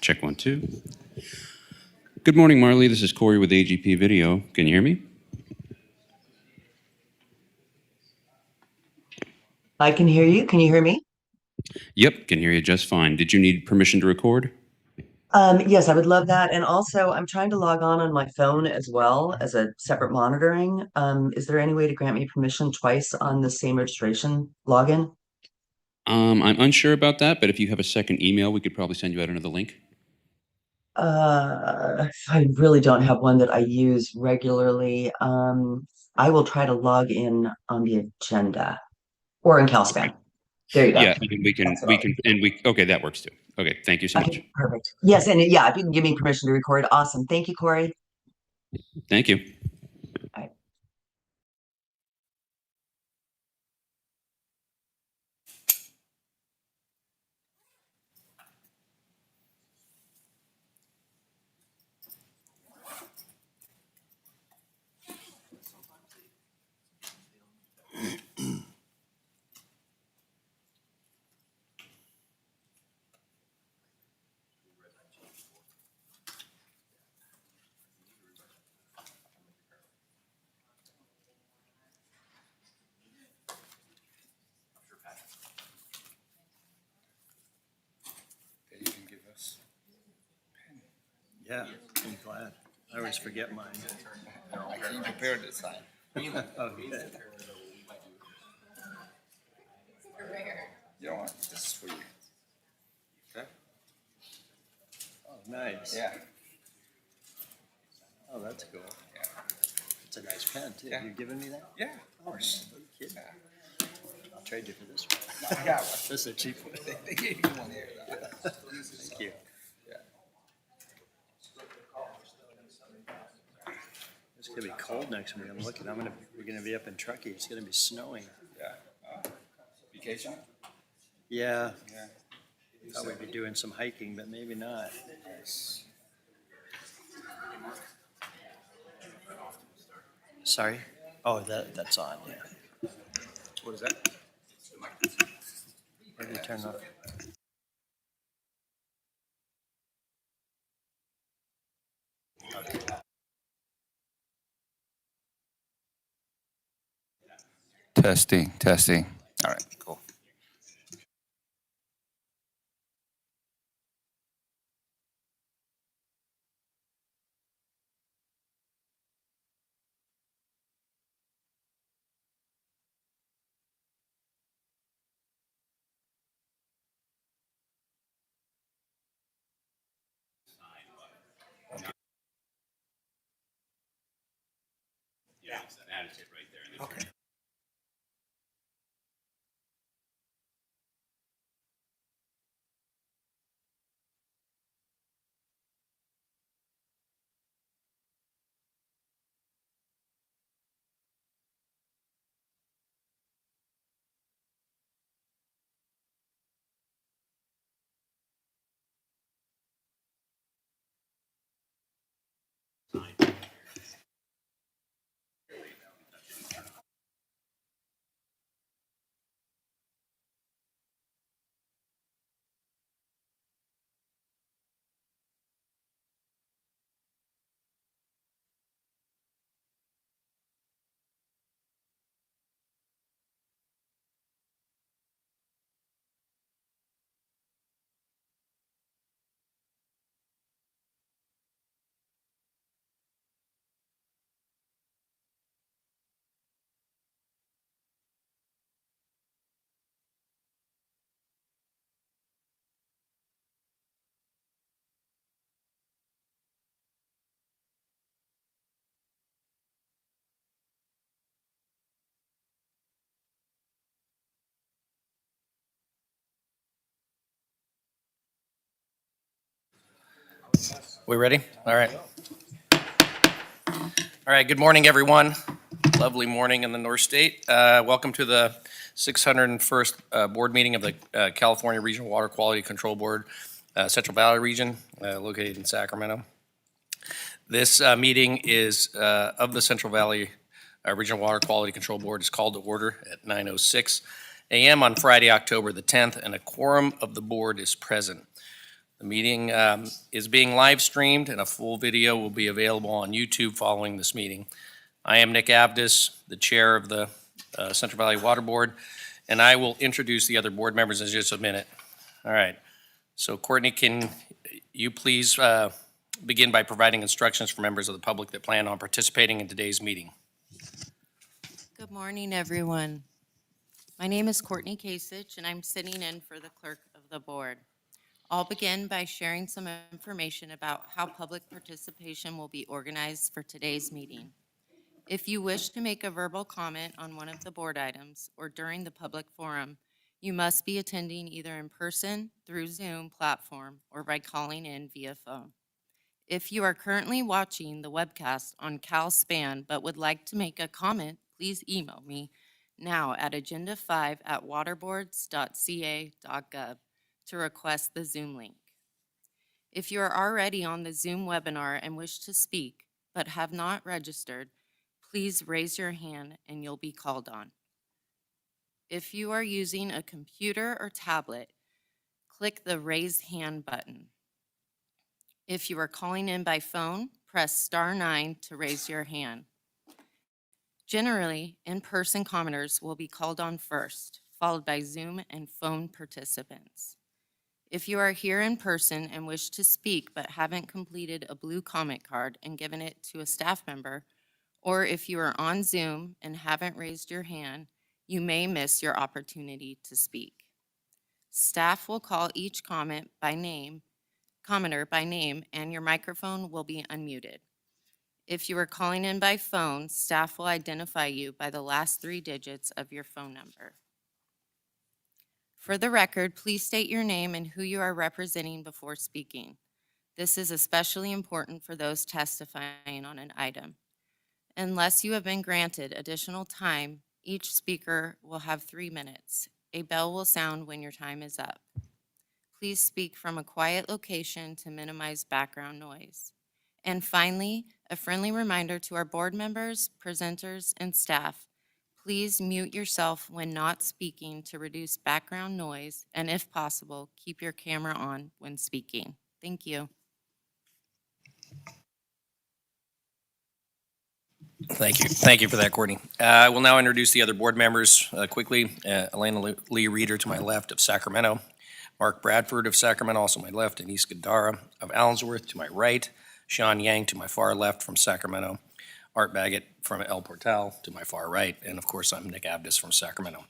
Check 1, 2. Good morning, Marley. This is Corey with AGP Video. Can you hear me? I can hear you. Can you hear me? Yep, can hear you just fine. Did you need permission to record? Yes, I would love that. And also, I'm trying to log on my phone as well as a separate monitoring. Is there any way to grant me permission twice on the same registration login? I'm unsure about that, but if you have a second email, we could probably send you out another link. I really don't have one that I use regularly. I will try to log in on the agenda or in CalSpan. Okay. There you go. Yeah, okay, that works too. Okay, thank you so much. Okay, perfect. Yes, and yeah, if you can give me permission to record, awesome. Thank you, Corey. Thank you. All right. Yeah, I'm glad. I always forget mine. I came prepared this time. Oh, yeah. You don't want this is for you. Okay? Oh, nice. Yeah. Oh, that's cool. Yeah. It's a nice pen, too. Yeah. You giving me that? Yeah, of course. No kidding. Yeah. I'll trade you for this one. I got one. This is a cheap one. They gave you one here. Thank you. Yeah. It's gonna be cold next week. I'm looking. We're gonna be up in Truckee. It's gonna be snowing. Yeah. Vacation? Yeah. Yeah. Thought we'd be doing some hiking, but maybe not. Nice. Sorry? Oh, that's on, yeah. What is that? Where did you turn off? Okay. Testing. All right, cool. Yeah, that's it right there. Okay. We ready? All right. All right, good morning, everyone. Lovely morning in the North State. Welcome to the 601st board meeting of the California Regional Water Quality Control Board, Central Valley Region, located in Sacramento. This meeting is of the Central Valley Regional Water Quality Control Board is called to order at 9:06 a.m. on Friday, October the 10th, and a quorum of the board is present. The meeting is being live streamed, and a full video will be available on YouTube following this meeting. I am Nick Avdis, the chair of the Central Valley Water Board, and I will introduce the other board members in just a minute. All right. So Courtney, can you please begin by providing instructions for members of the public that plan on participating in today's meeting? Good morning, everyone. My name is Courtney Kasich, and I'm sitting in for the clerk of the board. I'll begin by sharing some information about how public participation will be organized for today's meeting. If you wish to make a verbal comment on one of the board items or during the public forum, you must be attending either in person, through Zoom platform, or by calling in via phone. If you are currently watching the webcast on CalSpan but would like to make a comment, please email me now at agenda5@waterboards.ca.gov to request the Zoom link. If you are already on the Zoom webinar and wish to speak but have not registered, please raise your hand and you'll be called on. If you are using a computer or tablet, click the Raise Hand button. If you are calling in by phone, press *9 to raise your hand. Generally, in-person commenters will be called on first, followed by Zoom and phone participants. If you are here in person and wish to speak but haven't completed a blue comment card and given it to a staff member, or if you are on Zoom and haven't raised your hand, you may miss your opportunity to speak. Staff will call each commenter by name, and your microphone will be unmuted. If you are calling in by phone, staff will identify you by the last 3 digits of your phone number. For the record, please state your name and who you are representing before speaking. This is especially important for those testifying on an item. Unless you have been granted additional time, each speaker will have 3 minutes. A bell will sound when your time is up. Please speak from a quiet location to minimize background noise. And finally, a friendly reminder to our board members, presenters, and staff, please mute yourself when not speaking to reduce background noise, and if possible, keep your camera on when speaking. Thank you. Thank you. Thank you for that, Courtney. I will now introduce the other board members quickly. Elena Lee Reeder to my left of Sacramento. Mark Bradford of Sacramento, also my left. Denise Gadara of Allensworth to my right. Sean Yang to my far left from Sacramento. Art Baggett from El Portal to my far right. And of course, I'm Nick Avdis from Sacramento.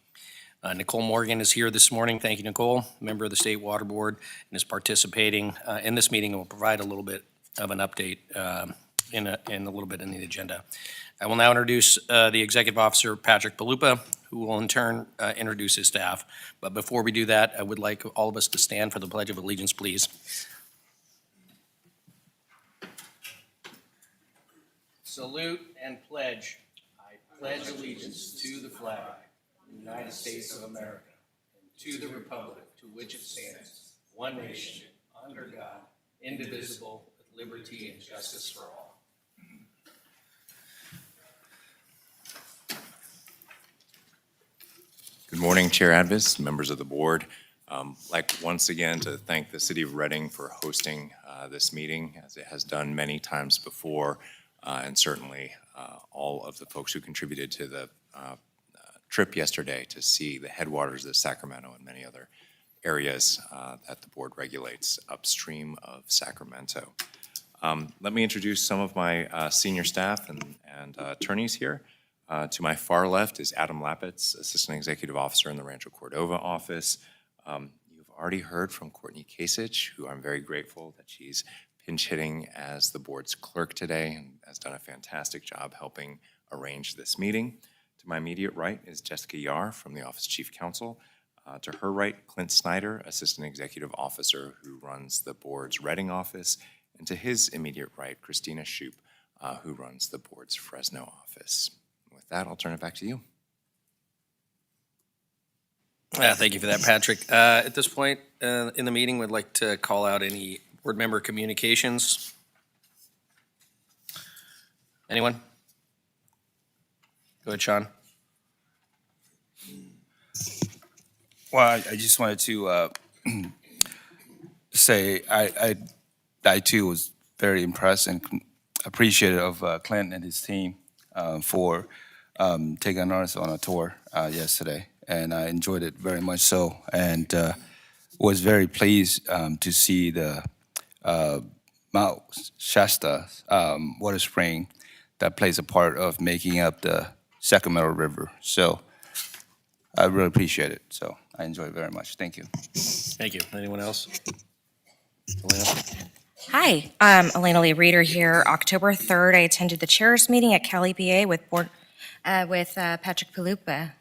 Nicole Morgan is here this morning. Thank you, Nicole, member of the State Water Board, and is participating in this meeting and will provide a little bit of an update in a little bit in the agenda. I will now introduce the Executive Officer, Patrick Palupa, who will in turn introduce his staff. But before we do that, I would like all of us to stand for the Pledge of Allegiance, please. Salute and pledge. I pledge allegiance to the flag of the United States of America and to the republic to which it stands, one nation, under God, indivisible, with liberty and justice for all. Good morning, Chair Advis, members of the board. I'd like once again to thank the City of Reading for hosting this meeting, as it has done many times before, and certainly all of the folks who contributed to the trip yesterday to see the headwaters of Sacramento and many other areas that the board regulates upstream of Sacramento. Let me introduce some of my senior staff and attorneys here. To my far left is Adam Lapitz, Assistant Executive Officer in the Rancho Cordova office. You've already heard from Courtney Kasich, who I'm very grateful that she's pinch hitting as the board's clerk today and has done a fantastic job helping arrange this meeting. To my immediate right is Jessica Yar from the Office of Chief Counsel. To her right, Clint Snyder, Assistant Executive Officer who runs the board's Reading office. And to his immediate right, Christina Shoup, who runs the board's Fresno office. With that, I'll turn it back to you. Thank you for that, Patrick. At this point in the meeting, we'd like to call out any board member communications. Anyone? Go ahead, Sean. Well, I just wanted to say I too was very impressed and appreciative of Clint and his team for taking us on a tour yesterday, and I enjoyed it very much so, and was very pleased to see the Mount Shasta water spring that plays a part of making up the Sacramento River. So I really appreciate it. So I enjoyed it very much. Thank you. Thank you. Anyone else? Elena? Hi, I'm Elena Lee Reeder here. October 3rd, I attended the chairs meeting at Cali BA with Patrick Palupa.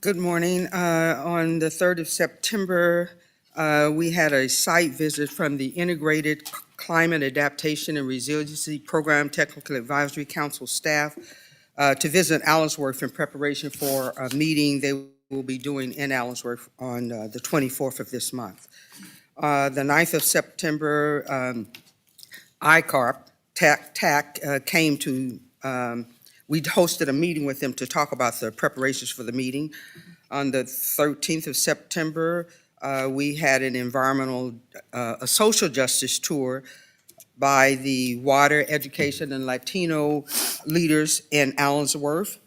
Good morning. On the 3rd of September, we had a site visit from the Integrated Climate Adaptation and Resiliency Program Technical Advisory Council staff to visit Allensworth in preparation for a meeting they will be doing in Allensworth on the 24th of this month. The 9th of September, ICARP, TAC came to, we hosted a meeting with them to talk about the preparations for the meeting. On the 13th of September, we had an a social justice tour by the water, education, and Latino leaders in Allensworth.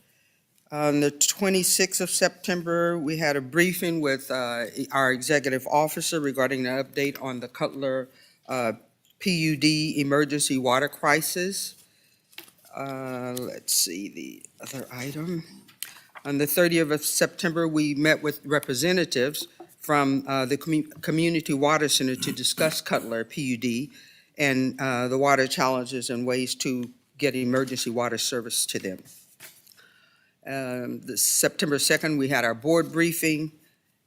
On the 26th of September, we had a briefing with our executive officer regarding an update on the Cutler PUD emergency water crisis. Let's see the other item. On the 30th of September, we met with representatives from the Community Water Center to discuss Cutler PUD and the water challenges and ways to get emergency water service to them. The September 2nd, we had our board briefing,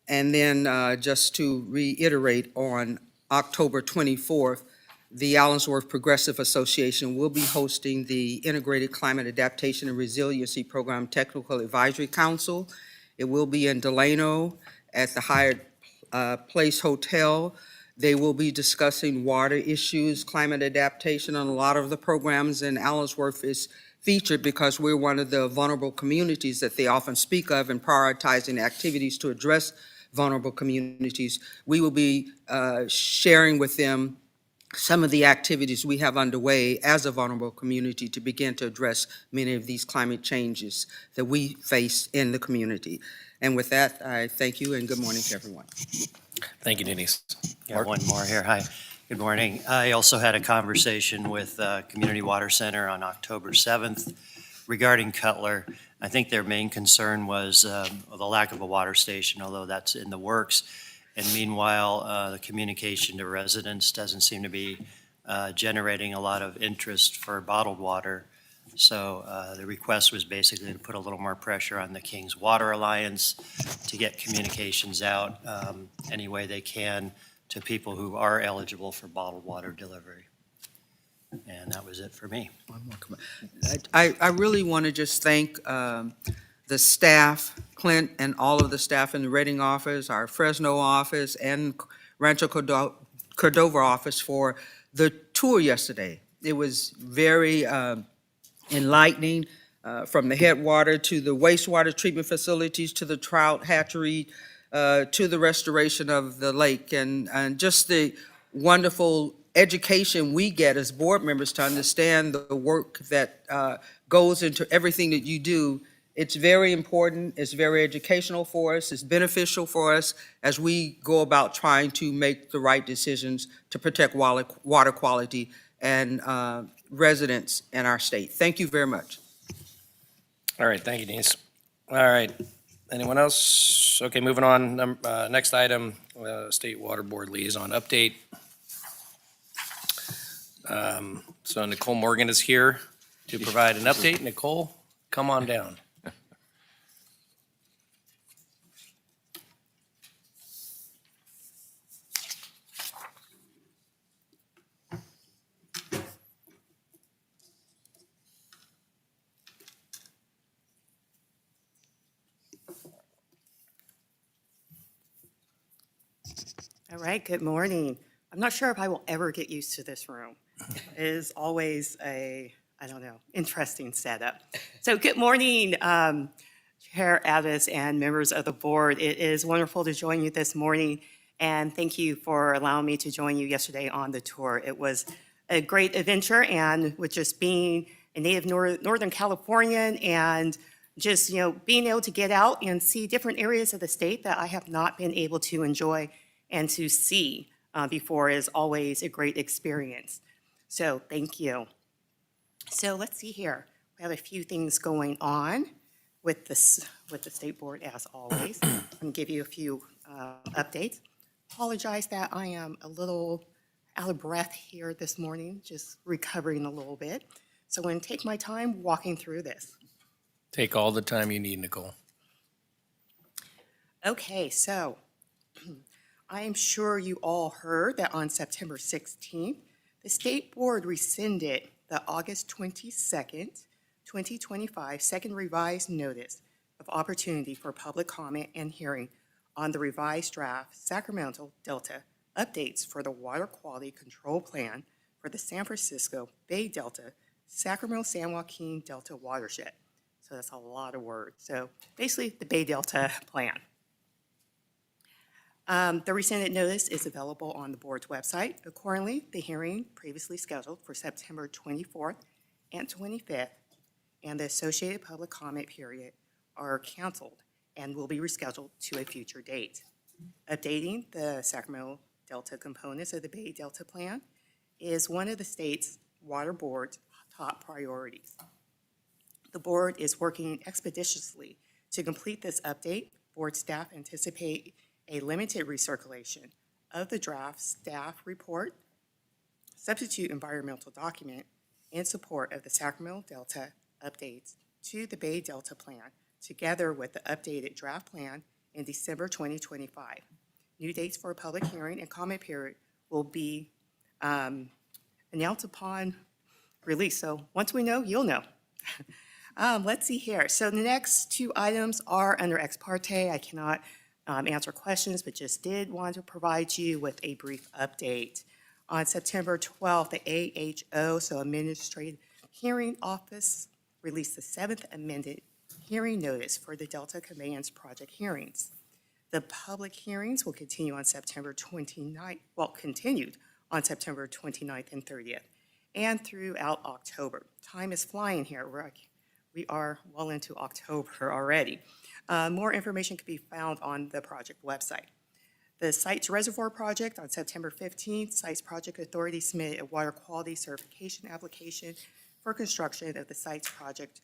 and then just to reiterate, on October 24th, the Allensworth Progressive Association will be hosting the Integrated Climate Adaptation and Resiliency Program Technical Advisory Council. It will be in Delano at the Hyatt Place Hotel. They will be discussing water issues, climate adaptation, and a lot of the programs in Allensworth is featured because we're one of the vulnerable communities that they often speak of in prioritizing activities to address vulnerable communities. We will be sharing with them some of the activities we have underway as a vulnerable community to begin to address many of these climate changes that we face in the community. And with that, I thank you and good morning to everyone. Thank you, Denise. Got one more here. Hi, good morning. I also had a conversation with Community Water Center on October 7th regarding Cutler. I think their main concern was the lack of a water station, although that's in the works. And meanwhile, the communication to residents doesn't seem to be generating a lot of interest for bottled water. So the request was basically to put a little more pressure on the King's Water Alliance to get communications out any way they can to people who are eligible for bottled water delivery. And that was it for me. One more comment. I really want to just thank the staff, Clint and all of the staff in the Reading office, our Fresno office, and Rancho Cordova office for the tour yesterday. It was very enlightening, from the headwater to the wastewater treatment facilities to the trout hatchery to the restoration of the lake, and just the wonderful education we get as board members to understand the work that goes into everything that you do. It's very important, it's very educational for us, it's beneficial for us as we go about trying to make the right decisions to protect water quality and residents in our state. Thank you very much. All right, thank you, Denise. All right, anyone else? Okay, moving on. Next item, State Water Board Liaison Update. So Nicole Morgan is here to provide an update. Nicole, come on down. All right, good morning. I'm not sure if I will ever get used to this room. It is always a, I don't know, interesting setup. So good morning, Chair Abbas and members of the board. It is wonderful to join you this morning, and thank you for allowing me to join you yesterday on the tour. It was a great adventure, and with just being a native Northern Californian and just, being able to get out and see different areas of the state that I have not been able to enjoy and to see before is always a great experience. So thank you. So let's see here. We have a few things going on with the state board, as always. I'm going to give you a few updates. Apologize that I am a little out of breath here this morning, just recovering a little bit. So I'm going to take my time walking through this. Take all the time you need, Nicole. Okay, so I am sure you all heard that on September 16th, the state board rescinded the August 22nd, 2025 second revised notice of opportunity for public comment and hearing on the revised draft Sacramento Delta updates for the water quality control plan for the San Francisco Bay Delta, Sacramento San Joaquin Delta watershed. So that's a lot of words. So basically the Bay Delta plan. The rescinded notice is available on the board's website. Accordingly, the hearing previously scheduled for September 24th and 25th and the associated public comment period are canceled and will be rescheduled to a future date. Updating the Sacramento Delta components of the Bay Delta Plan is one of the state's water board's top priorities. The board is working expeditiously to complete this update. Board staff anticipate a limited recirculation of the draft staff report, substitute environmental document in support of the Sacramento Delta updates to the Bay Delta Plan, together with the updated draft plan in December 2025. New dates for a public hearing and comment period will be announced upon release. So once we know, you'll know. Let's see here. So the next two items are under ex parte. I cannot answer questions, but just did want to provide you with a brief update. On September 12th, the AHO, so Administrative Hearing Office, released the 7th amended hearing notice for the Delta Conveyance Project hearings. The public hearings will continue on September 29th, continued on September 29th and 30th, and throughout October. Time is flying here. We are well into October already. More information can be found on the project website. The Sites Reservoir Project on September 15th, Sites Project Authority submitted a water quality certification application for construction of the Sites Project.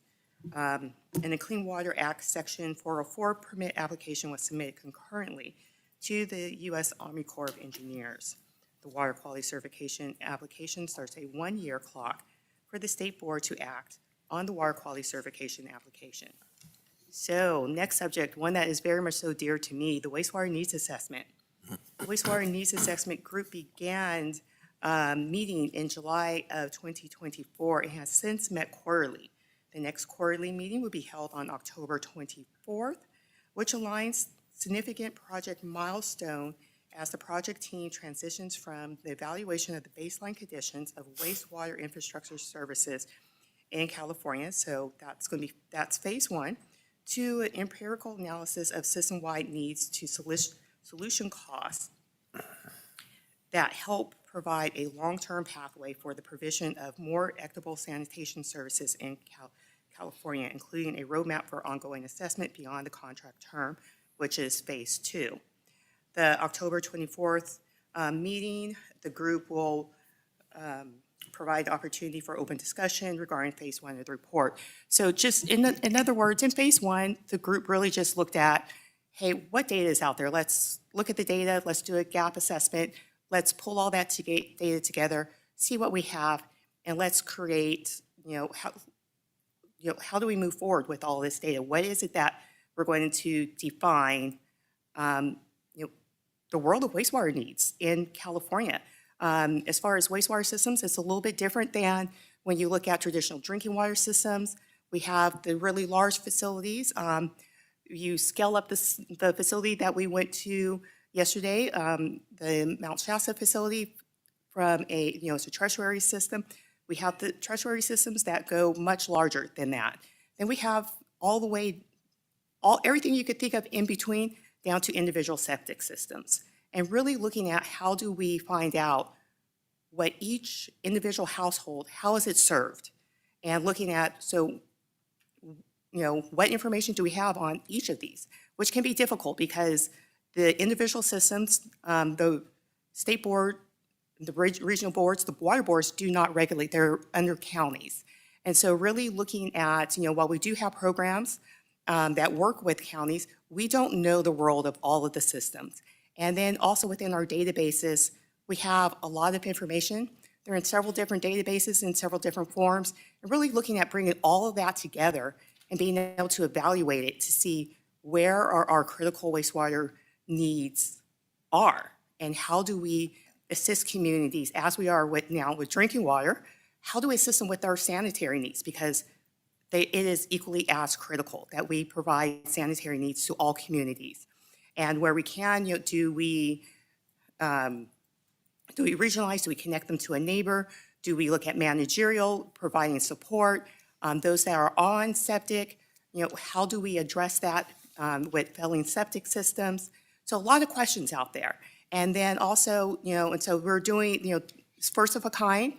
And the Clean Water Act Section 404 permit application was submitted concurrently to the U.S. Army Corps of Engineers. The water quality certification application starts a one-year clock for the state board to act on the water quality certification application. So next subject, one that is very much so dear to me, the wastewater needs assessment. The wastewater needs assessment group began meeting in July of 2024 and has since met quarterly. The next quarterly meeting will be held on October 24th, which aligns significant project milestone as the project team transitions from the evaluation of the baseline conditions of wastewater infrastructure services in California, so that's phase one, to an empirical analysis of system-wide needs to solution costs that help provide a long-term pathway for the provision of more equitable sanitation services in California, including a roadmap for ongoing assessment beyond the contract term, which is phase two. The October 24th meeting, the group will provide opportunity for open discussion regarding phase one of the report. So just in other words, in phase one, the group really just looked at, hey, what data is out there? Let's look at the data, let's do a gap assessment, let's pull all that data together, see what we have, and let's create, how do we move forward with all this data? What is it that we're going to define, the world of wastewater needs in California? As far as wastewater systems, it's a little bit different than when you look at traditional drinking water systems. We have the really large facilities. You scale up the facility that we went to yesterday, the Mount Shasta facility, from it's a tertiary system. We have the tertiary systems that go much larger than that. Then we have all the way everything you could think of in between, down to individual septic systems. And really looking at how do we find out what each individual household, how is it served? And looking at, so, what information do we have on each of these? Which can be difficult because the individual systems, the state board, the regional boards, the water boards do not regulate, they're under counties. And so really looking at, while we do have programs that work with counties, we don't know the world of all of the systems. And then also within our databases, we have a lot of information. They're in several different databases in several different forms, and really looking at bringing all of that together and being able to evaluate it to see where our critical wastewater needs are, and how do we assist communities as we are with now with drinking water. How do we assist them with their sanitary needs? Because it is equally as critical that we provide sanitary needs to all communities. And where we can, do we regionalize? Do we connect them to a neighbor? Do we look at managerial, providing support? Those that are on septic, how do we address that with failing septic systems? So a lot of questions out there. And then also, and so we're doing, first of a kind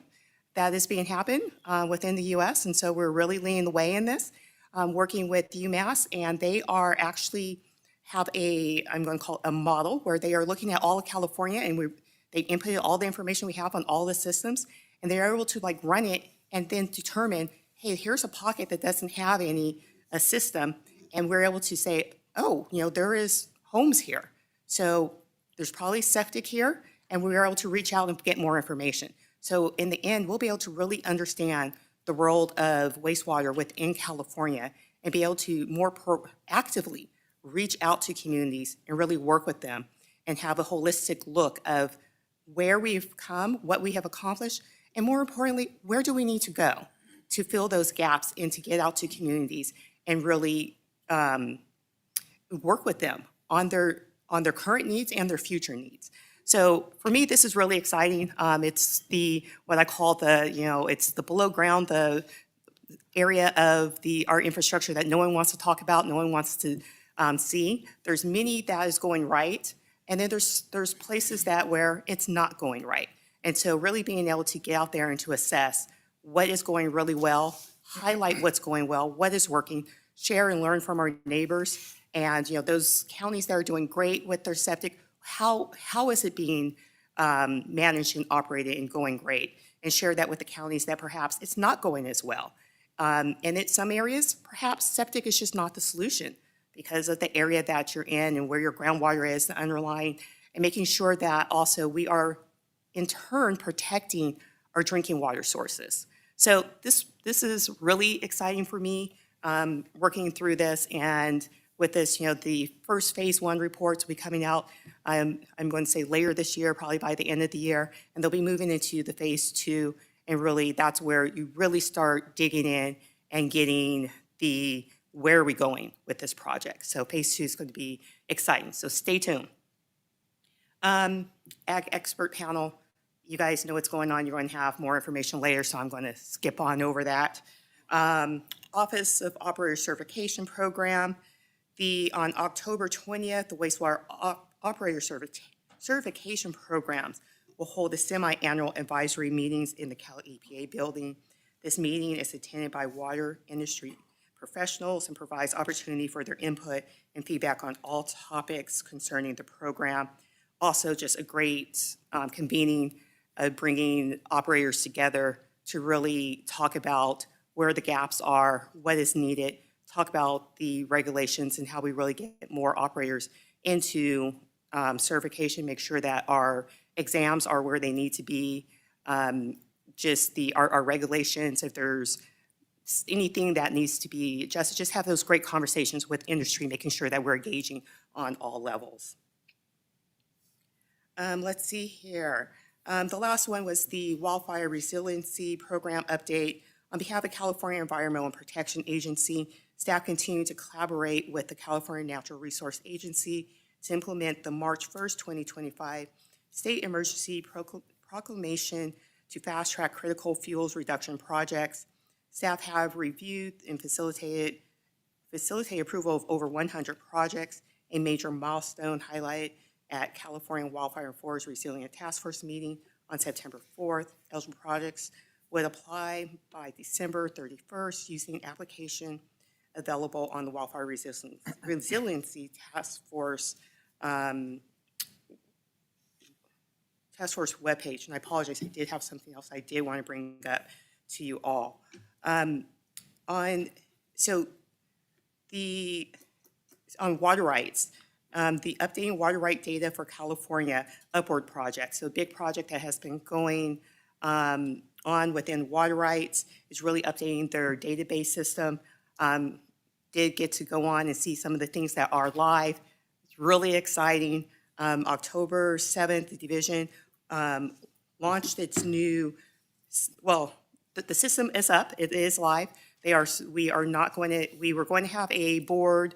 that is being happened within the U.S. And so we're really leading the way in this, working with UMass, and they are actually have I'm going to call it a model where they are looking at all of California, and they inputted all the information we have on all the systems, and they're able to run it and then determine, hey, here's a pocket that doesn't have a system, and we're able to say, oh, there is homes here. So there's probably septic here, and we're able to reach out and get more information. So in the end, we'll be able to really understand the world of wastewater within California and be able to more proactively reach out to communities and really work with them and have a holistic look of where we've come, what we have accomplished, and more importantly, where do we need to go to fill those gaps and to get out to communities and really work with them on their current needs and their future needs. So for me, this is really exciting. It's what I call it's the below ground, the area of our infrastructure that no one wants to talk about, no one wants to see. There's many that is going right, and then there's places where it's not going right. And so really being able to get out there and to assess what is going really well, highlight what's going well, what is working, share and learn from our neighbors, and those counties that are doing great with their septic, how is it being managed and operated and going great, and share that with the counties that perhaps it's not going as well. And in some areas, perhaps septic is just not the solution because of the area that you're in and where your groundwater is, the underlying, and making sure that also we are in turn protecting our drinking water sources. So this is really exciting for me, working through this, and with this, the first phase 1 reports will be coming out, I'm going to say later this year, probably by the end of the year, and they'll be moving into the phase 2, and really that's where you really start digging in and getting where are we going with this project. So phase 2 is going to be exciting, so stay tuned. Ag expert panel, you guys know what's going on. You're going to have more information later, so I'm going to skip on over that. Office of Operator Certification Program. On October 20th, the wastewater operator certification programs will hold the semi-annual advisory meetings in the Cal EPA building. This meeting is attended by water industry professionals and provides opportunity for their input and feedback on all topics concerning the program. Also, just a great convening, bringing operators together to really talk about where the gaps are, what is needed, talk about the regulations and how we really get more operators into certification, make sure that our exams are where they need to be, our regulations, if there's anything that needs to be adjusted, just have those great conversations with industry, making sure that we're engaging on all levels. Let's see here. The last one was the Wildfire Resiliency Program update. On behalf of California Environmental and Protection Agency, staff continue to collaborate with the California Natural Resource Agency to implement the March 1st, 2025 State Emergency Proclamation to fast-track critical fuels reduction projects. Staff have reviewed and facilitated facilitate approval of over 100 projects, a major milestone highlighted at California Wildfire and Forest Resilient Task Force meeting on September 4th. Eligible projects would apply by December 31st using application available on the Wildfire Resiliency Task Force webpage. And I apologize, I did have something else I did want to bring up to you all. On water rights, the updating water right data for California Upward project. So a big project that has been going on within water rights is really updating their database system. Did get to go on and see some of the things that are live. It's really exciting. October 7th, the division launched its new, well, the system is up, it is live. We were going to have a board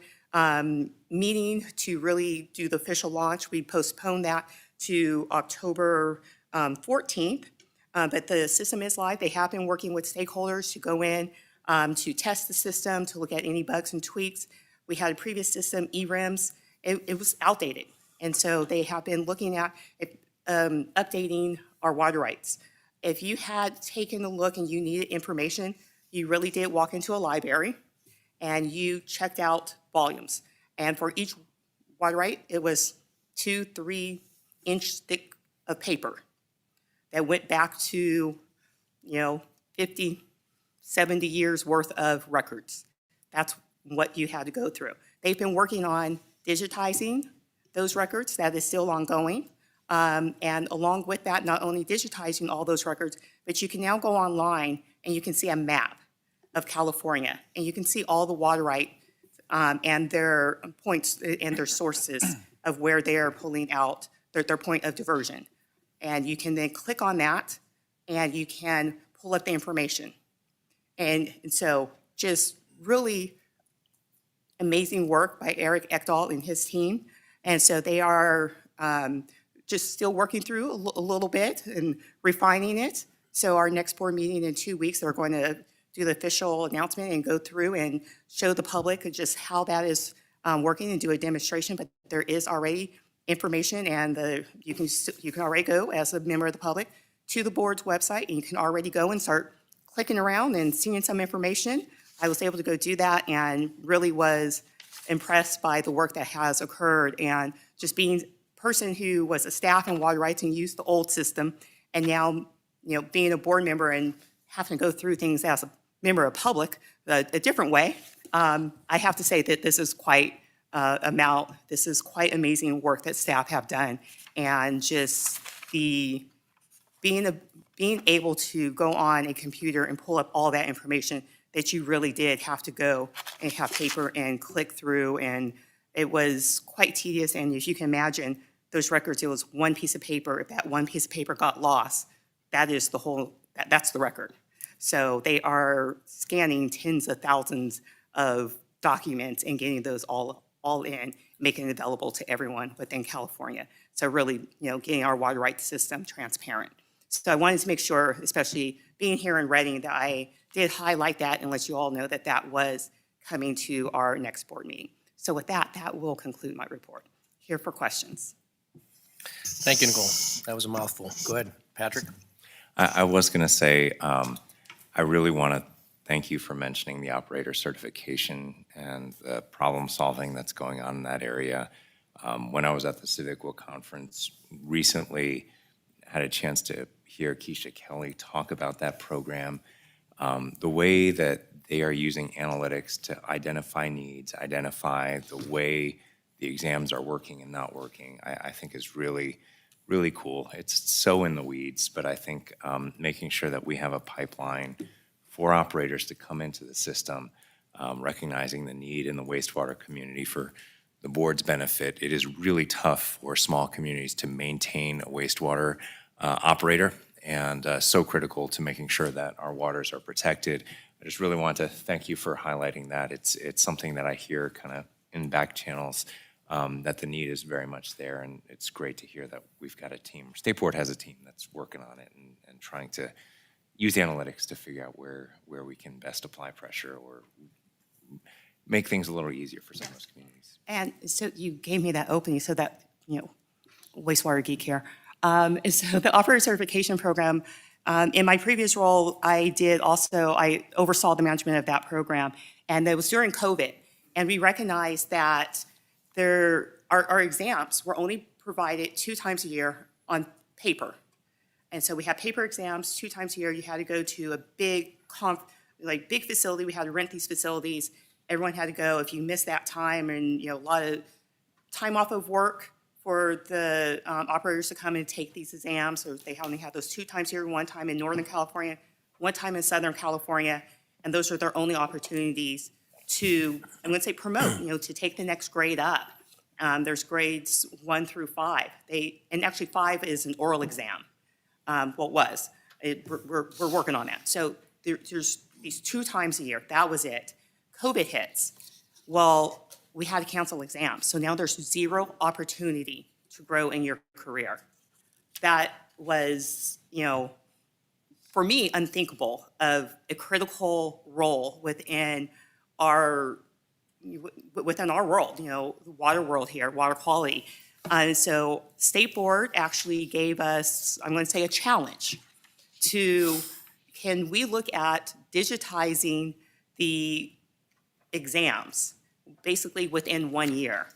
meeting to really do the official launch. We postponed that to October 14th, but the system is live. They have been working with stakeholders to go in to test the system, to look at any bugs and tweaks. We had a previous system, ERIMS, it was outdated. And so they have been looking at updating our water rights. If you had taken a look and you needed information, you really did walk into a library and you checked out volumes. And for each water right, it was 2-3 inch thick of paper that went back to, 50, 70 years worth of records. That's what you had to go through. They've been working on digitizing those records. That is still ongoing. And along with that, not only digitizing all those records, but you can now go online and you can see a map of California, and you can see all the water right and their points and their sources of where they are pulling out their point of diversion. And you can then click on that and you can pull up the information. And so just really amazing work by Eric Ekdahl and his team. And so they are just still working through a little bit and refining it. So our next board meeting in 2 weeks, they're going to do the official announcement and go through and show the public just how that is working and do a demonstration. But there is already information, and you can already go as a member of the public to the board's website, and you can already go and start clicking around and seeing some information. I was able to go do that and really was impressed by the work that has occurred, and just being a person who was a staff in water rights and used the old system, and now being a board member and having to go through things as a member of public a different way. I have to say that this is quite this is quite amazing work that staff have done, and just being able to go on a computer and pull up all that information that you really did have to go and have paper and click through, and it was quite tedious. And if you can imagine those records, it was one piece of paper. If that one piece of paper got lost, that's the record. So they are scanning tens of thousands of documents and getting those all in, making it available to everyone within California. So really, getting our water rights system transparent. So I wanted to make sure, especially being here in Reading, that I did highlight that and let you all know that that was coming to our next board meeting. So with that will conclude my report. Here for questions. Thank you, Nicole. That was a mouthful. Go ahead, Patrick. I was going to say, I really want to thank you for mentioning the operator certification and the problem solving that's going on in that area. When I was at the Civicwa conference recently, had a chance to hear Keisha Kelly talk about that program. The way that they are using analytics to identify needs, identify the way the exams are working and not working, I think is really, really cool. It's so in the weeds, but I think making sure that we have a pipeline for operators to come into the system, recognizing the need in the wastewater community for the board's benefit. It is really tough for small communities to maintain a wastewater operator, and so critical to making sure that our waters are protected. I just really want to thank you for highlighting that. It's something that I hear kind of in back channels, that the need is very much there, and it's great to hear that we've got a team. State Board has a team that's working on it and trying to use analytics to figure out where we can best apply pressure or make things a little easier for some of those communities. And so you gave me that opening, so that, wastewater geek here. And so the operator certification program, in my previous role, I oversaw the management of that program, and it was during COVID. And we recognized that our exams were only provided 2 times a year on paper. And so we had paper exams 2 times a year. You had to go to a big facility. We had to rent these facilities. Everyone had to go. If you missed that time, and a lot of time off of work for the operators to come and take these exams. So they only had those 2 times a year, 1 time in Northern California, 1 time in Southern California, and those are their only opportunities to, I'm going to say promote, to take the next grade up. There's grades 1 through 5. And actually 5 is an oral exam. We're working on that. So there's these 2 times a year. That was it. COVID hits. Well, we had to cancel exams. So now there's 0 opportunity to grow in your career. That was, for me, unthinkable of a critical role within our world, the water world here, water quality. And so State Board actually gave us, I'm going to say, a challenge to, can we look at digitizing the exams basically within 1 year?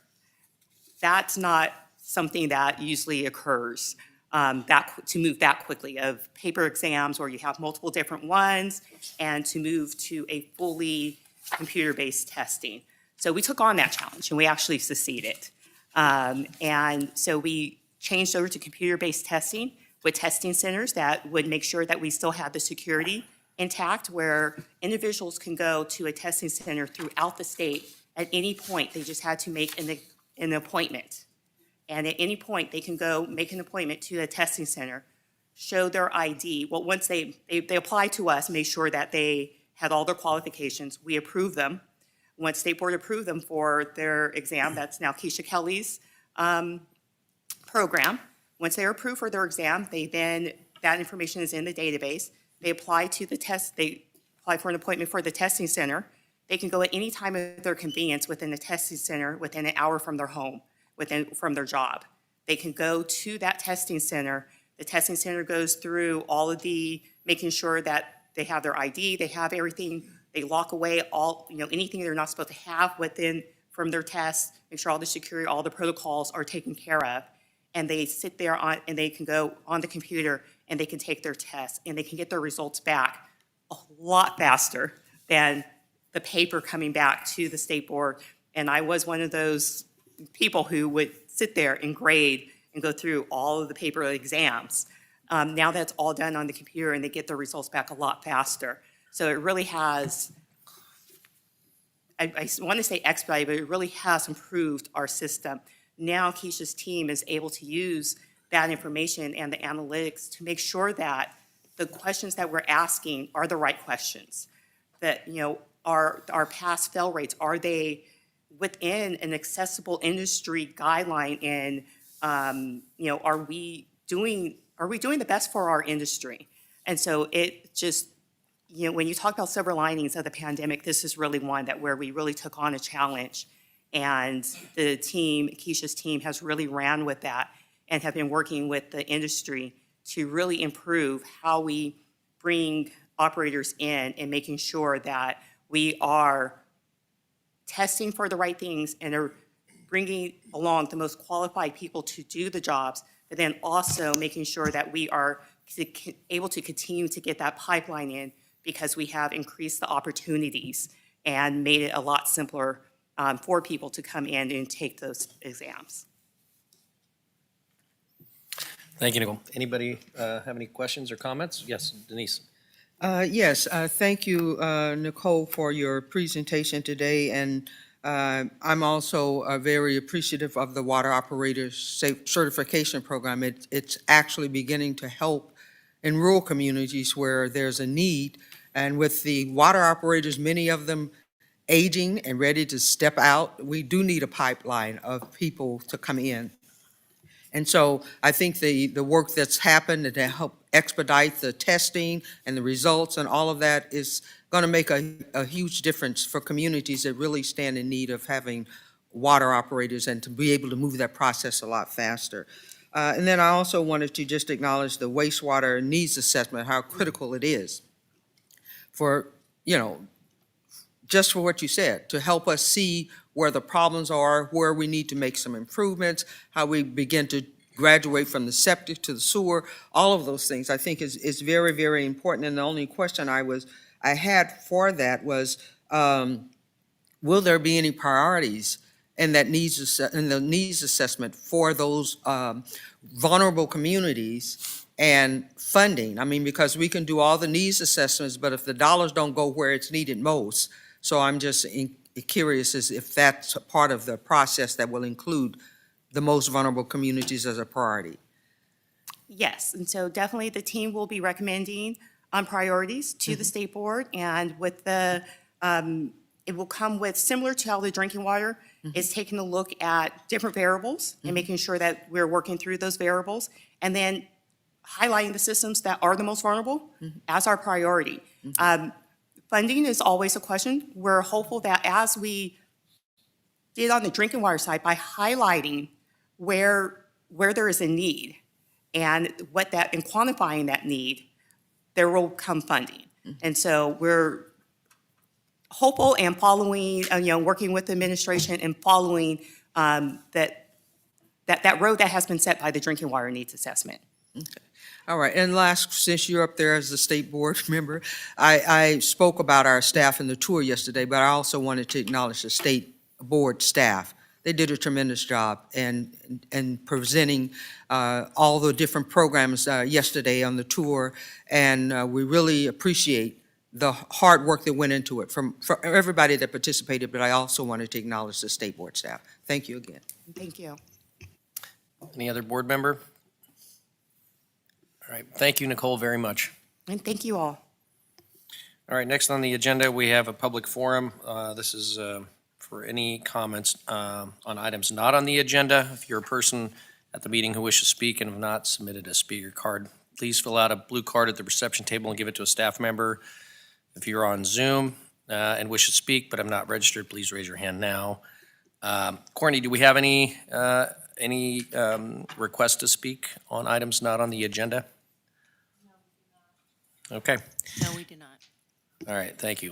That's not something that usually occurs, to move that quickly, of paper exams where you have multiple different ones, and to move to a fully computer-based testing. So we took on that challenge, and we actually succeeded. And so we changed over to computer-based testing with testing centers that would make sure that we still had the security intact, where individuals can go to a testing center throughout the state at any point. They just had to make an appointment. And at any point, they can go make an appointment to a testing center, show their ID. Well, once they apply to us, make sure that they had all their qualifications. We approve them. Once State Board approved them for their exam, that's now Keisha Kelly's program. Once they're approved for their exam, that information is in the database. They apply to the test, they apply for an appointment for the testing center. They can go at any time of their convenience within the testing center within an hour from their home, from their job. They can go to that testing center. The testing center goes through all of making sure that they have their ID, they have everything. They lock away anything they're not supposed to have from their tests, make sure all the security, all the protocols are taken care of. And they sit there and they can go on the computer and they can take their tests and they can get their results back a lot faster than the paper coming back to the State Board. And I was one of those people who would sit there and grade and go through all of the paper exams. Now that's all done on the computer and they get their results back a lot faster. So it really has, I want to say expedited, but it really has improved our system. Now Keisha's team is able to use that information and the analytics to make sure that the questions that we're asking are the right questions. That, our pass fail rates, are they within an accessible industry guideline, and are we doing the best for our industry? And so it just, when you talk about silver linings of the pandemic, this is really one where we really took on a challenge, and the team, Keisha's team, has really ran with that and have been working with the industry to really improve how we bring operators in and making sure that we are testing for the right things and are bringing along the most qualified people to do the jobs, but then also making sure that we are able to continue to get that pipeline in, because we have increased the opportunities and made it a lot simpler for people to come in and take those exams. Thank you, Nicole. Anybody have any questions or comments? Yes, Denise. Yes, thank you, Nicole, for your presentation today. And I'm also very appreciative of the Water Operators Certification Program. It's actually beginning to help in rural communities where there's a need. And with the water operators, many of them aging and ready to step out, we do need a pipeline of people to come in. And so I think the work that's happened to help expedite the testing and the results and all of that is going to make a huge difference for communities that really stand in need of having water operators and to be able to move that process a lot faster. And then I also wanted to just acknowledge the wastewater needs assessment, how critical it is for, just for what you said, to help us see where the problems are, where we need to make some improvements, how we begin to graduate from the septic to the sewer, all of those things I think is very, very important. And the only question I had for that was, will there be any priorities in that in the needs assessment for those vulnerable communities and funding? I mean, because we can do all the needs assessments, but if the dollars don't go where it's needed most, so I'm just curious as if that's a part of the process that will include the most vulnerable communities as a priority. Yes, and so definitely the team will be recommending priorities to the state board, and with the, it will come with, similar to how the drinking water is taking a look at different variables and making sure that we're working through those variables, and then highlighting the systems that are the most vulnerable as our priority. Funding is always a question. We're hopeful that as we did on the drinking water side, by highlighting where there is a need and and quantifying that need, there will come funding. And so we're hopeful and following, working with the administration and following that road that has been set by the drinking water needs assessment. Okay. All right, and last, since you're up there as the state board member, I spoke about our staff in the tour yesterday, but I also wanted to acknowledge the state board staff. They did a tremendous job in presenting all the different programs yesterday on the tour, and we really appreciate the hard work that went into it from everybody that participated, but I also wanted to acknowledge the state board staff. Thank you again. Thank you. Any other board member? All right, thank you, Nicole, very much. And thank you all. All right, next on the agenda, we have a public forum. This is for any comments on items not on the agenda. If you're a person at the meeting who wishes to speak and have not submitted a speaker card, please fill out a blue card at the reception table and give it to a staff member. If you're on Zoom and wish to speak but have not registered, please raise your hand now. Courtney, do we have any requests to speak on items not on the agenda? Okay. No, we do not. All right, thank you.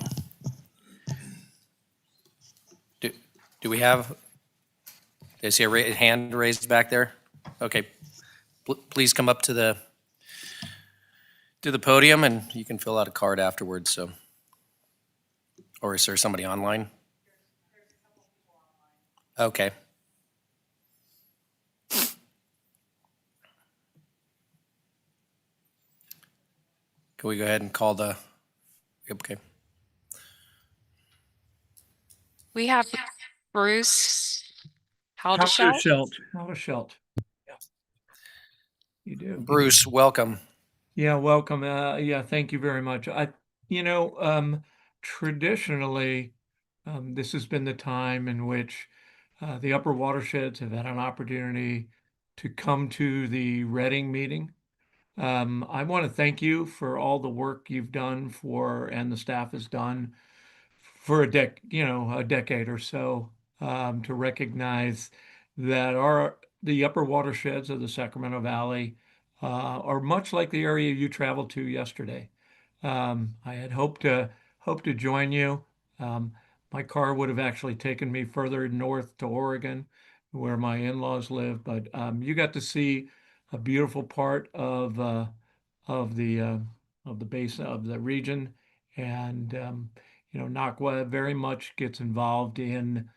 Do we have, I see a hand raised back there? Okay. Please come up to the podium and you can fill out a card afterwards, so. Or is there somebody online? Okay. Can we go ahead and call the, okay. We have Bruce Haldeshelt. Haldeshelt. Yeah. You do. Bruce, welcome. Yeah, welcome. Yeah, thank you very much. Traditionally, this has been the time in which the upper watersheds have had an opportunity to come to the Reading meeting. I want to thank you for all the work you've done and the staff has done for a decade or so, to recognize that the upper watersheds of the Sacramento Valley are much like the area you traveled to yesterday. I had hoped to join you. My car would have actually taken me further north to Oregon, where my in-laws live, but you got to see a beautiful part of the base of the region, and Naqua very much gets involved in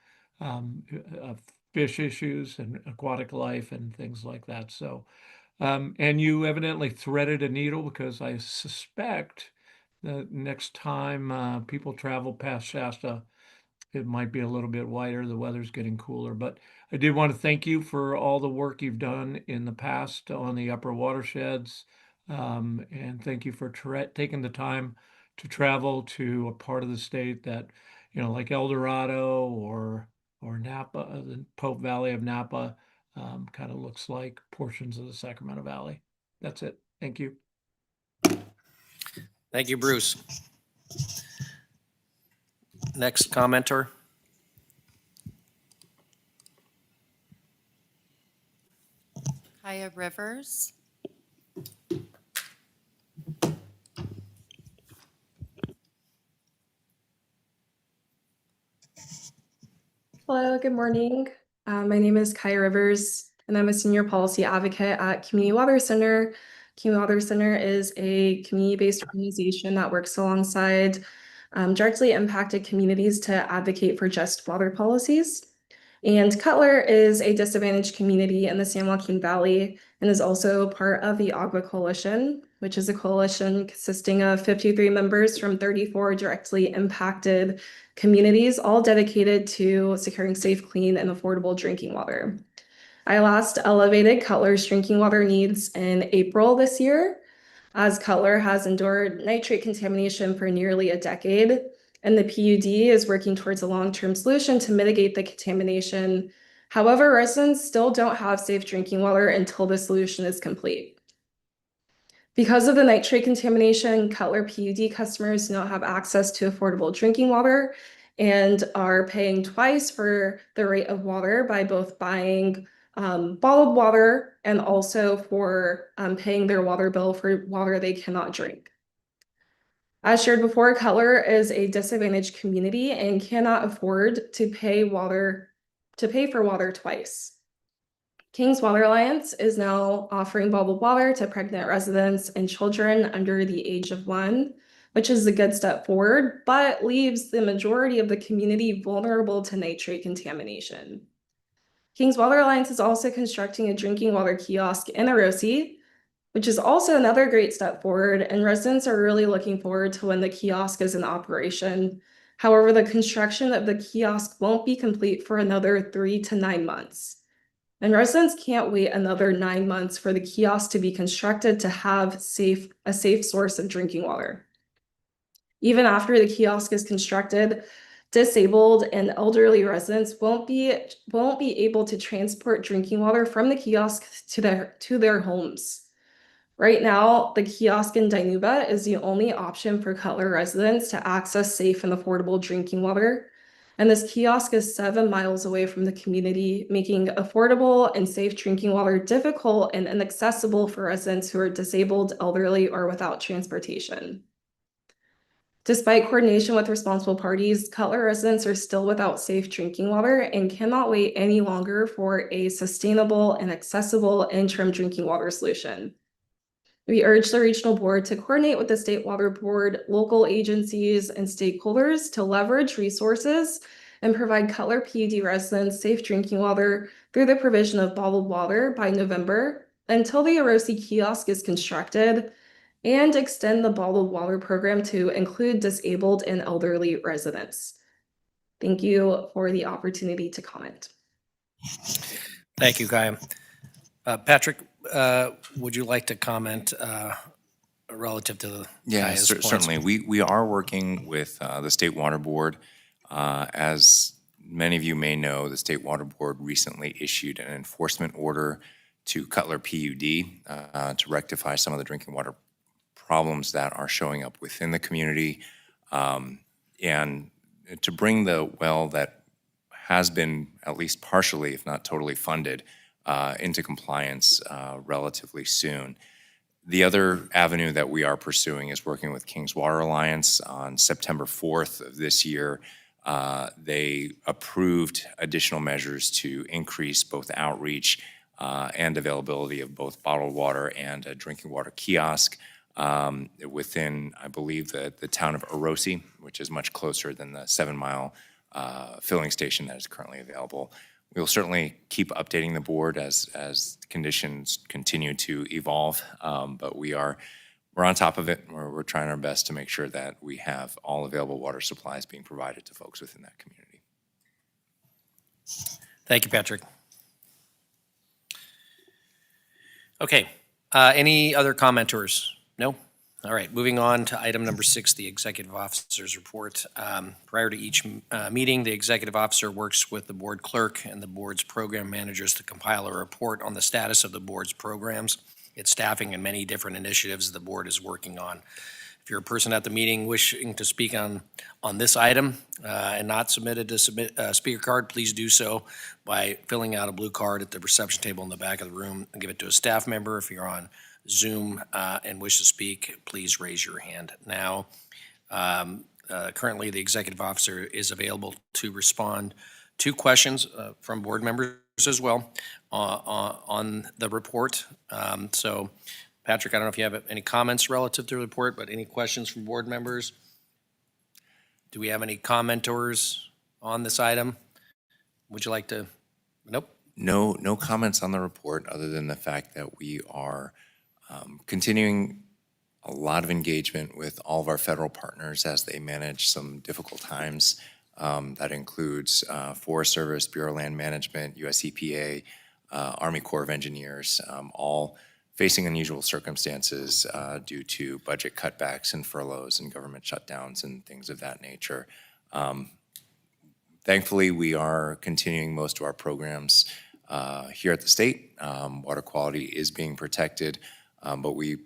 fish issues and aquatic life and things like that. So, and you evidently threaded a needle, because I suspect that next time people travel past Shasta, it might be a little bit wider. The weather's getting cooler, but I did want to thank you for all the work you've done in the past on the upper watersheds. And thank you for taking the time to travel to a part of the state that, like El Dorado or Napa, the Pope Valley of Napa, kind of looks like portions of the Sacramento Valley. That's it. Thank you. Thank you, Bruce. Next commenter. Kaya Rivers. Hello, good morning. My name is Kaya Rivers, and I'm a senior policy advocate at Community Water Center. Community Water Center is a community-based organization that works alongside directly impacted communities to advocate for just water policies. And Cutler is a disadvantaged community in the San Joaquin Valley and is also part of the Agua Coalition, which is a coalition consisting of 53 members from 34 directly impacted communities, all dedicated to securing safe, clean, and affordable drinking water. I last elevated Cutler's drinking water needs in April this year, as Cutler has endured nitrate contamination for nearly a decade, and the PUD is working towards a long-term solution to mitigate the contamination. However, residents still don't have safe drinking water until the solution is complete. Because of the nitrate contamination, Cutler PUD customers do not have access to affordable drinking water and are paying twice for the rate of water by both buying bottled water and also for paying their water bill for water they cannot drink. As shared before, Cutler is a disadvantaged community and cannot afford to pay for water twice. King's Water Alliance is now offering bottled water to pregnant residents and children under the age of 1, which is a good step forward, but leaves the majority of the community vulnerable to nitrate contamination. King's Water Alliance is also constructing a drinking water kiosk in Orosi, which is also another great step forward, and residents are really looking forward to when the kiosk is in operation. However, the construction of the kiosk won't be complete for another 3 to 9 months. And residents can't wait another 9 months for the kiosk to be constructed to have a safe source of drinking water. Even after the kiosk is constructed, disabled and elderly residents won't be able to transport drinking water from the kiosk to their homes. Right now, the kiosk in Dinuba is the only option for Cutler residents to access safe and affordable drinking water. And this kiosk is 7 miles away from the community, making affordable and safe drinking water difficult and inaccessible for residents who are disabled, elderly, or without transportation. Despite coordination with responsible parties, Cutler residents are still without safe drinking water and cannot wait any longer for a sustainable and accessible interim drinking water solution. We urge the regional board to coordinate with the state water board, local agencies, and stakeholders to leverage resources and provide Cutler PUD residents safe drinking water through the provision of bottled water by November until the Orosi kiosk is constructed, and extend the bottled water program to include disabled and elderly residents. Thank you for the opportunity to comment. Thank you, Kaya. Patrick, would you like to comment relative to the Kaya's points? Certainly. We are working with the State Water Board. As many of you may know, the State Water Board recently issued an enforcement order to Cutler PUD to rectify some of the drinking water problems that are showing up within the community, and to bring the well that has been at least partially, if not totally funded, into compliance relatively soon. The other avenue that we are pursuing is working with King's Water Alliance. On September 4th of this year, they approved additional measures to increase both outreach and availability of both bottled water and a drinking water kiosk within, I believe, the town of Orosi, which is much closer than the 7-mile filling station that is currently available. We will certainly keep updating the board as conditions continue to evolve, but we're on top of it. We're trying our best to make sure that we have all available water supplies being provided to folks within that community. Thank you, Patrick. Okay, any other commenters? No? All right, moving on to item number 6, the executive officer's report. Prior to each meeting, the executive officer works with the board clerk and the board's program managers to compile a report on the status of the board's programs, its staffing, and many different initiatives the board is working on. If you're a person at the meeting wishing to speak on this item and not submitted to submit a speaker card, please do so by filling out a blue card at the reception table in the back of the room and give it to a staff member. If you're on Zoom and wish to speak, please raise your hand now. Currently, the executive officer is available to respond to questions from board members as well on the report. So, Patrick, I don't know if you have any comments relative to the report, but any questions from board members? Do we have any commenters on this item? Would you like to? Nope. No comments on the report other than the fact that we are continuing a lot of engagement with all of our federal partners as they manage some difficult times. That includes Forest Service, Bureau of Land Management, US EPA, Army Corps of Engineers, all facing unusual circumstances due to budget cutbacks and furloughs and government shutdowns and things of that nature. Thankfully, we are continuing most of our programs here at the state. Water quality is being protected, but we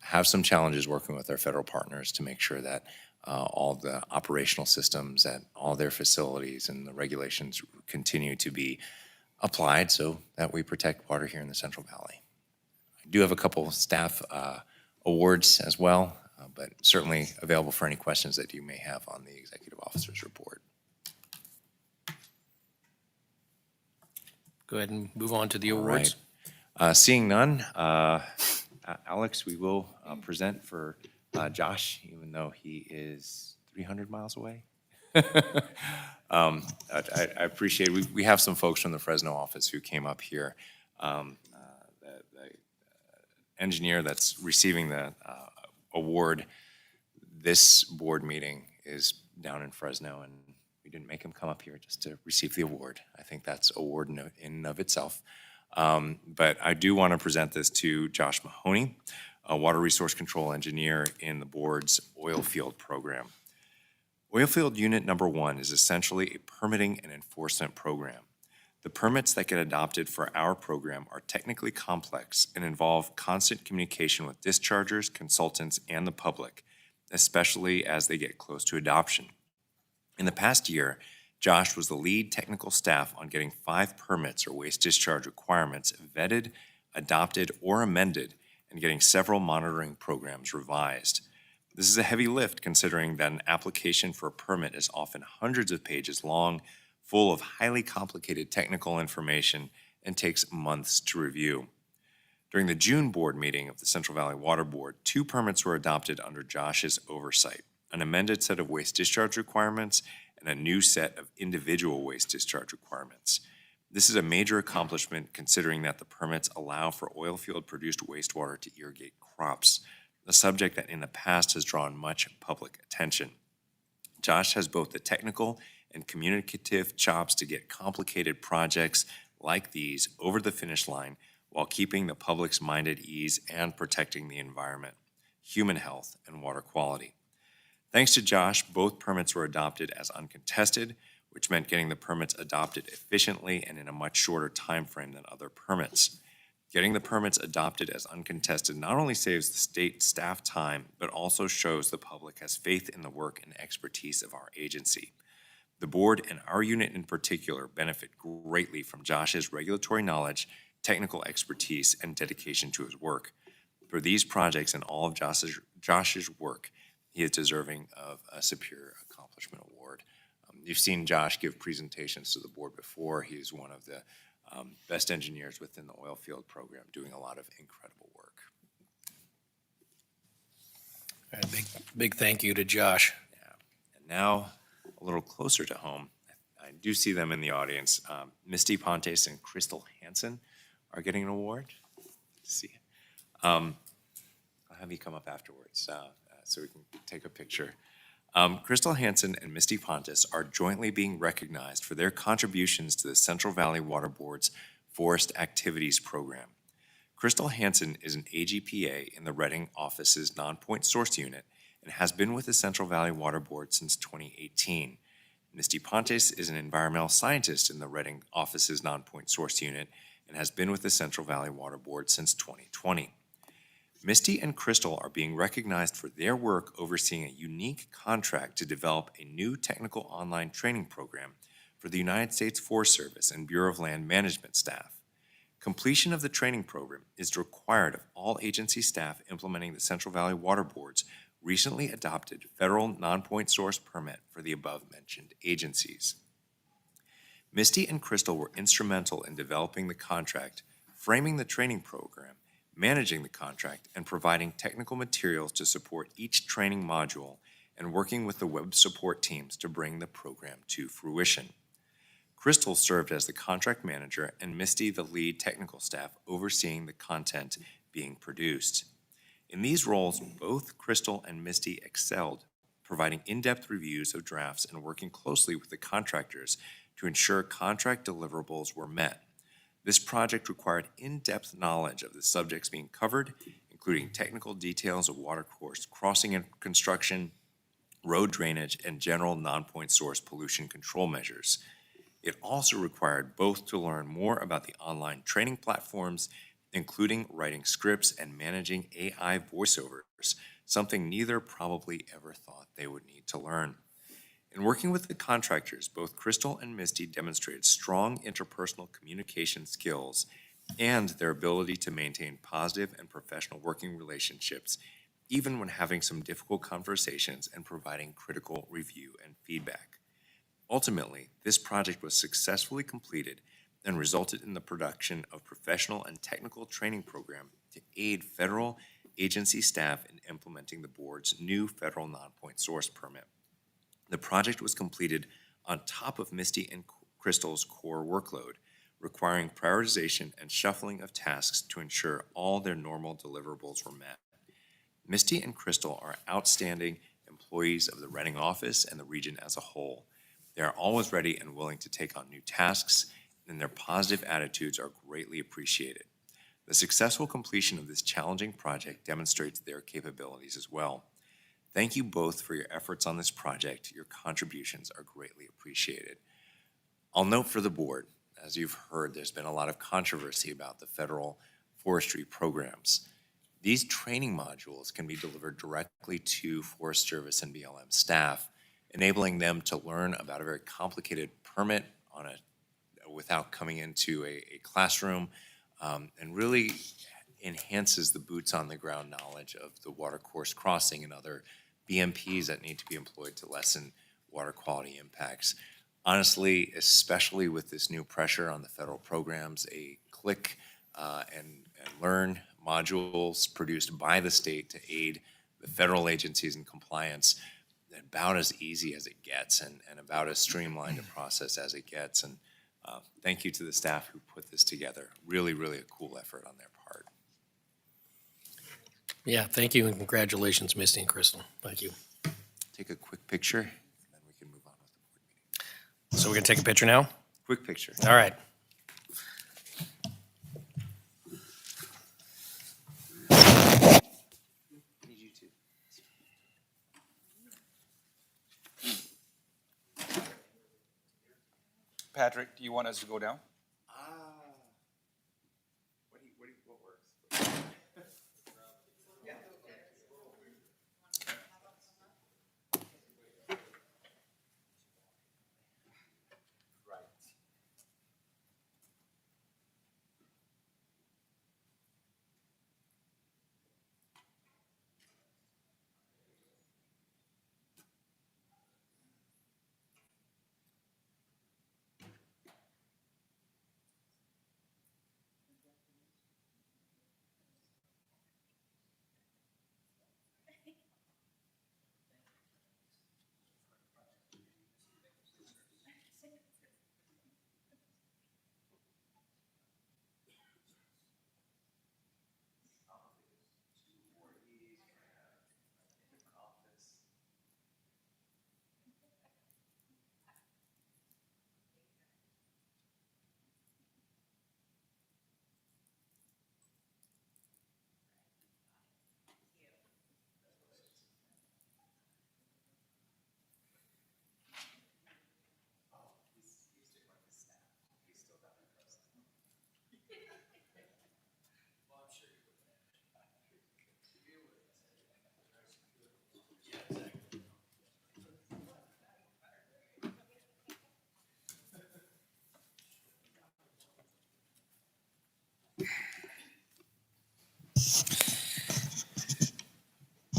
have some challenges working with our federal partners to make sure that all the operational systems at all their facilities and the regulations continue to be applied so that we protect water here in the Central Valley. I do have a couple staff awards as well, but certainly available for any questions that you may have on the executive officer's report. Go ahead and move on to the All awards. right. Seeing none, Alex, we will present for Josh, even though he is 300 miles away. I appreciate it. We have some folks from the Fresno office who came up here. The engineer that's receiving the award, this board meeting is down in Fresno, and we didn't make him come up here just to receive the award. I think that's award in and of itself. But I do want to present this to Josh Mahoney, a water resource control engineer in the board's oil field program. Oil field unit number 1 is essentially a permitting and enforcement program. The permits that get adopted for our program are technically complex and involve constant communication with dischargers, consultants, and the public, especially as they get close to adoption. In the past year, Josh was the lead technical staff on getting 5 permits or waste discharge requirements vetted, adopted, or amended, and getting several monitoring programs revised. This is a heavy lift considering that an application for a permit is often hundreds of pages long, full of highly complicated technical information, and takes months to review. During the June board meeting of the Central Valley Water Board, 2 permits were adopted under Josh's oversight, an amended set of waste discharge requirements and a new set of individual waste discharge requirements. This is a major accomplishment considering that the permits allow for oil field produced wastewater to irrigate crops, a subject that in the past has drawn much public attention. Josh has both the technical and communicative chops to get complicated projects like these over the finish line while keeping the public's mind at ease and protecting the environment, human health, and water quality. Thanks to Josh, both permits were adopted as uncontested, which meant getting the permits adopted efficiently and in a much shorter time frame than other permits. Getting the permits adopted as uncontested not only saves the state staff time, but also shows the public has faith in the work and expertise of our agency. The board and our unit in particular benefit greatly from Josh's regulatory knowledge, technical expertise, and dedication to his work. For these projects and all of Josh's work, he is deserving of a Superior Accomplishment Award. You've seen Josh give presentations to the board before. He's one of the best engineers within the oil field program, doing a lot of incredible work. All right, big thank you to Josh. Yeah. And now, a little closer to home, I do see them in the audience. Misty Pontes and Crystal Hansen are getting an award. See, I'll have you come up afterwards so we can take a picture. Crystal Hansen and Misty Pontes are jointly being recognized for their contributions to the Central Valley Water Board's Forest Activities Program. Crystal Hansen is an AGPA in the Reading office's non-point source unit and has been with the Central Valley Water Board since 2018. Misty Pontes is an environmental scientist in the Reading office's non-point source unit and has been with the Central Valley Water Board since 2020. Misty and Crystal are being recognized for their work overseeing a unique contract to develop a new technical online training program for the United States Forest Service and Bureau of Land Management staff. Completion of the training program is required of all agency staff implementing the Central Valley Water Board's recently adopted federal non-point source permit for the above-mentioned agencies. Misty and Crystal were instrumental in developing the contract, framing the training program, managing the contract, and providing technical materials to support each training module and working with the web support teams to bring the program to fruition. Crystal served as the contract manager and Misty the lead technical staff overseeing the content being produced. In these roles, both Crystal and Misty excelled, providing in-depth reviews of drafts and working closely with the contractors to ensure contract deliverables were met. This project required in-depth knowledge of the subjects being covered, including technical details of watercourse crossing and construction, road drainage, and general non-point source pollution control measures. It also required both to learn more about the online training platforms, including writing scripts and managing AI voiceovers, something neither probably ever thought they would need to learn. In working with the contractors, both Crystal and Misty demonstrated strong interpersonal communication skills and their ability to maintain positive and professional working relationships, even when having some difficult conversations and providing critical review and feedback. Ultimately, this project was successfully completed and resulted in the production of professional and technical training program to aid federal agency staff in implementing the board's new federal non-point source permit. The project was completed on top of Misty and Crystal's core workload, requiring prioritization and shuffling of tasks to ensure all their normal deliverables were met. Misty and Crystal are outstanding employees of the Reading office and the region as a whole. They are always ready and willing to take on new tasks, and their positive attitudes are greatly appreciated. The successful completion of this challenging project demonstrates their capabilities as well. Thank you both for your efforts on this project. Your contributions are greatly appreciated. I'll note for the board, as you've heard, there's been a lot of controversy about the federal forestry programs. These training modules can be delivered directly to Forest Service and BLM staff, enabling them to learn about a very complicated permit without coming into a classroom, and really enhances the boots on the ground knowledge of the watercourse crossing and other BMPs that need to be employed to lessen water quality impacts. Honestly, especially with this new pressure on the federal programs, a click and learn modules produced by the state to aid the federal agencies in compliance, about as easy as it gets and about as streamlined a process as it gets. And thank you to the staff who put this together. Really, really a cool effort on their part. Yeah, thank you and congratulations, Misty and Crystal. Thank you. Take a quick picture and then we can move on with the board meeting. So we're gonna take a picture now? Quick picture. All right. Need you too. Patrick, do you want us to go down? What works?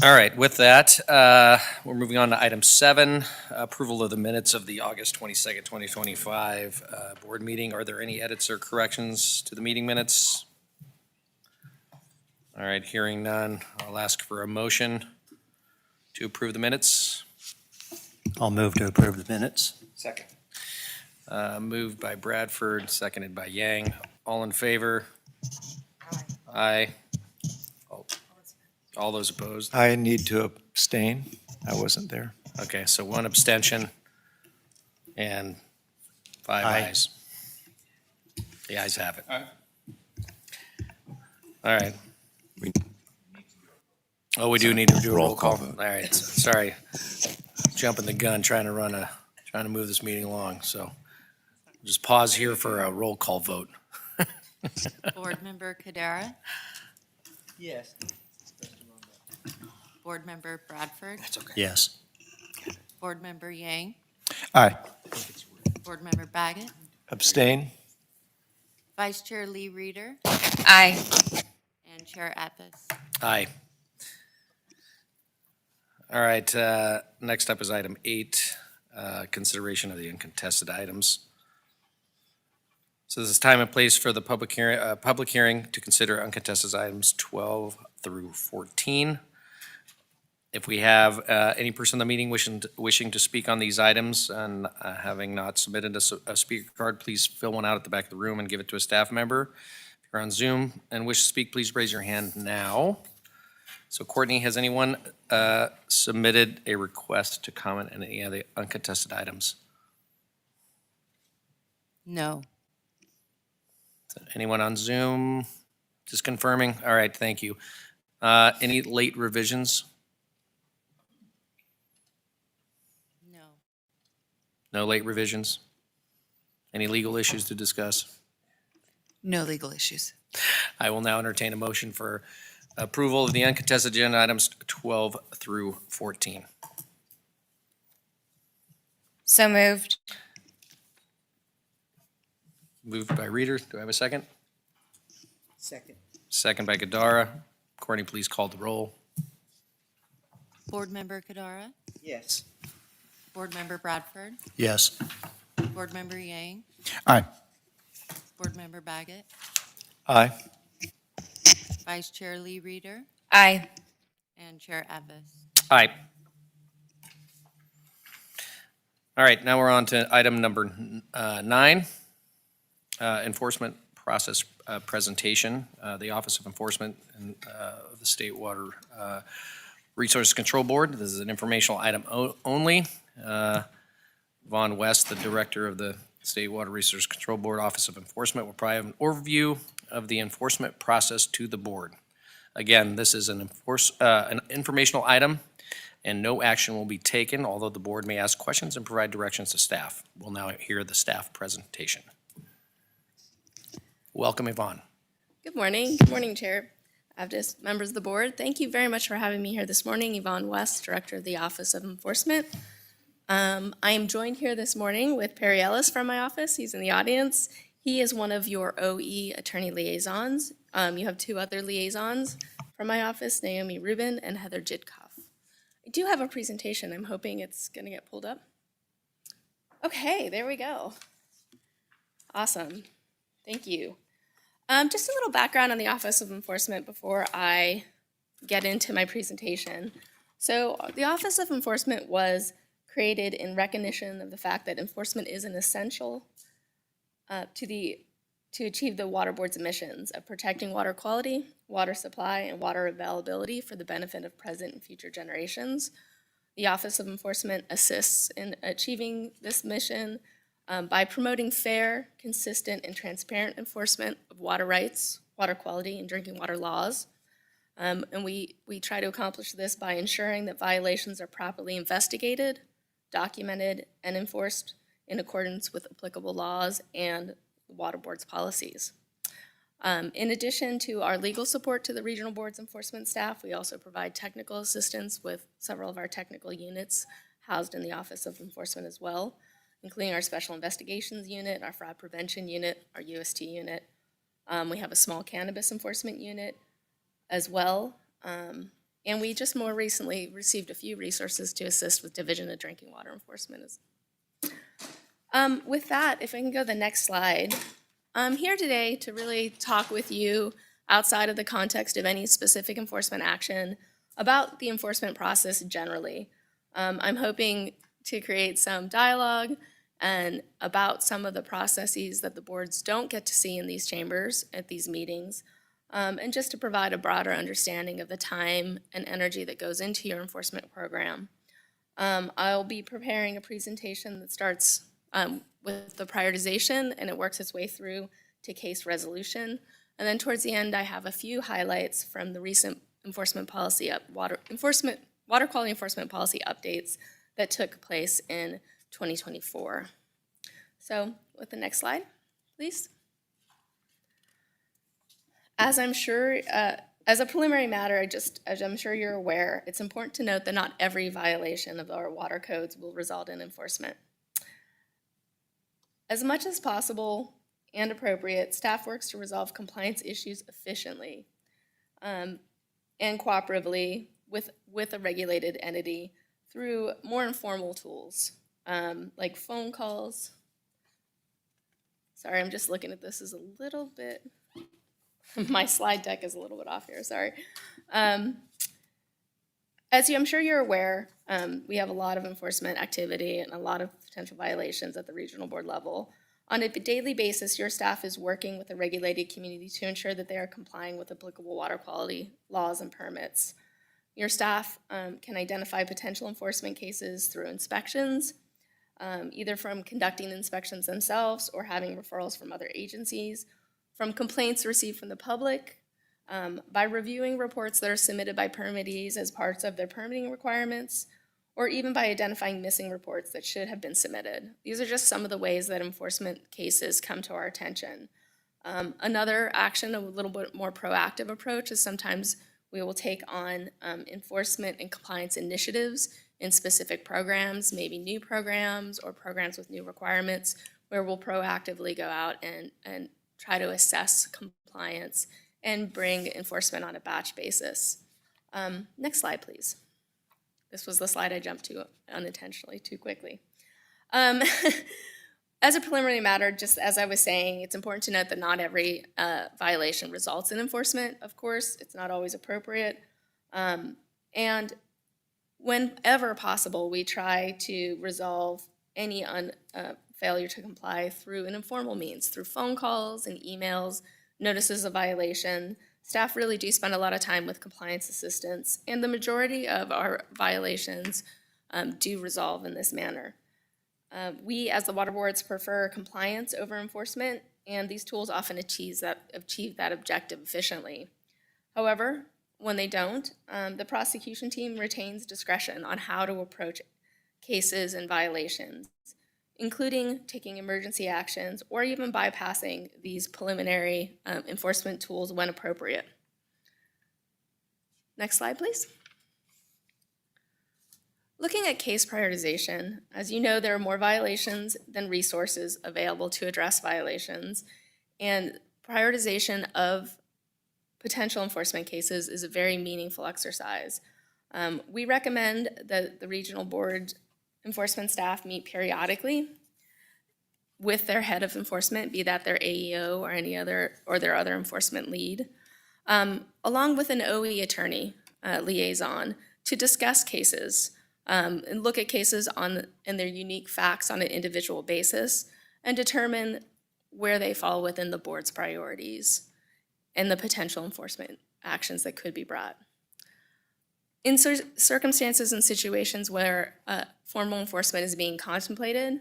All right, with that, we're moving on to item 7, approval of the minutes of the August 22nd, 2025 board meeting. Are there any edits or corrections to the meeting minutes? All right, hearing none, I'll ask for a motion to approve the minutes. I'll move to approve the minutes. Second. Moved by Bradford, seconded by Yang. All in favor? Aye. All those opposed? I need to abstain. I wasn't there. Okay, so 1 abstention and 5 Aye. ayes. The ayes have it. Aye. All right. Oh, we do need to do a roll call. vote. All right, sorry. Jumping the gun, trying to move this meeting along, so just pause here for a roll call vote. Board Member Kadara, Yes. Board Member Bradford, That's okay. Yes. Board Member Yang, Aye. Board Member Baggett, Abstain? Vice Chair Lee Reader, Aye. and Chair Atlas. Aye. All right, next up is item 8, consideration of the uncontested items. So this is time and place for the public hearing to consider uncontested items 12 through 14. If we have any person in the meeting wishing to speak on these items and having not submitted a speaker card, please fill one out at the back of the room and give it to a staff member. If you're on Zoom and wish to speak, please raise your hand now. So Courtney, has anyone submitted a request to comment on any of the uncontested items? No. Anyone on Zoom? Just confirming? All right, thank you. Any late revisions? No. No late revisions? Any legal issues to discuss? No legal issues. I will now entertain a motion for approval of the uncontested agenda items 12 through 14. So moved. Moved by Reader. Do I have a second? Second. Second by Gadara. Courtney, please call the roll. Board Member Kadara, Yes. Board Member Bradford, Yes. Board Member Yang, Aye. Board Member Baggett, Aye. Vice Chair Lee Reader, Aye. and Chair Atlas. Aye. All right, now we're on to item number 9, enforcement process presentation. The Office of Enforcement and of the State Water Resources Control Board. This is an informational item only. Vaughn West, the Director of the State Water Resources Control Board Office of Enforcement, will provide an overview of the enforcement process to the board. Again, this is an informational item, and no action will be taken, although the board may ask questions and provide directions to staff. We'll now hear the staff presentation. Welcome, Yvonne. Good morning. Good morning, Chair. Just members of the board. Thank you very much for having me here this morning. Yvonne West, Director of the Office of Enforcement. I am joined here this morning with Perry Ellis from my office. He's in the audience. He is one of your OE attorney liaisons. You have 2 other liaisons from my office, Naomi Rubin and Heather Jitkoff. I do have a presentation. I'm hoping it's going to get pulled up. Okay, there we go. Awesome. Thank you. Just a little background on the Office of Enforcement before I get into my presentation. So the Office of Enforcement was created in recognition of the fact that enforcement is an essential to achieve the Water Board's missions of protecting water quality, water supply, and water availability for the benefit of present and future generations. The Office of Enforcement assists in achieving this mission by promoting fair, consistent, and transparent enforcement of water rights, water quality, and drinking water laws. And we try to accomplish this by ensuring that violations are properly investigated, documented, and enforced in accordance with applicable laws and the Water Board's policies. In addition to our legal support to the regional board's enforcement staff, we also provide technical assistance with several of our technical units housed in the Office of Enforcement as well, including our Special Investigations Unit, our Fraud Prevention Unit, our UST Unit. We have a small cannabis enforcement unit as well. And we just more recently received a few resources to assist with Division of Drinking Water Enforcement. With that, if I can go to the next slide, I'm here today to really talk with you outside of the context of any specific enforcement action about the enforcement process generally. I'm hoping to create some dialogue and about some of the processes that the boards don't get to see in these chambers at these meetings, and just to provide a broader understanding of the time and energy that goes into your enforcement program. I'll be preparing a presentation that starts with the prioritization and it works its way through to case resolution. And then towards the end, I have a few highlights from the recent water quality enforcement policy updates that took place in 2024. So with the next slide, please. As I'm sure, as a preliminary matter, as I'm sure you're aware, it's important to note that not every violation of our water codes will result in enforcement. As much as possible and appropriate, staff works to resolve compliance issues efficiently and cooperatively with a regulated entity through more informal tools like phone calls. Sorry, I'm just looking at this as a little bit, my slide deck is a little bit off here, sorry. I'm sure you're aware, we have a lot of enforcement activity and a lot of potential violations at the regional board level. On a daily basis, your staff is working with the regulated community to ensure that they are complying with applicable water quality laws and permits. Your staff can identify potential enforcement cases through inspections, either from conducting inspections themselves or having referrals from other agencies, from complaints received from the public, by reviewing reports that are submitted by permittees as parts of their permitting requirements, or even by identifying missing reports that should have been submitted. These are just some of the ways that enforcement cases come to our attention. Another action, a little bit more proactive approach, is sometimes we will take on enforcement and compliance initiatives in specific programs, maybe new programs or programs with new requirements, where we'll proactively go out and try to assess compliance and bring enforcement on a batch basis. Next slide, please. This was the slide I jumped to unintentionally too quickly. As a preliminary matter, just as I was saying, it's important to note that not every violation results in enforcement. Of course, it's not always appropriate. And whenever possible, we try to resolve any failure to comply through an informal means, through phone calls and emails, notices of violation. Staff really do spend a lot of time with compliance assistance, and the majority of our violations do resolve in this manner. We, as the water boards, prefer compliance over enforcement, and these tools often achieve that objective efficiently. However, when they don't, the prosecution team retains discretion on how to approach cases and violations, including taking emergency actions or even bypassing these preliminary enforcement tools when appropriate. Next slide, please. Looking at case prioritization, as you know, there are more violations than resources available to address violations, and prioritization of potential enforcement cases is a very meaningful exercise. We recommend that the regional board enforcement staff meet periodically with their head of enforcement, be that their AEO or their other enforcement lead, along with an OE attorney liaison to discuss cases and look at cases and their unique facts on an individual basis and determine where they fall within the board's priorities and the potential enforcement actions that could be brought. In circumstances and situations where formal enforcement is being contemplated,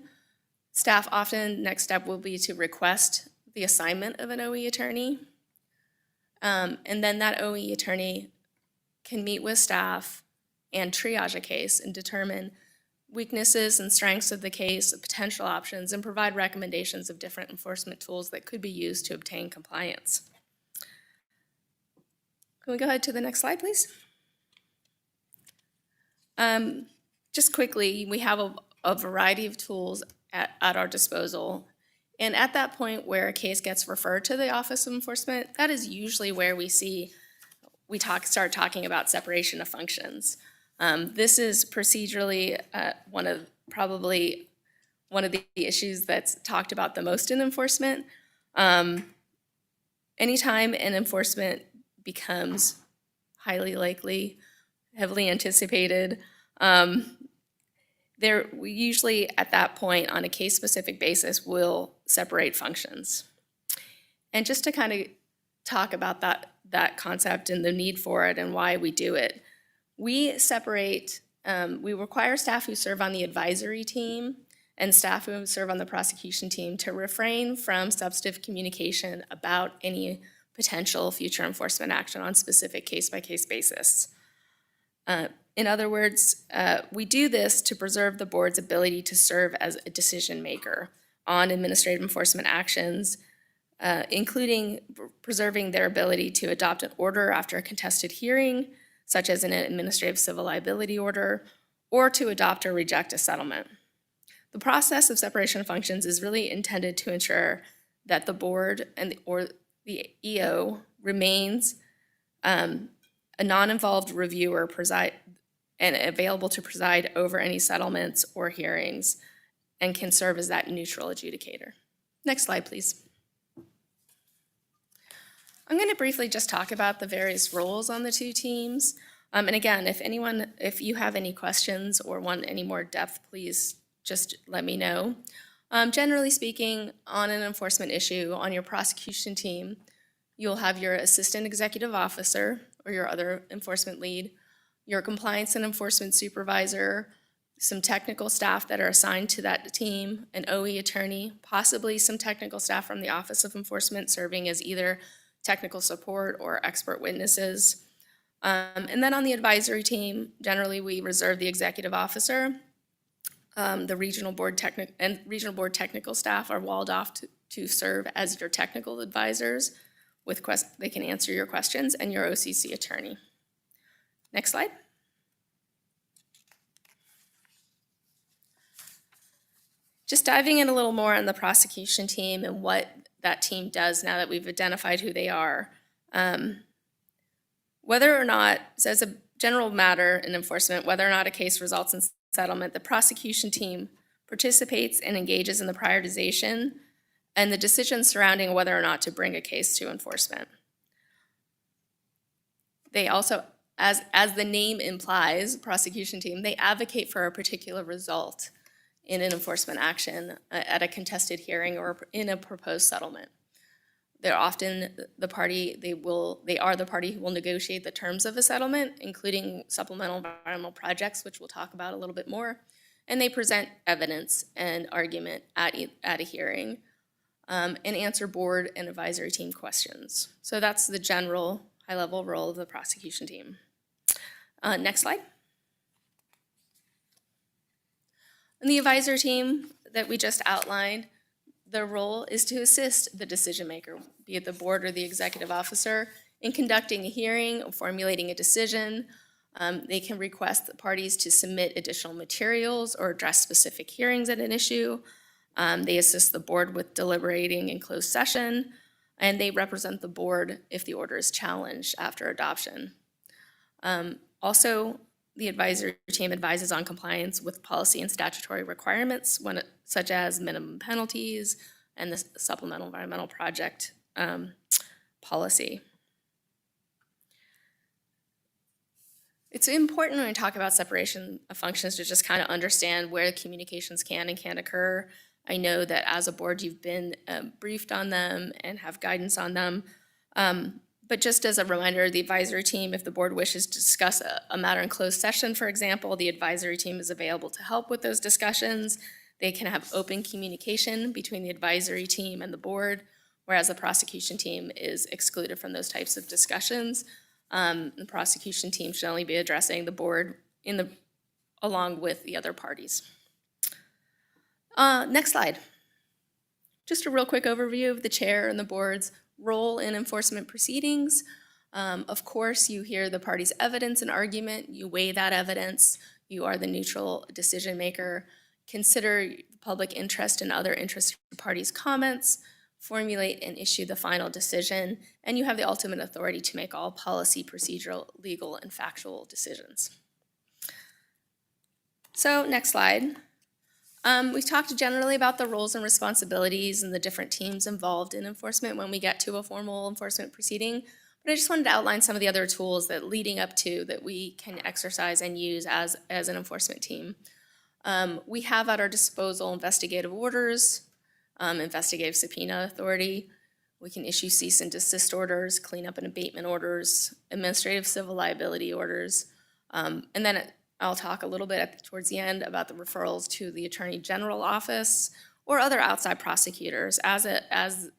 staff often, next step will be to request the assignment of an OE attorney. And then that OE attorney can meet with staff and triage a case and determine weaknesses and strengths of the case, potential options, and provide recommendations of different enforcement tools that could be used to obtain compliance. Can we go ahead to the next slide, please? Just quickly, we have a variety of tools at our disposal. And at that point where a case gets referred to the Office of Enforcement, that is usually where we see we start talking about separation of functions. This is procedurally probably one of the issues that's talked about the most in enforcement. Anytime an enforcement becomes highly likely, heavily anticipated, we usually at that point on a case-specific basis will separate functions. And just to kind of talk about that concept and the need for it and why we do it, we require staff who serve on the advisory team and staff who serve on the prosecution team to refrain from substantive communication about any potential future enforcement action on specific case-by-case basis. In other words, we do this to preserve the board's ability to serve as a decision maker on administrative enforcement actions, including preserving their ability to adopt an order after a contested hearing, such as an administrative civil liability order, or to adopt or reject a settlement. The process of separation of functions is really intended to ensure that the board or the EO remains a non-involved reviewer and available to preside over any settlements or hearings and can serve as that neutral adjudicator. Next slide, please. I'm going to briefly just talk about the various roles on the two teams. And again, if you have any questions or want any more depth, please just let me know. Generally speaking, on an enforcement issue, on your prosecution team, you'll have your assistant executive officer or your other enforcement lead, your compliance and enforcement supervisor, some technical staff that are assigned to that team, an OE attorney, possibly some technical staff from the Office of Enforcement serving as either technical support or expert witnesses. And then on the advisory team, generally we reserve the executive officer. The regional board technical staff are walled off to serve as your technical advisors. They can answer your questions, and your OCC attorney. Next slide. Just diving in a little more on the prosecution team and what that team does now that we've identified who they are. Whether or not, so as a general matter in enforcement, whether or not a case results in settlement, the prosecution team participates and engages in the prioritization and the decisions surrounding whether or not to bring a case to enforcement. They also, as the name implies, prosecution team, they advocate for a particular result in an enforcement action at a contested hearing or in a proposed settlement. They're often the party, they are the party who will negotiate the terms of a settlement, including supplemental environmental projects, which we'll talk about a little bit more. And they present evidence and argument at a hearing and answer board and advisory team questions. So that's the general high-level role of the prosecution team. Next slide. And the advisory team that we just outlined, their role is to assist the decision maker, be it the board or the executive officer, in conducting a hearing or formulating a decision. They can request the parties to submit additional materials or address specific hearings at an issue. They assist the board with deliberating in closed session, and they represent the board if the order is challenged after adoption. Also, the advisory team advises on compliance with policy and statutory requirements, such as minimum penalties and the supplemental environmental project policy. It's important when we talk about separation of functions to just kind of understand where communications can and can't occur. I know that as a board you've been briefed on them and have guidance on them. But just as a reminder, the advisory team, if the board wishes to discuss a matter in closed session, for example, the advisory team is available to help with those discussions. They can have open communication between the advisory team and the board, whereas the prosecution team is excluded from those types of discussions. The prosecution team should only be addressing the board along with the other parties. Next slide. Just a real quick overview of the chair and the board's role in enforcement proceedings. Of course, you hear the party's evidence and argument, you weigh that evidence, you are the neutral decision maker, consider public interest and other interested parties' comments, formulate and issue the final decision, and you have the ultimate authority to make all policy, procedural, legal, and factual decisions. So next slide. We've talked generally about the roles and responsibilities and the different teams involved in enforcement when we get to a formal enforcement proceeding. But I just wanted to outline some of the other tools that leading up to that we can exercise and use as an enforcement team. We have at our disposal investigative orders, investigative subpoena authority. We can issue cease and desist orders, cleanup and abatement orders, administrative civil liability orders. And then I'll talk a little bit towards the end about the referrals to the Attorney General office or other outside prosecutors. As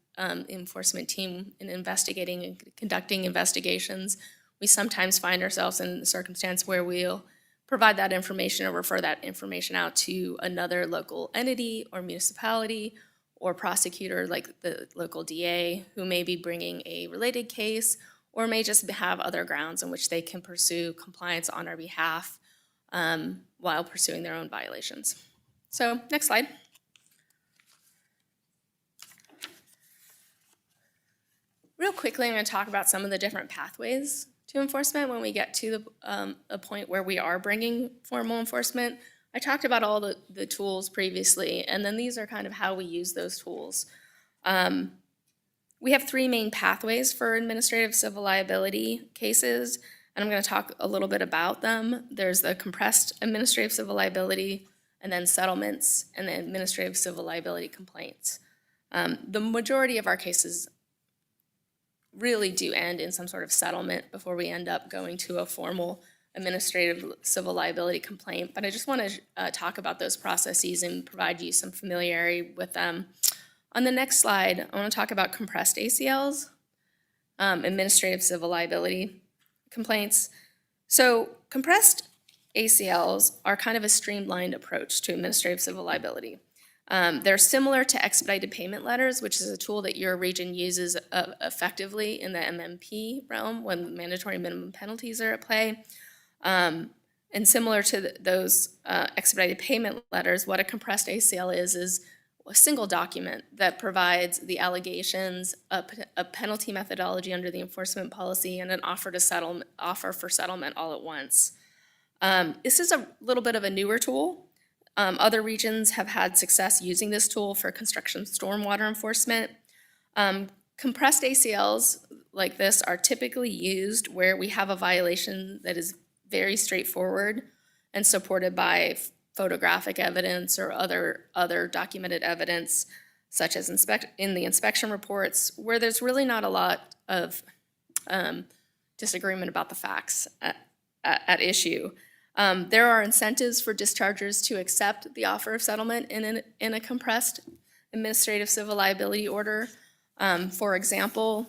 enforcement team in investigating and conducting investigations, we sometimes find ourselves in a circumstance where we'll provide that information or refer that information out to another local entity or municipality or prosecutor like the local DA who may be bringing a related case or may just have other grounds in which they can pursue compliance on our behalf while pursuing their own violations. So next slide. Real quickly, I'm going to talk about some of the different pathways to enforcement when we get to a point where we are bringing formal enforcement. I talked about all the tools previously, and then these are kind of how we use those tools. We have three main pathways for administrative civil liability cases, and I'm going to talk a little bit about them. There's the compressed administrative civil liability, and then settlements, and then administrative civil liability complaints. The majority of our cases really do end in some sort of settlement before we end up going to a formal administrative civil liability complaint. But I just want to talk about those processes and provide you some familiarity with them. On the next slide, I want to talk about compressed ACLs, administrative civil liability complaints. So compressed ACLs are kind of a streamlined approach to administrative civil liability. They're similar to expedited payment letters, which is a tool that your region uses effectively in the MMP realm when mandatory minimum penalties are at play. And similar to those expedited payment letters, what a compressed ACL is a single document that provides the allegations, a penalty methodology under the enforcement policy, and an offer for settlement all at once. This is a little bit of a newer tool. Other regions have had success using this tool for construction stormwater enforcement. Compressed ACLs like this are typically used where we have a violation that is very straightforward and supported by photographic evidence or other documented evidence, such as in the inspection reports, where there's really not a lot of disagreement about the facts at issue. There are incentives for dischargers to accept the offer of settlement in a compressed administrative civil liability order. For example,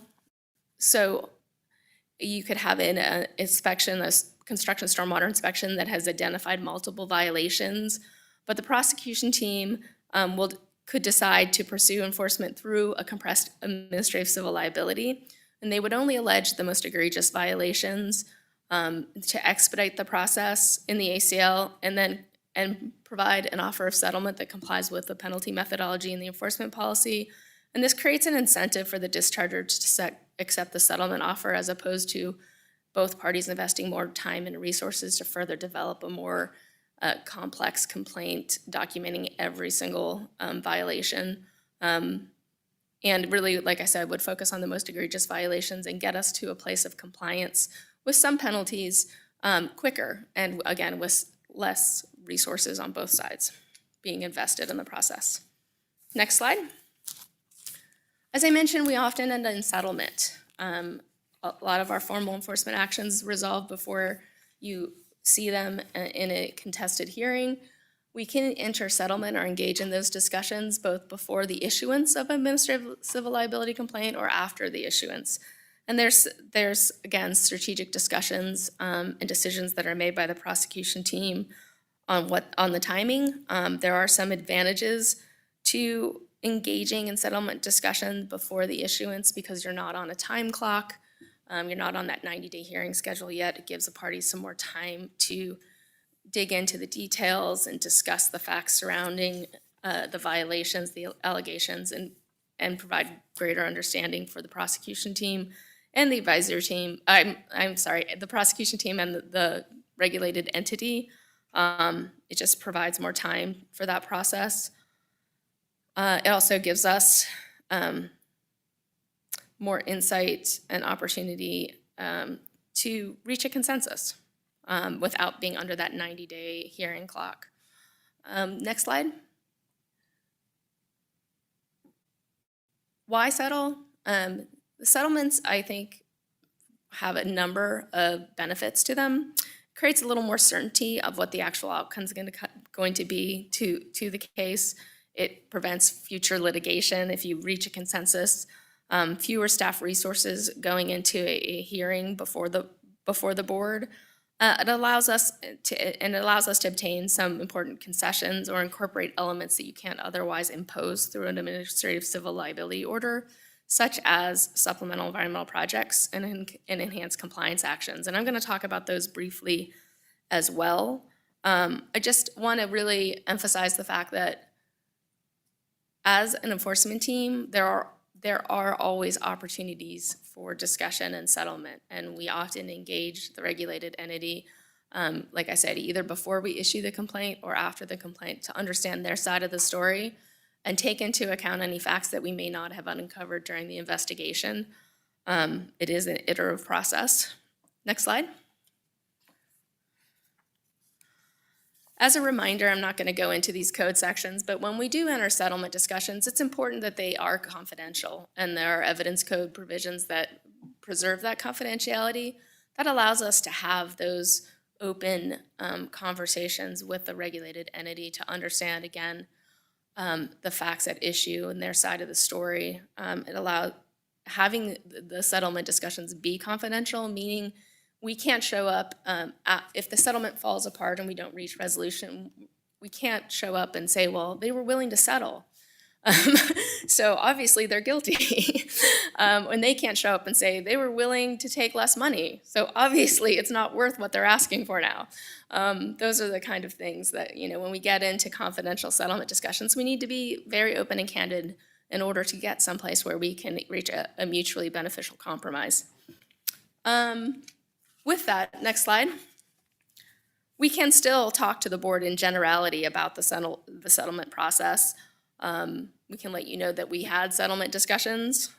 so you could have an inspection, a construction stormwater inspection that has identified multiple violations, but the prosecution team could decide to pursue enforcement through a compressed administrative civil liability, and they would only allege the most egregious violations to expedite the process in the ACL and provide an offer of settlement that complies with the penalty methodology and the enforcement policy. And this creates an incentive for the discharger to accept the settlement offer as opposed to both parties investing more time and resources to further develop a more complex complaint documenting every single violation. And really, like I said, would focus on the most egregious violations and get us to a place of compliance with some penalties quicker, and again, with less resources on both sides being invested in the process. Next slide. As I mentioned, we often end in settlement. A lot of our formal enforcement actions resolve before you see them in a contested hearing. We can enter settlement or engage in those discussions both before the issuance of administrative civil liability complaint or after the issuance. And there's again, strategic discussions and decisions that are made by the prosecution team on the timing. There are some advantages to engaging in settlement discussion before the issuance because you're not on a time clock. You're not on that 90-day hearing schedule yet. It gives the parties some more time to dig into the details and discuss the facts surrounding the violations, the allegations, and and provide greater understanding for the prosecution team and the advisory team. I'm sorry, the prosecution team and the regulated entity. It just provides more time for that process. It also gives us more insight and opportunity to reach a consensus without being under that 90-day hearing clock. Next slide. Why settle? The settlements, I think, have a number of benefits to them. Creates a little more certainty of what the actual outcome is going to be to the case. It prevents future litigation if you reach a consensus. Fewer staff resources going into a hearing before the board. It allows us to obtain some important concessions or incorporate elements that you can't otherwise impose through an administrative civil liability order, such as supplemental environmental projects and enhanced compliance actions. And I'm going to talk about those briefly as well. I just want to really emphasize the fact that as an enforcement team, there are always opportunities for discussion and settlement, and we often engage the regulated entity, like I said, either before we issue the complaint or after the complaint to understand their side of the story and take into account any facts that we may not have uncovered during the investigation. It is an iterative process. Next slide. As a reminder, I'm not going to go into these code sections, but when we do enter settlement discussions, it's important that they are confidential, and there are evidence code provisions that preserve that confidentiality. That allows us to have those open conversations with the regulated entity to understand, again, the facts at issue and their side of the story. It allows having the settlement discussions be confidential, meaning we can't show up, if the settlement falls apart and we don't reach resolution, we can't show up and say, well, they were willing to settle. So obviously they're guilty. And they can't show up and say they were willing to take less money. So obviously it's not worth what they're asking for now. Those are the kind of things that, when we get into confidential settlement discussions, we need to be very open and candid in order to get someplace where we can reach a mutually beneficial compromise. With that, next slide. We can still talk to the board in generality about the settlement process. We can let you know that we had settlement discussions.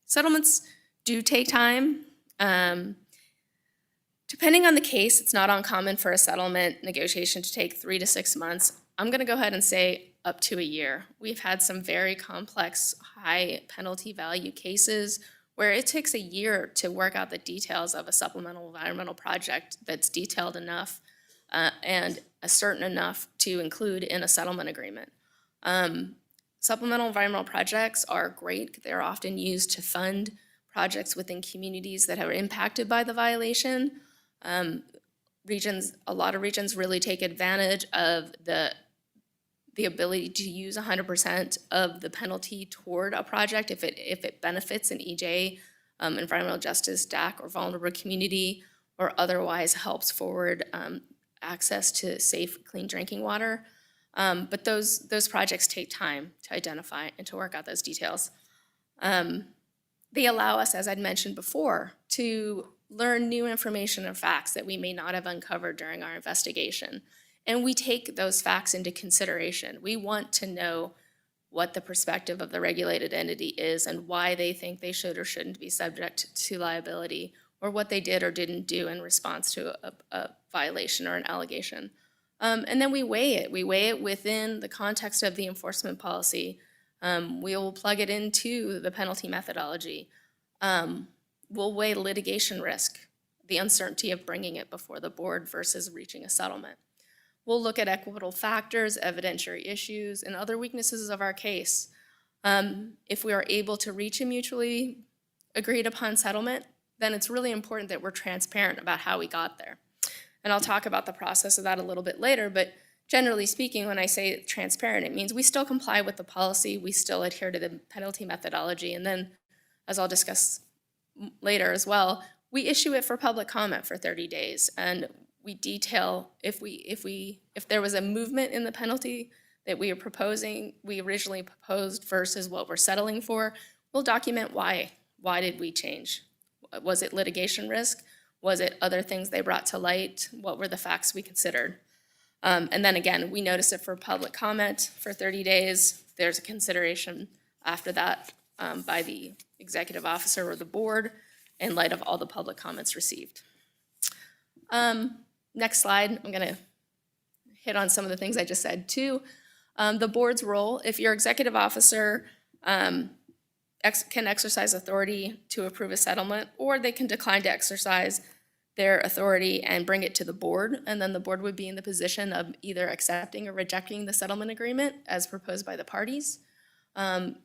Settlements do take time. Depending on the case, it's not uncommon for a settlement negotiation to take 3 to 6 months. I'm going to go ahead and say up to a year. We've had some very complex, high penalty value cases where it takes a year to work out the details of a supplemental environmental project that's detailed enough and certain enough to include in a settlement agreement. Supplemental environmental projects are great. They're often used to fund projects within communities that are impacted by the violation. A lot of regions really take advantage of the ability to use 100% of the penalty toward a project if it benefits an EJ, environmental justice, DAC, or vulnerable community, or otherwise helps forward access to safe, clean drinking water. But those projects take time to identify and to work out those details. They allow us, as I'd mentioned before, to learn new information and facts that we may not have uncovered during our investigation. And we take those facts into consideration. We want to know what the perspective of the regulated entity is and why they think they should or shouldn't be subject to liability, or what they did or didn't do in response to a violation or an allegation. And then we weigh it. We weigh it within the context of the enforcement policy. We will plug it into the penalty methodology. We'll weigh litigation risk, the uncertainty of bringing it before the board versus reaching a settlement. We'll look at equitable factors, evidentiary issues, and other weaknesses of our case. If we are able to reach a mutually agreed upon settlement, then it's really important that we're transparent about how we got there. And I'll talk about the process of that a little bit later, but generally speaking, when I say transparent, it means we still comply with the policy, we still adhere to the penalty methodology, and then, as I'll discuss later as well, we issue it for public comment for 30 days, and we detail if there was a movement in the penalty that we originally proposed versus what we're settling for. We'll document why. Why did we change? Was it litigation risk? Was it other things they brought to light? What were the facts we considered? And then again, we notice it for public comment for 30 days. There's a consideration after that by the executive officer or the board in light of all the public comments received. Next slide, I'm gonna hit on some of the things I just said too. The board's role, if your executive officer can exercise authority to approve a settlement, or they can decline to exercise their authority and bring it to the board, and then the board would be in the position of either accepting or rejecting the settlement agreement as proposed by the parties,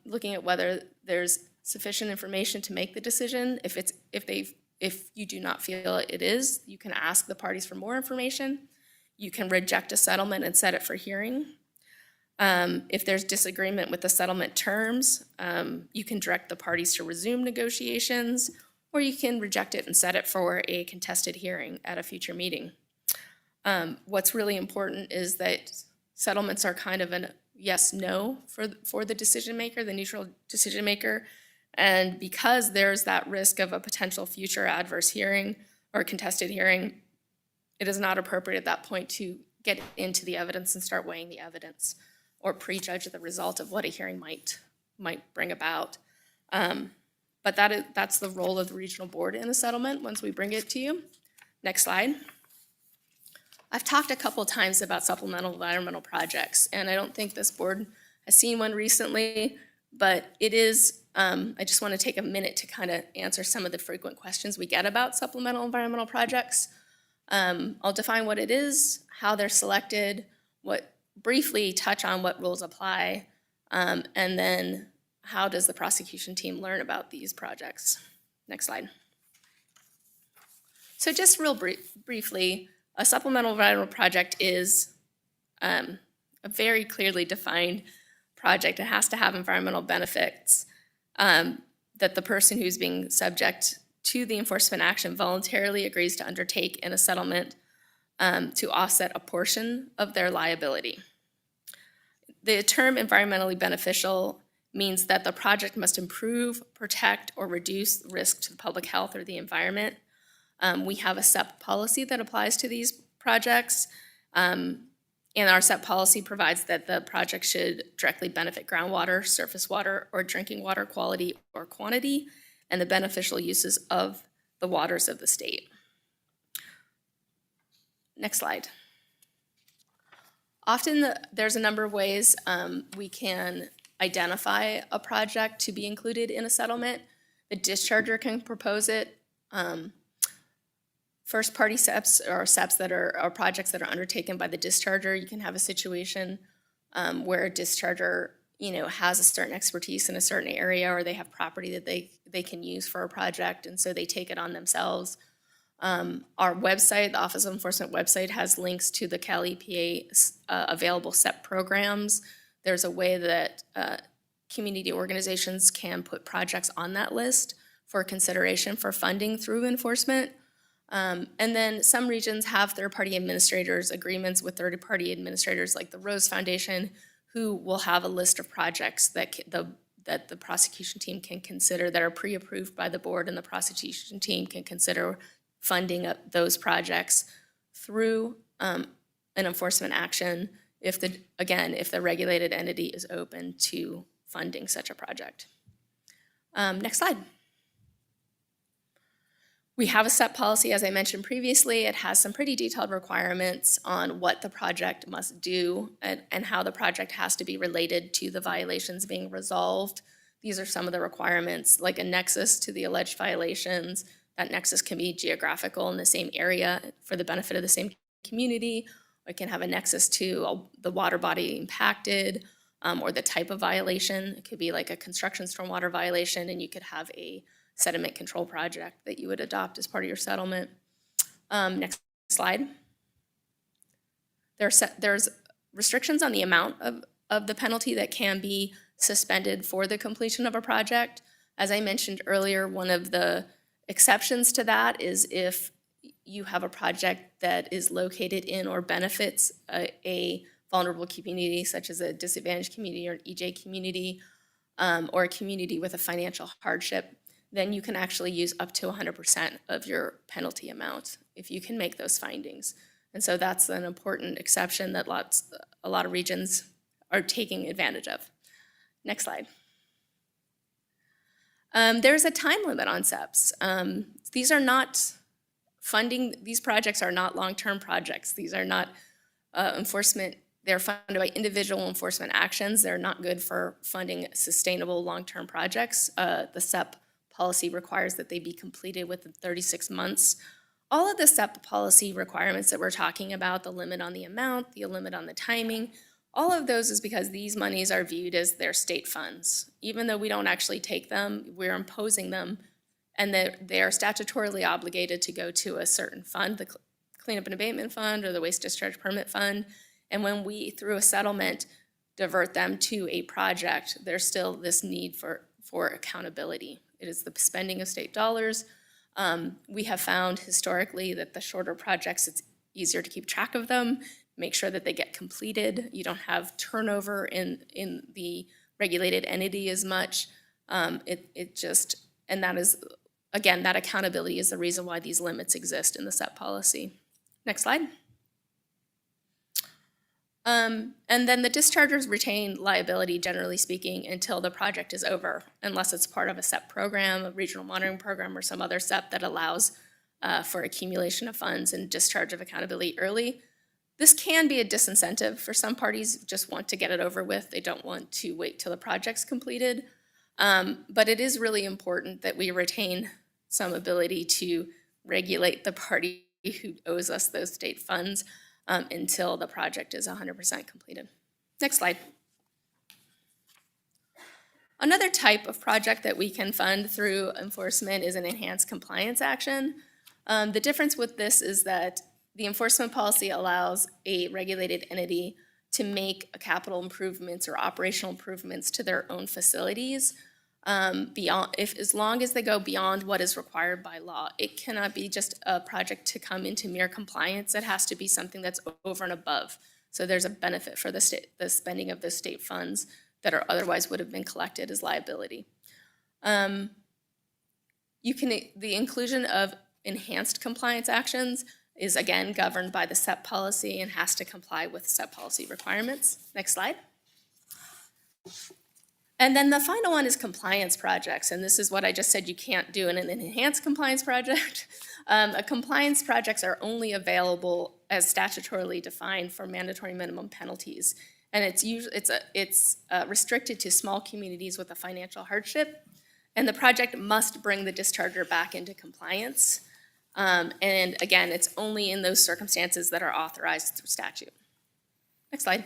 looking at whether there's sufficient information to make the decision. If you do not feel it is, you can ask the parties for more information. You can reject a settlement and set it for hearing. If there's disagreement with the settlement terms, you can direct the parties to resume negotiations, or you can reject it and set it for a contested hearing at a future meeting. What's really important is that settlements are kind of a yes-no for the decision maker, the neutral decision maker. And because there's that risk of a potential future adverse hearing or contested hearing, it is not appropriate at that point to get into the evidence and start weighing the evidence or prejudge the result of what a hearing might bring about. But that's the role of the regional board in a settlement once we bring it to you. Next slide. I've talked a couple times about supplemental environmental projects, and I don't think this board has seen one recently, but it is, I just want to take a minute to kind of answer some of the frequent questions we get about supplemental environmental projects. I'll define what it is, how they're selected, briefly touch on what rules apply, and then how does the prosecution team learn about these projects? Next slide. So just real briefly, a supplemental environmental project is a very clearly defined project. It has to have environmental benefits that the person who's being subject to the enforcement action voluntarily agrees to undertake in a settlement to offset a portion of their liability. The term environmentally beneficial means that the project must improve, protect, or reduce risk to the public health or the environment. We have a SEP policy that applies to these projects, and our SEP policy provides that the project should directly benefit groundwater, surface water, or drinking water quality or quantity, and the beneficial uses of the waters of the state. Next slide. Often there's a number of ways we can identify a project to be included in a settlement. The discharger can propose it. First party SEPs or SEPs that are projects that are undertaken by the discharger. You can have a situation where a discharger has a certain expertise in a certain area, or they have property that they can use for a project, and so they take it on themselves. Our website, the Office of Enforcement website, has links to the Cal EPA available SEP programs. There's a way that community organizations can put projects on that list for consideration for funding through enforcement. And then some regions have third-party administrators, agreements with third-party administrators like the Rose Foundation, who will have a list of projects that the prosecution team can consider that are pre-approved by the board, and the prosecution team can consider funding those projects through an enforcement action if the regulated entity is open to funding such a project. Next slide. We have a SEP policy, as I mentioned previously. It has some pretty detailed requirements on what the project must do and how the project has to be related to the violations being resolved. These are some of the requirements, like a nexus to the alleged violations. That nexus can be geographical in the same area for the benefit of the same community. It can have a nexus to the water body impacted or the type of violation. It could be like a construction stormwater violation, and you could have a sediment control project that you would adopt as part of your settlement. Next slide. There's restrictions on the amount of the penalty that can be suspended for the completion of a project. As I mentioned earlier, one of the exceptions to that is if you have a project that is located in or benefits a vulnerable community, such as a disadvantaged community or an EJ community, or a community with a financial hardship, then you can actually use up to 100% of your penalty amount if you can make those findings. And so that's an important exception that a lot of regions are taking advantage of. Next slide. There's a time limit on SEPs. These are not funding, these projects are not long-term projects. These are not enforcement, they're funded by individual enforcement actions. They're not good for funding sustainable long-term projects. The SEP policy requires that they be completed within 36 months. All of the SEP policy requirements that we're talking about, the limit on the amount, the limit on the timing, all of those is because these monies are viewed as their state funds. Even though we don't actually take them, we're imposing them, and they are statutorily obligated to go to a certain fund, the Cleanup and Abatement Fund or the Waste Discharge Permit Fund. And when we, through a settlement, divert them to a project, there's still this need for accountability. It is the spending of state dollars. We have found historically that the shorter projects, it's easier to keep track of them, make sure that they get completed. You don't have turnover in the regulated entity as much. And that is, again, that accountability is the reason why these limits exist in the SEP policy. Next slide. And then the dischargers retain liability, generally speaking, until the project is over, unless it's part of a SEP program, a regional monitoring program, or some other SEP that allows for accumulation of funds and discharge of accountability early. This can be a disincentive for some parties, just want to get it over with. They don't want to wait till the project's completed. But it is really important that we retain some ability to regulate the party who owes us those state funds until the project is 100% completed. Next slide. Another type of project that we can fund through enforcement is an enhanced compliance action. The difference with this is that the enforcement policy allows a regulated entity to make capital improvements or operational improvements to their own facilities as long as they go beyond what is required by law. It cannot be just a project to come into mere compliance. It has to be something that's over and above. So there's a benefit for the spending of the state funds that are otherwise would have been collected as liability. The inclusion of enhanced compliance actions is again governed by the SEP policy and has to comply with SEP policy requirements. Next slide. And then the final one is compliance projects, and this is what I just said you can't do in an enhanced compliance project. Compliance projects are only available as statutorily defined for mandatory minimum penalties, and it's restricted to small communities with a financial hardship, and the project must bring the discharger back into compliance. And again, it's only in those circumstances that are authorized through statute. Next slide.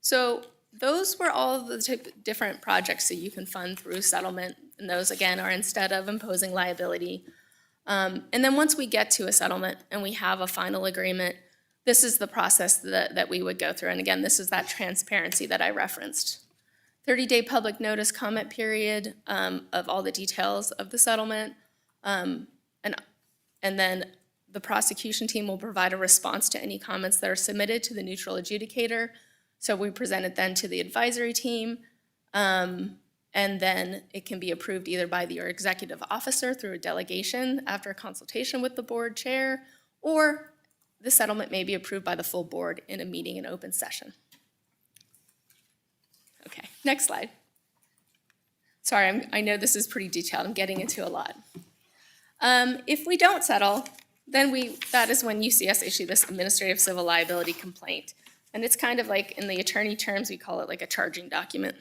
So those were all the different projects that you can fund through settlement, and those again are instead of imposing liability. And then once we get to a settlement and we have a final agreement, this is the process that we would go through. And again, this is that transparency that I referenced. 30-day public notice comment period of all the details of the settlement. And then the prosecution team will provide a response to any comments that are submitted to the neutral adjudicator. So we present it then to the advisory team, and then it can be approved either by your executive officer through a delegation after a consultation with the board chair, or the settlement may be approved by the full board in a meeting in open session. Okay, next slide. Sorry, I know this is pretty detailed. I'm getting into a lot. If we don't settle, then that is when you see us issue this administrative civil liability complaint. And it's kind of like, in the attorney terms, we call it like a charging document.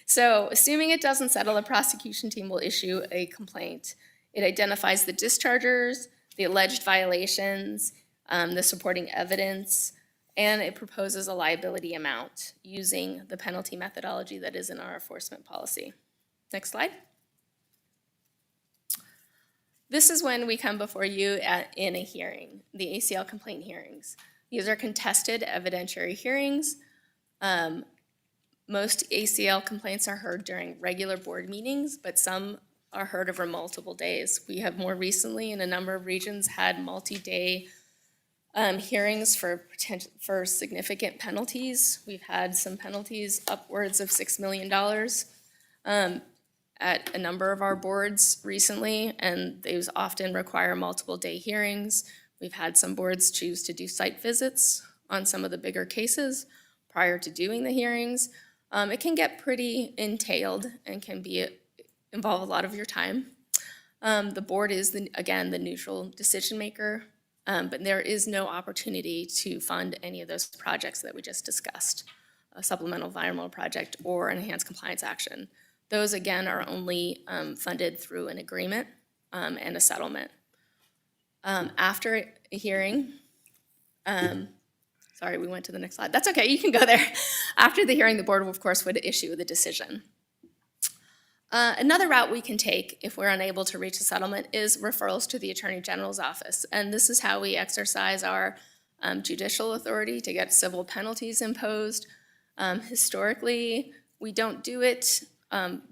So assuming it doesn't settle, the prosecution team will issue a complaint. It identifies the dischargers, the alleged violations, the supporting evidence, and it proposes a liability amount using the penalty methodology that is in our enforcement policy. Next slide. This is when we come before you in a hearing, the ACL complaint hearings. These are contested evidentiary hearings. Most ACL complaints are heard during regular board meetings, but some are heard over multiple days. We have more recently, in a number of regions, had multi-day Hearings for significant penalties. We've had some penalties upwards of $6 million at a number of our boards recently, and those often require multiple day hearings. We've had some boards choose to do site visits on some of the bigger cases prior to doing the hearings. It can get pretty entailed and can involve a lot of your time. The board is, again, the neutral decision maker, but there is no opportunity to fund any of those projects that we just discussed, a supplemental environmental project or an enhanced compliance action. Those, again, are only funded through an agreement and a settlement. After a hearing, sorry, we went to the next slide. That's okay, you can go there. After the hearing, the board, of course, would issue the decision. Another route we can take if we're unable to reach a settlement is referrals to the Attorney General's office. And this is how we exercise our judicial authority to get civil penalties imposed. Historically, we don't do it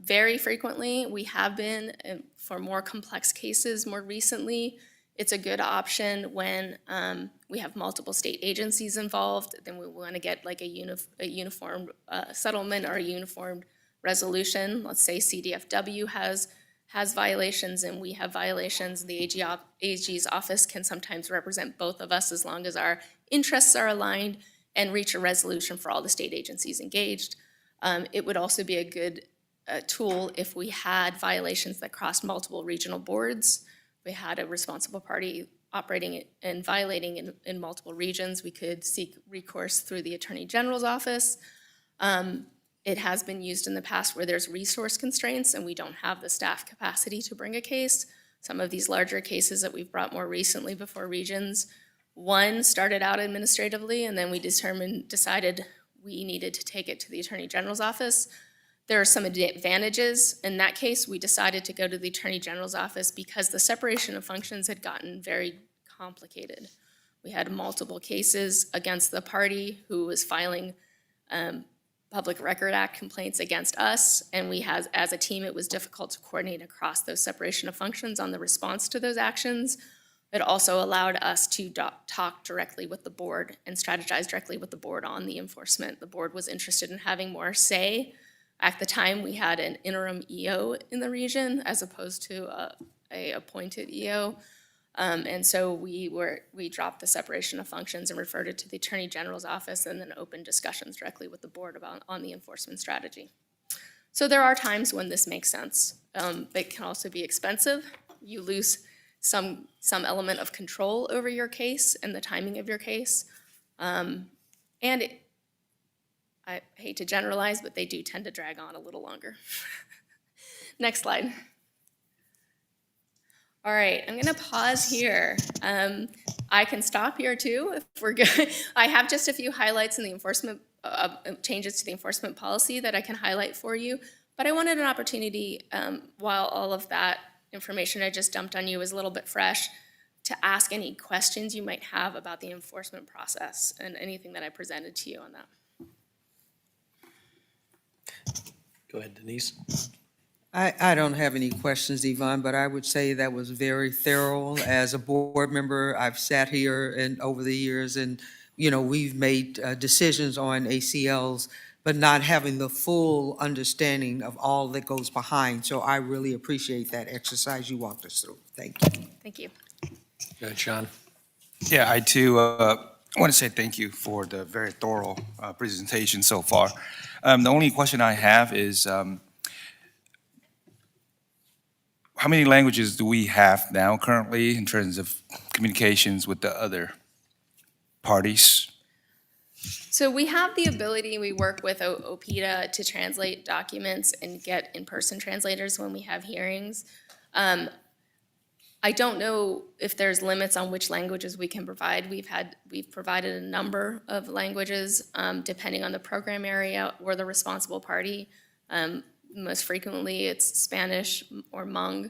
very frequently. We have been for more complex cases more recently. It's a good option when we have multiple state agencies involved. Then we want to get like a uniform settlement or a uniformed resolution. Let's say CDFW has violations and we have violations. The AG's office can sometimes represent both of us as long as our interests are aligned and reach a resolution for all the state agencies engaged. It would also be a good tool if we had violations that crossed multiple regional boards. We had a responsible party operating and violating in multiple regions. We could seek recourse through the Attorney General's office. It has been used in the past where there's resource constraints and we don't have the staff capacity to bring a case. Some of these larger cases that we've brought more recently before regions, one started out administratively and then we decided we needed to take it to the Attorney General's office. There are some advantages. In that case, we decided to go to the Attorney General's office because the separation of functions had gotten very complicated. We had multiple cases against the party who was filing Public Record Act complaints against us, and as a team, it was difficult to coordinate across those separation of functions on the response to those actions. It also allowed us to talk directly with the board and strategize directly with the board on the enforcement. The board was interested in having more say. At the time, we had an interim EO in the region as opposed to a appointed EO. And so we dropped the separation of functions and referred it to the Attorney General's office and then opened discussions directly with the board on the enforcement strategy. So there are times when this makes sense. It can also be expensive. You lose some element of control over your case and the timing of your case. I hate to generalize, but they do tend to drag on a little longer. Next slide. All right, I'm gonna pause here. I can stop here too if we're good. I have just a few highlights in the enforcement, changes to the enforcement policy that I can highlight for you, but I wanted an opportunity, while all of that information I just dumped on you is a little bit fresh, to ask any questions you might have about the enforcement process and anything that I presented to you on that. Go ahead, Denise. I don't have any questions, Yvonne, but I would say that was very thorough. As a board member, I've sat here and over the years and, we've made decisions on ACLs, but not having the full understanding of all that goes behind. So I really appreciate that exercise you walked us through. Thank you. Thank you. Go ahead, Sean. Yeah, I too want to say thank you for the very thorough presentation so far. The only question I have is, how many languages do we have now currently in terms of communications with the other parties? So we have the ability, we work with OPEDA to translate documents and get in-person translators when we have hearings. I don't know if there's limits on which languages we can provide. We've provided a number of languages depending on the program area or the responsible party. Most frequently, it's Spanish or Hmong.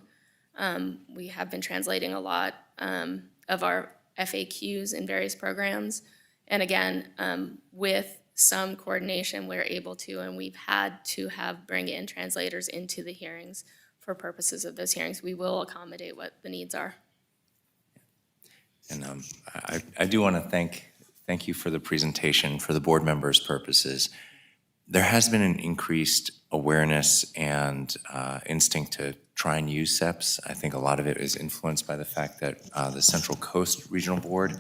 We have been translating a lot of our FAQs in various programs. And again, with some coordination, we're able to, and we've had to bring in translators into the hearings for purposes of those hearings. We will accommodate what the needs are. And I do want to thank you for the presentation. For the board members' purposes, there has been an increased awareness and instinct to try and use SEPs. I think a lot of it is influenced by the fact that the Central Coast Regional Board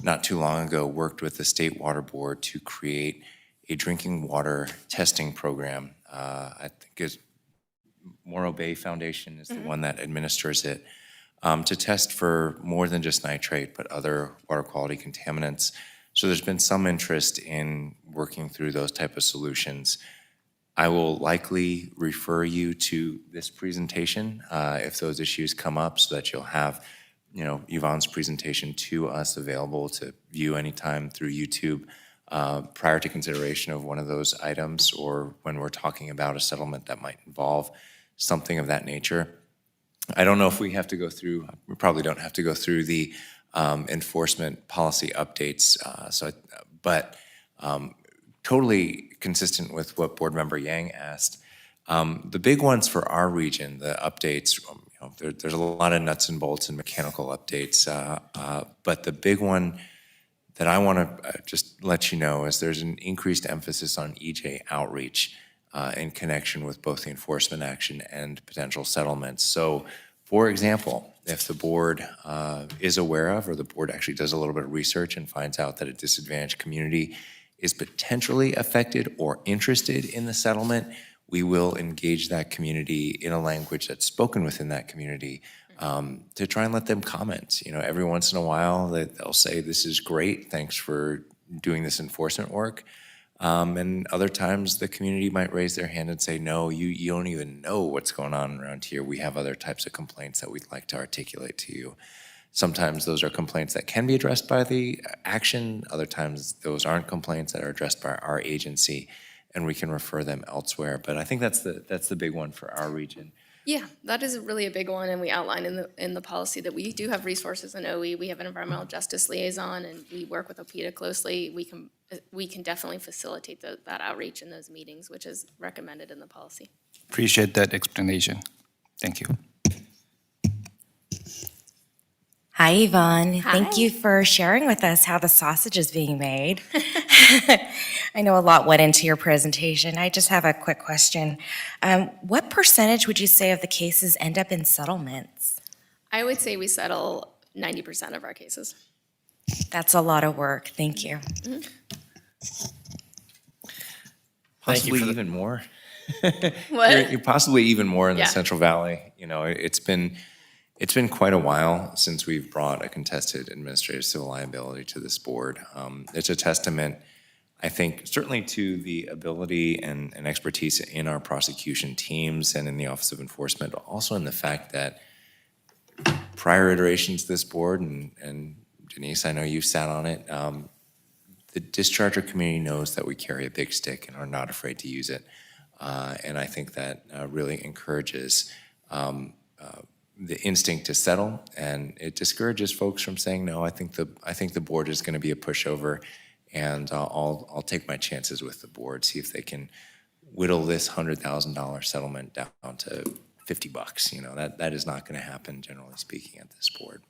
not too long ago worked with the State Water Board to create a drinking water testing program. I think it's Morro Bay Foundation is the one that administers it, to test for more than just nitrate, but other water quality contaminants. So there's been some interest in working through those type of solutions. I will likely refer you to this presentation if those issues come up, so that you'll have, Yvonne's presentation to us available to view anytime through YouTube prior to consideration of one of those items, or when we're talking about a settlement that might involve something of that nature. I don't know if we have to go through, we probably don't have to go through the enforcement policy updates, but totally consistent with what Board Member Yang asked. The big ones for our region, the updates, there's a lot of nuts and bolts and mechanical updates, but the big one that I want to just let you know is there's an increased emphasis on EJ outreach in connection with both the enforcement action and potential settlements. So, for example, if the board is aware of, or the board actually does a little bit of research and finds out that a disadvantaged community is potentially affected or interested in the settlement, we will engage that community in a language that's spoken within that community to try and let them comment. Every once in a while they'll say, "This is great, thanks for doing this enforcement work." And other times the community might raise their hand and say, "No, you don't even know what's going on around here. We have other types of complaints that we'd like to articulate to you." Sometimes those are complaints that can be addressed by the action. Other times those aren't complaints that are addressed by our agency, and we can refer them elsewhere. But I think that's the big one for our region. Yeah, that is really a big one, and we outline in the policy that we do have resources in OE. We have an environmental justice liaison, and we work with OPEDA closely. We can definitely facilitate that outreach in those meetings, which is recommended in the policy. Appreciate that explanation. Thank you. Hi, Yvonne. Hi. Thank you for sharing with us how the sausage is being made. I know a lot went into your presentation. I just have a quick question. What percentage would you say of the cases end up in settlements? I would say we settle 90% of our cases. That's a lot of work. Thank you. Possibly even more. What? You're possibly even more in the Yeah. Central Valley. It's been quite a while since we've brought a contested administrative civil liability to this board. It's a testament, I think, certainly to the ability and expertise in our prosecution teams and in the Office of Enforcement, but also in the fact that prior iterations of this board, and Denise, I know you sat on it, the discharger community knows that we carry a big stick and are not afraid to use it. And I think that really encourages the instinct to settle, and it discourages folks from saying, "No, I think the board is going to be a pushover, and I'll take my chances with the board, see if they can whittle this $100,000 settlement down to $50. That is not going to happen, generally speaking, at this board."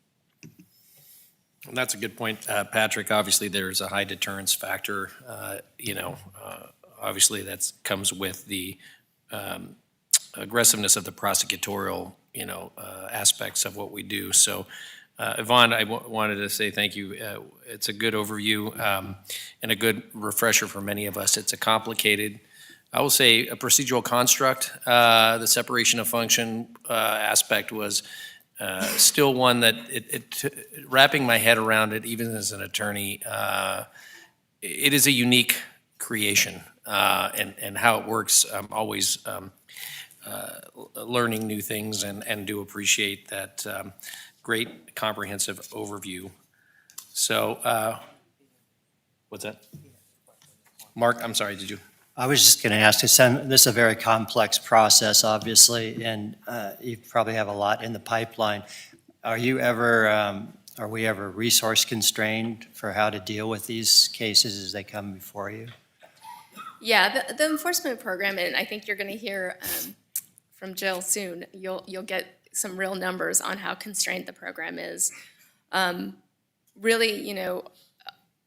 And that's a good point, Patrick. Obviously, there's a high deterrence factor. Obviously, that comes with the aggressiveness of the prosecutorial, aspects of what we do. So, Yvonne, I wanted to say thank you. It's a good overview and a good refresher for many of us. It's a complicated, I will say, a procedural construct. The separation of function aspect was still one that wrapping my head around it, even as an attorney, it is a unique creation, and how it works. I'm always learning new things, and do appreciate that great comprehensive overview. So, what's that? Mark, I'm sorry, did you? I was just going to ask, this is a very complex process, obviously, and you probably have a lot in the pipeline. Are we ever resource constrained for how to deal with these cases as they come before you? Yeah, the enforcement program, and I think you're going to hear from Jill soon. You'll get some real numbers on how constrained the program is. really,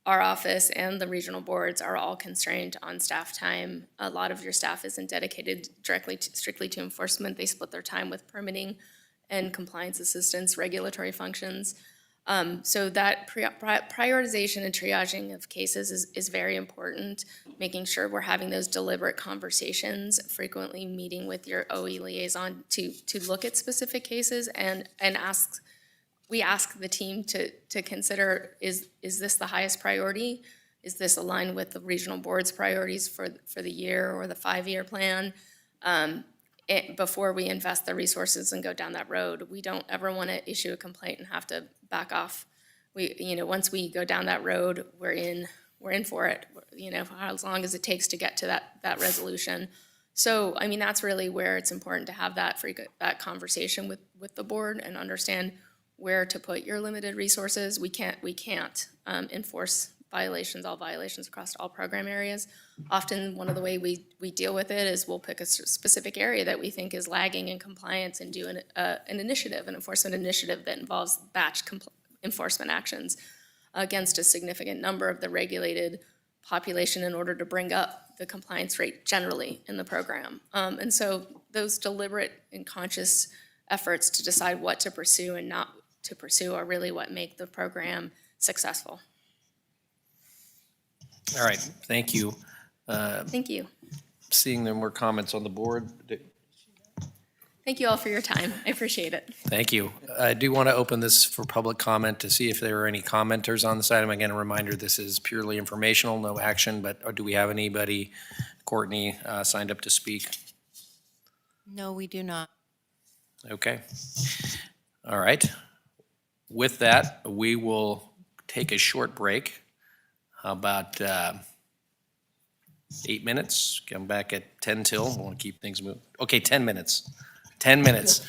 our office and the regional boards are all constrained on staff time. A lot of your staff isn't dedicated strictly to enforcement. They split their time with permitting and compliance assistance, regulatory functions. So that prioritization and triaging of cases is very important, making sure we're having those deliberate conversations, frequently meeting with your OE liaison to look at specific cases and we ask the team to consider, is this the highest priority? Is this aligned with the regional board's priorities for the year or the 5-year plan? Before we invest the resources and go down that road, we don't ever want to issue a complaint and have to back off. Once we go down that road, we're in for it, as long as it takes to get to that resolution. So, I mean, that's really where it's important to have that conversation with the board and understand where to put your limited resources. We can't enforce all violations across all program areas. Often, one of the way we deal with it is we'll pick a specific area that we think is lagging in compliance and do an enforcement initiative that involves batch enforcement actions against a significant number of the regulated population in order to bring up the compliance rate generally in the program. And so those deliberate and conscious efforts to decide what to pursue and not to pursue are really what make the program successful. All right, thank you. Thank you. Seeing no more comments on the board. Thank you all for your time. I appreciate it. Thank you. I do want to open this for public comment to see if there are any commenters on this item. Again, a reminder, this is purely informational, no action, but do we have anybody, Courtney, signed up to speak? No, we do not. Okay. All right. With that, we will take a short break. How about 8 minutes? Come back at 10 till. We want to keep things moving. Okay, 10 minutes. 10 minutes.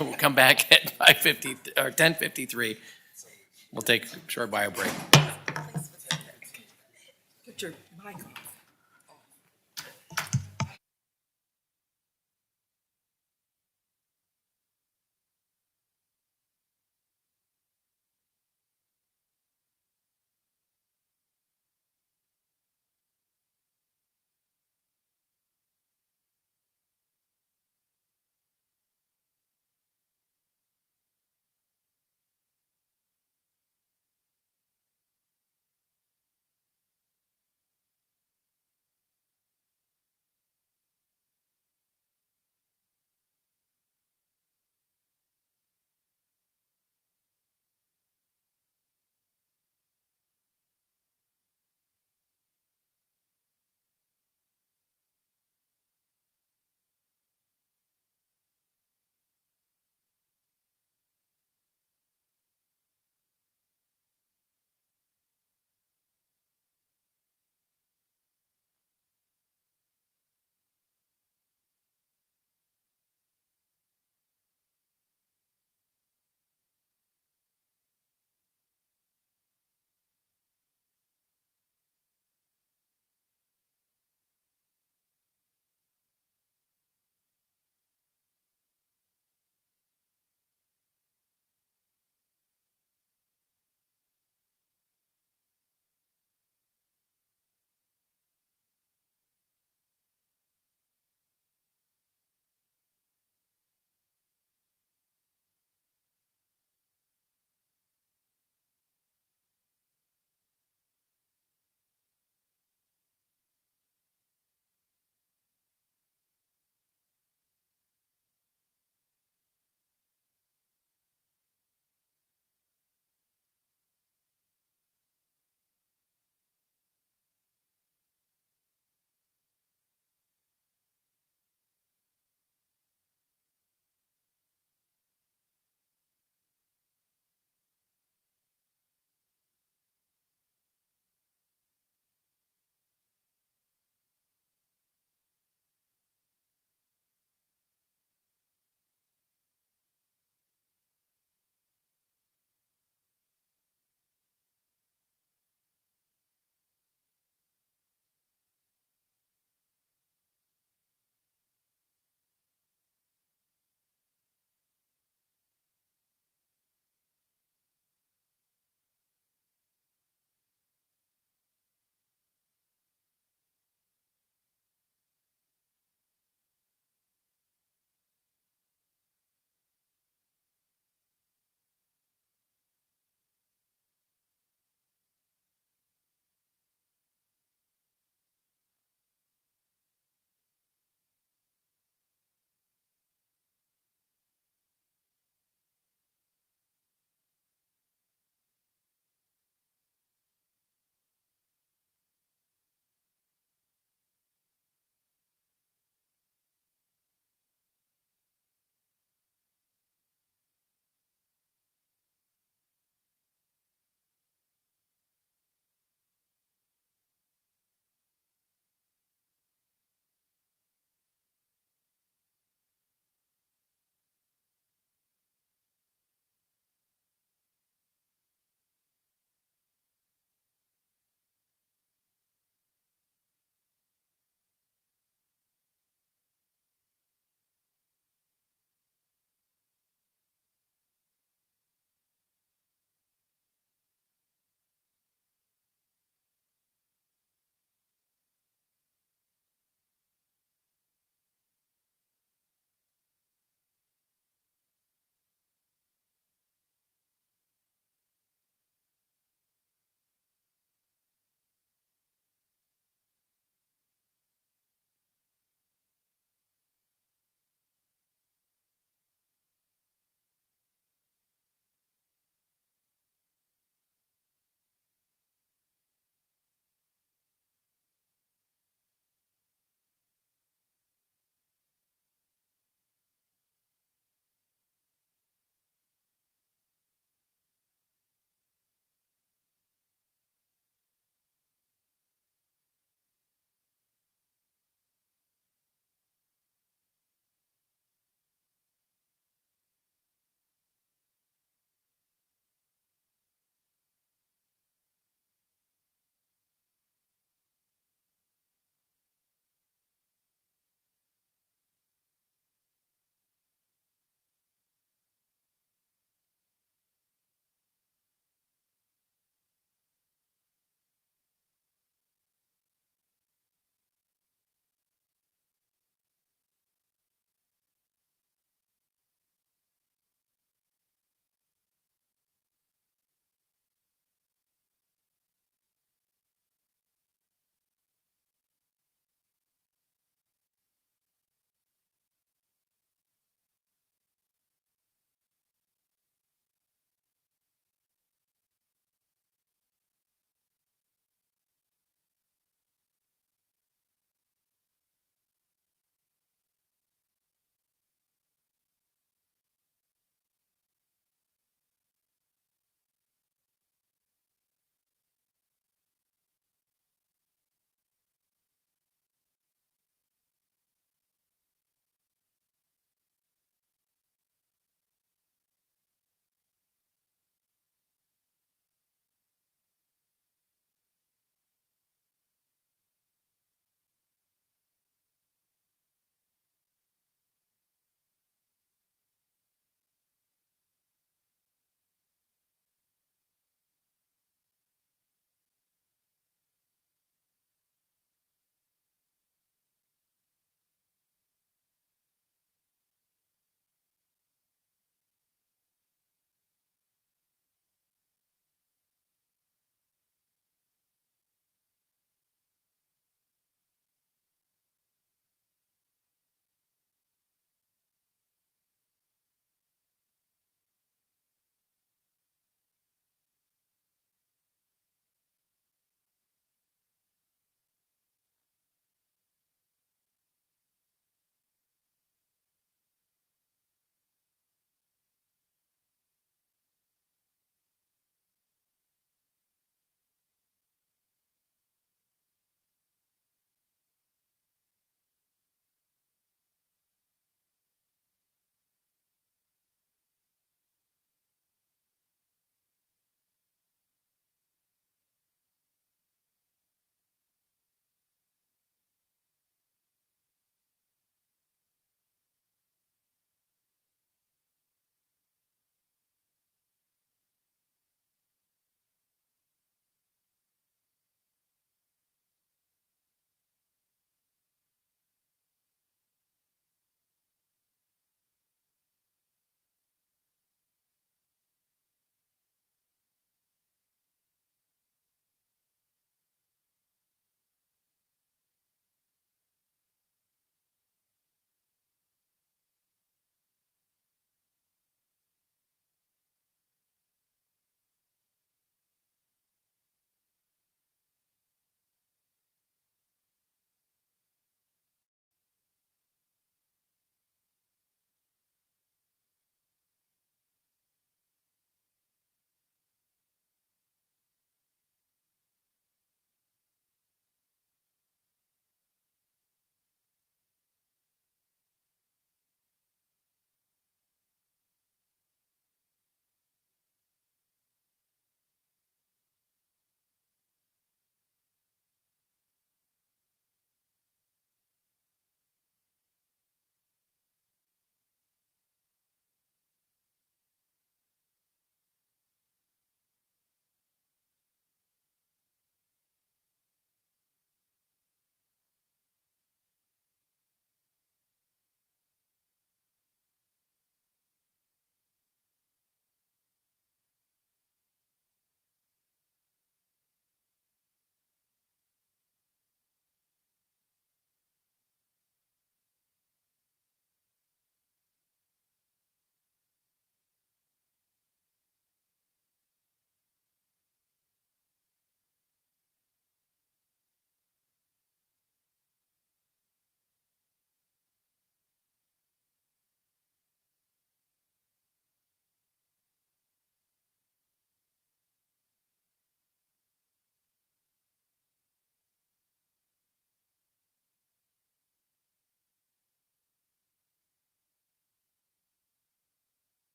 We'll come back at 5:50 or 10:53. We'll take a short bio break. Put your mic on.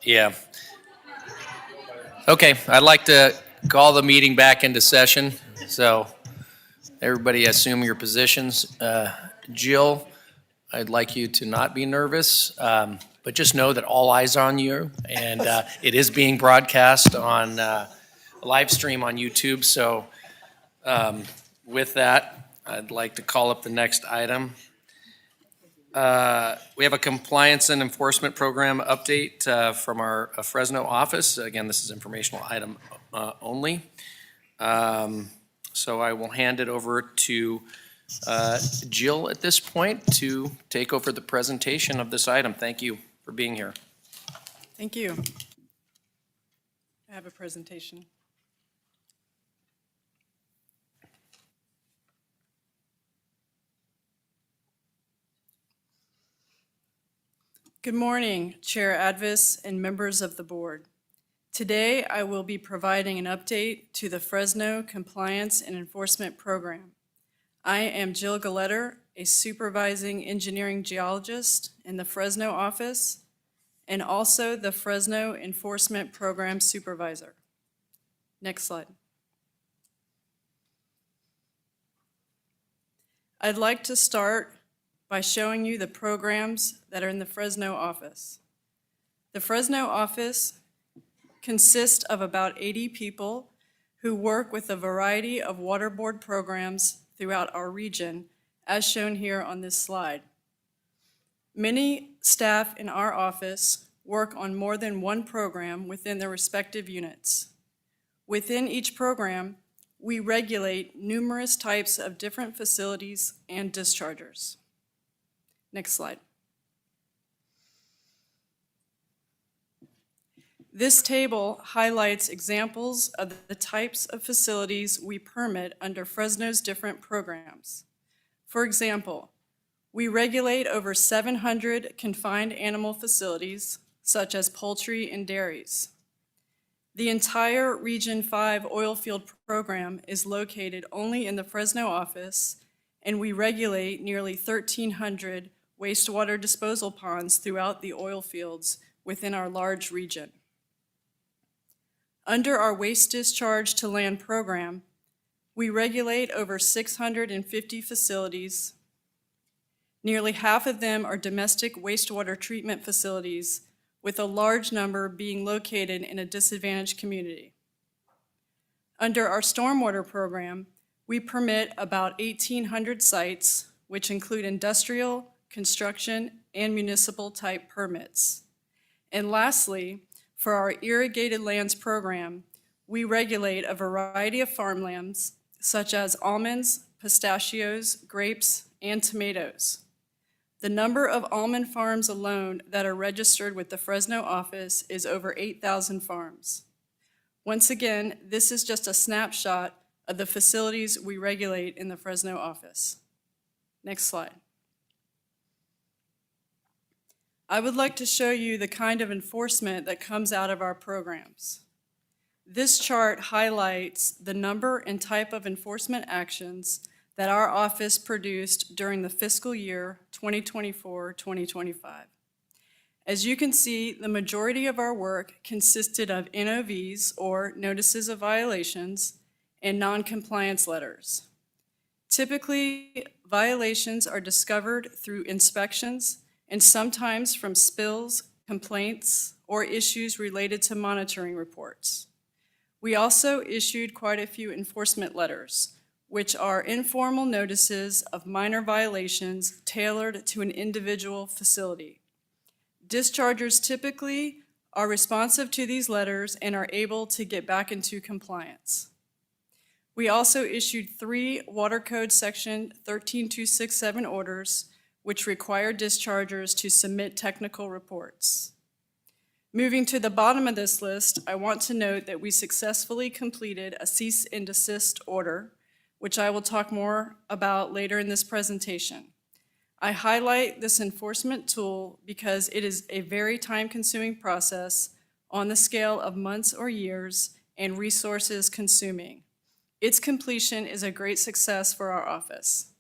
Yeah. Okay, I'd like to call the meeting back into session. So everybody assume your positions. Jill, I'd like you to not be nervous, but just know that all eyes are on you. And it is being broadcast on a live stream on YouTube. So with that, I'd like to call up the next item. We have a compliance and enforcement program update from our Fresno office. Again, this is informational item only. So I will hand it over to Jill at this point to take over the presentation of this item. Thank you for being here. Thank you. I have a presentation. Good morning, Chair Advis and members of the board. Today, I will be providing an update to the Fresno Compliance and Enforcement Program. I am Jill Galetter, a supervising engineering geologist in the Fresno office and also the Fresno Enforcement Program Supervisor. Next slide. I'd like to start by showing you the programs that are in the Fresno office. The Fresno office consists of about 80 people who work with a variety of waterboard programs throughout our region, as shown here on this slide. Many staff in our office work on more than one program within their respective units. Within each program, we regulate numerous types of different facilities and dischargers. Next slide. This table highlights examples of the types of facilities we permit under Fresno's different programs. For example, we regulate over 700 confined animal facilities, such as poultry and dairies. The entire Region 5 oil field program is located only in the Fresno office, and we regulate nearly 1,300 wastewater disposal ponds throughout the oil fields within our large region. Under our waste discharge to land program, we regulate over 650 facilities. Nearly half of them are domestic wastewater treatment facilities, with a large number being located in a disadvantaged community. Under our stormwater program, we permit about 1,800 sites, which include industrial, construction, and municipal type permits. And lastly, for our irrigated lands program, we regulate a variety of farmlands, such as almonds, pistachios, grapes, and tomatoes. The number of almond farms alone that are registered with the Fresno office is over 8,000 farms. Once again, this is just a snapshot of the facilities we regulate in the Fresno office. Next slide. I would like to show you the kind of enforcement that comes out of our programs. This chart highlights the number and type of enforcement actions that our office produced during the fiscal year 2024-2025. As you can see, the majority of our work consisted of NOVs, or notices of violations, and non-compliance letters. Typically, violations are discovered through inspections and sometimes from spills, complaints, or issues related to monitoring reports. We also issued quite a few enforcement letters, which are informal notices of minor violations tailored to an individual facility. Dischargers typically are responsive to these letters and are able to get back into compliance. We also issued 3 Water Code Section 13267 orders, which require dischargers to submit technical reports. Moving to the bottom of this list, I want to note that we successfully completed a cease and desist order, which I will talk more about later in this presentation. I highlight this enforcement tool because it is a very time-consuming process on the scale of months or years and resources consuming. Its completion is a great success for our office.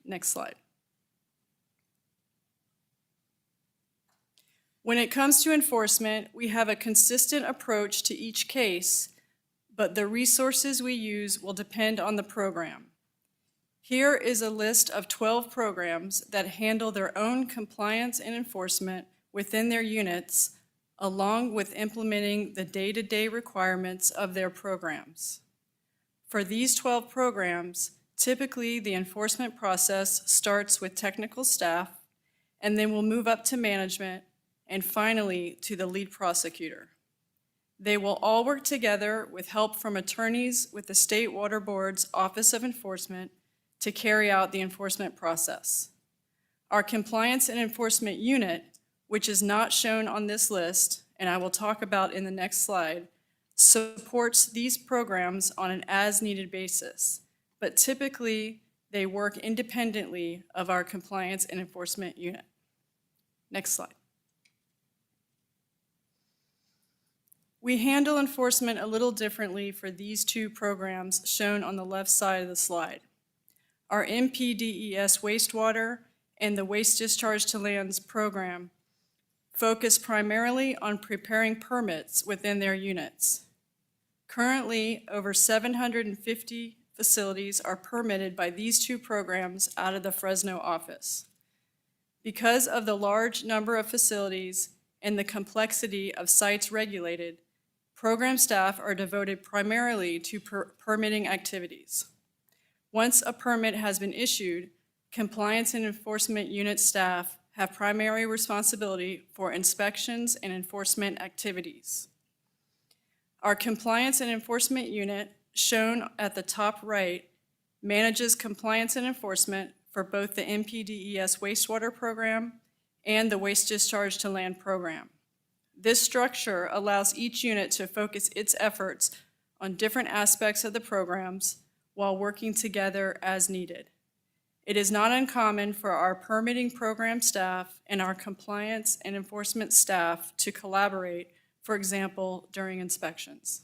Next slide. When it comes to enforcement, we have a consistent approach to each case, but the resources we use will depend on the program. Here is a list of 12 programs that handle their own compliance and enforcement within their units, along with implementing the day-to-day requirements of their programs. For these 12 programs, typically the enforcement process starts with technical staff, and then will move up to management, and finally to the lead prosecutor. They will all work together with help from attorneys with the State Water Board's Office of Enforcement to carry out the enforcement process. Our Compliance and Enforcement Unit, which is not shown on this list, and I will talk about in the next slide, supports these programs on an as-needed basis, but typically they work independently of our Compliance and Enforcement Unit. Next slide. We handle enforcement a little differently for these two programs shown on the left side of the slide. Our MPDES wastewater and the Waste Discharge to Lands program focus primarily on preparing permits within their units. Currently, over 750 facilities are permitted by these two programs out of the Fresno office. Because of the large number of facilities and the complexity of sites regulated, program staff are devoted primarily to permitting activities. Once a permit has been issued, Compliance and Enforcement Unit staff have primary responsibility for inspections and enforcement activities. Our Compliance and Enforcement Unit, shown at the top right, manages compliance and enforcement for both the MPDES wastewater program and the Waste Discharge to Land program. This structure allows each unit to focus its efforts on different aspects of the programs while working together as needed. It is not uncommon for our permitting program staff and our compliance and enforcement staff to collaborate, for example, during inspections.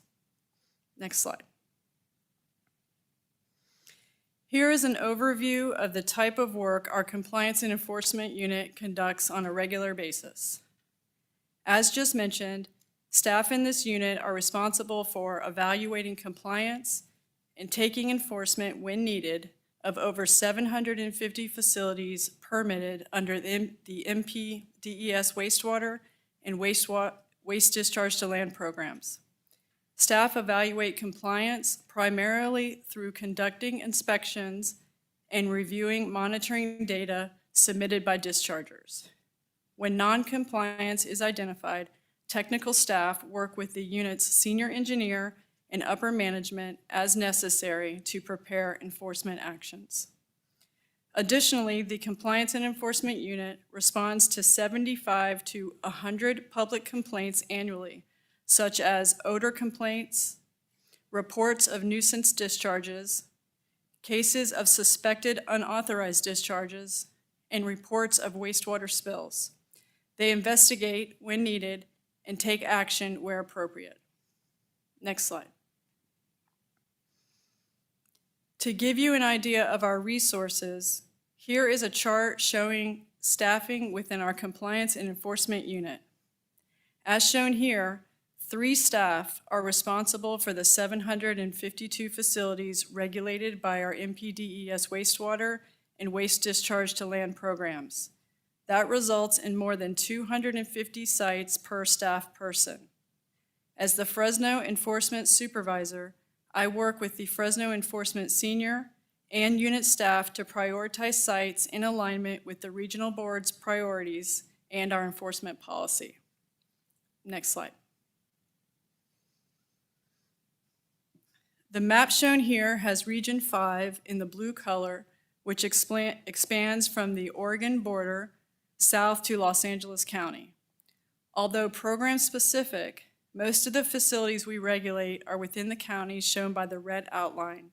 Next slide. Here is an overview of the type of work our Compliance and Enforcement Unit conducts on a regular basis. As just mentioned, staff in this unit are responsible for evaluating compliance and taking enforcement when needed of over 750 facilities permitted under the MPDES wastewater and waste discharge to land programs. Staff evaluate compliance primarily through conducting inspections and reviewing monitoring data submitted by dischargers. When non-compliance is identified, technical staff work with the unit's senior engineer and upper management as necessary to prepare enforcement actions. Additionally, the Compliance and Enforcement Unit responds to 75 to 100 public complaints annually, such as odor complaints, reports of nuisance discharges, cases of suspected unauthorized discharges, and reports of wastewater spills. They investigate when needed and take action where appropriate. Next slide. To give you an idea of our resources, here is a chart showing staffing within our Compliance and Enforcement Unit. As shown here, 3 staff are responsible for the 752 facilities regulated by our MPDES wastewater and waste discharge to land programs. That results in more than 250 sites per staff person. As the Fresno Enforcement Supervisor, I work with the Fresno Enforcement Senior and unit staff to prioritize sites in alignment with the regional board's priorities and our enforcement policy. Next slide. The map shown here has Region 5 in the blue color, which expands from the Oregon border south to Los Angeles County. Although program specific, most of the facilities we regulate are within the counties shown by the red outline.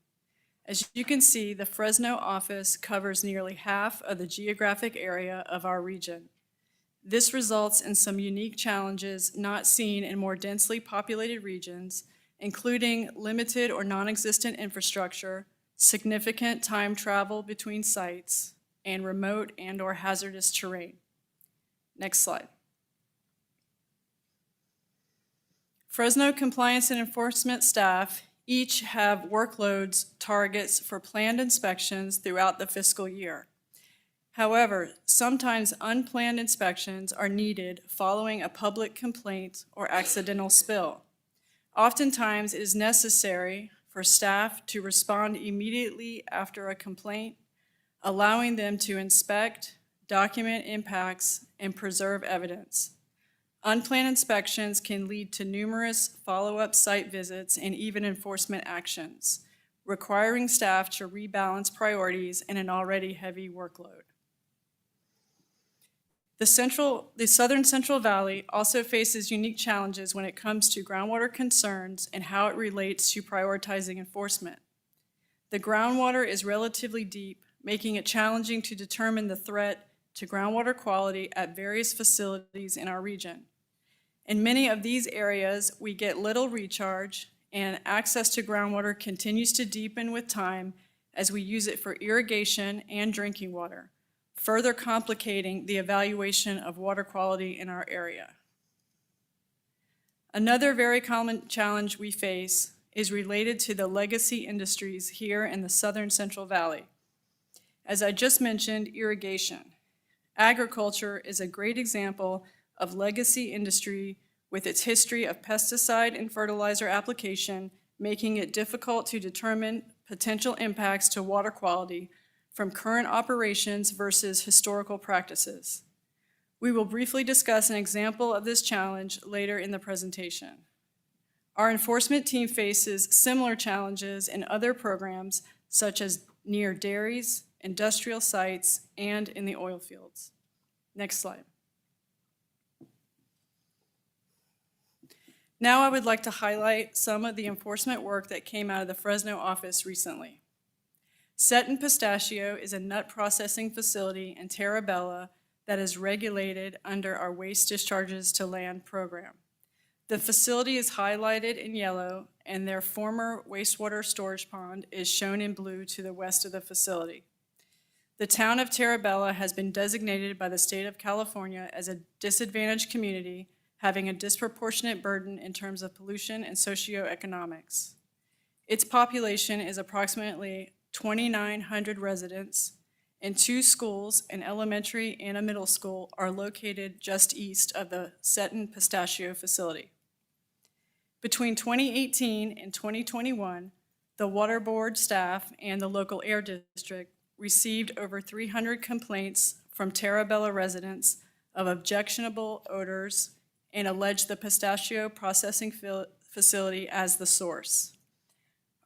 As you can see, the Fresno office covers nearly half of the geographic area of our region. This results in some unique challenges not seen in more densely populated regions, including limited or non-existent infrastructure, significant time travel between sites, and remote and/or hazardous terrain. Next slide. Fresno compliance and enforcement staff each have workloads targets for planned inspections throughout the fiscal year. However, sometimes unplanned inspections are needed following a public complaint or accidental spill. Oftentimes, it is necessary for staff to respond immediately after a complaint, allowing them to inspect, document impacts, and preserve evidence. Unplanned inspections can lead to numerous follow-up site visits and even enforcement actions, requiring staff to rebalance priorities in an already heavy workload. The Southern Central Valley also faces unique challenges when it comes to groundwater concerns and how it relates to prioritizing enforcement. The groundwater is relatively deep, making it challenging to determine the threat to groundwater quality at various facilities in our region. In many of these areas, we get little recharge, and access to groundwater continues to deepen with time as we use it for irrigation and drinking water, further complicating the evaluation of water quality in our area. Another very common challenge we face is related to the legacy industries here in the Southern Central Valley. As I just mentioned, irrigation. Agriculture is a great example of legacy industry with its history of pesticide and fertilizer application, making it difficult to determine potential impacts to water quality from current operations versus historical practices. We will briefly discuss an example of this challenge later in the presentation. Our enforcement team faces similar challenges in other programs, such as near dairies, industrial sites, and in the oil fields. Next slide. Now I would like to highlight some of the enforcement work that came out of the Fresno office recently. Set and Pistachio is a nut processing facility in Terra Bella that is regulated under our Waste Discharges to Land program. The facility is highlighted in yellow, and their former wastewater storage pond is shown in blue to the west of the facility. The town of Terra Bella has been designated by the state of California as a disadvantaged community, having a disproportionate burden in terms of pollution and socioeconomics. Its population is approximately 2,900 residents, and 2 schools, an elementary and a middle school, are located just east of the Set and Pistachio facility. Between 2018 and 2021, the Waterboard staff and the local air district received over 300 complaints from Terra Bella residents of objectionable odors and alleged the pistachio processing facility as the source.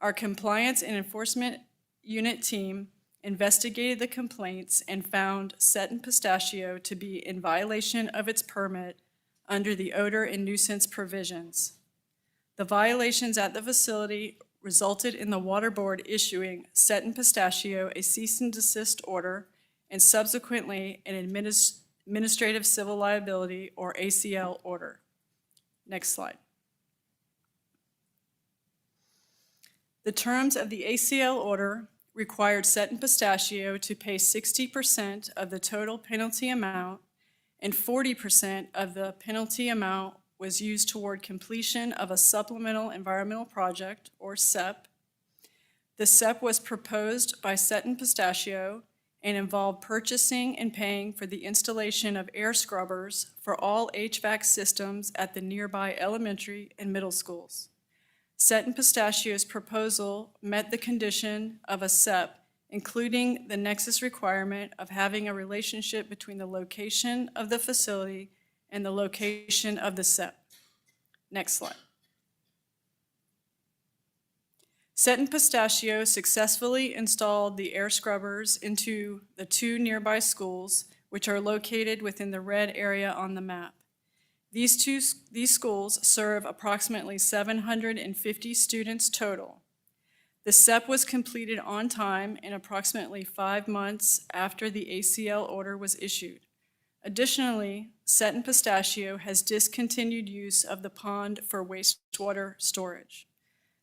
Our compliance and enforcement unit team investigated the complaints and found Set and Pistachio to be in violation of its permit under the odor and nuisance provisions. The violations at the facility resulted in the Water Board issuing Set and Pistachio a cease and desist order and subsequently an administrative civil liability or ACL order. Next slide. The terms of the ACL order required Set and Pistachio to pay 60% of the total penalty amount, and 40% of the penalty amount was used toward completion of a supplemental environmental project, or SEP. The SEP was proposed by Set and Pistachio and involved purchasing and paying for the installation of air scrubbers for all HVAC systems at the nearby elementary and middle schools. Set and Pistachio's proposal met the condition of a SEP, including the nexus requirement of having a relationship between the location of the facility and the location of the SEP. Next slide. Set and Pistachio successfully installed the air scrubbers into the 2 nearby schools, which are located within the red area on the map. These schools serve approximately 750 students total. The SEP was completed on time in approximately 5 months after the ACL order was issued. Additionally, Set and Pistachio has discontinued use of the pond for wastewater storage.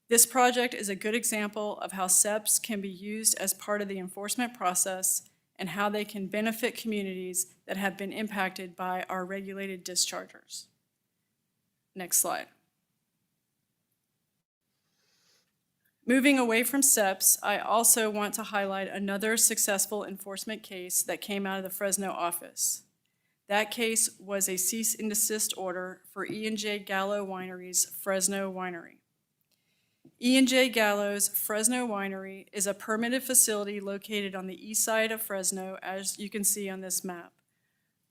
This project is a good example of how SEPs can be used as part of the enforcement process and how they can benefit communities that have been impacted by our regulated dischargers. Next slide. Moving away from SEPs, I also want to highlight another successful enforcement case that came out of the Fresno office. That case was a cease and desist order for E&J Gallo Winery's Fresno Winery. E&J Gallo's Fresno Winery is a permitted facility located on the east side of Fresno, as you can see on this map.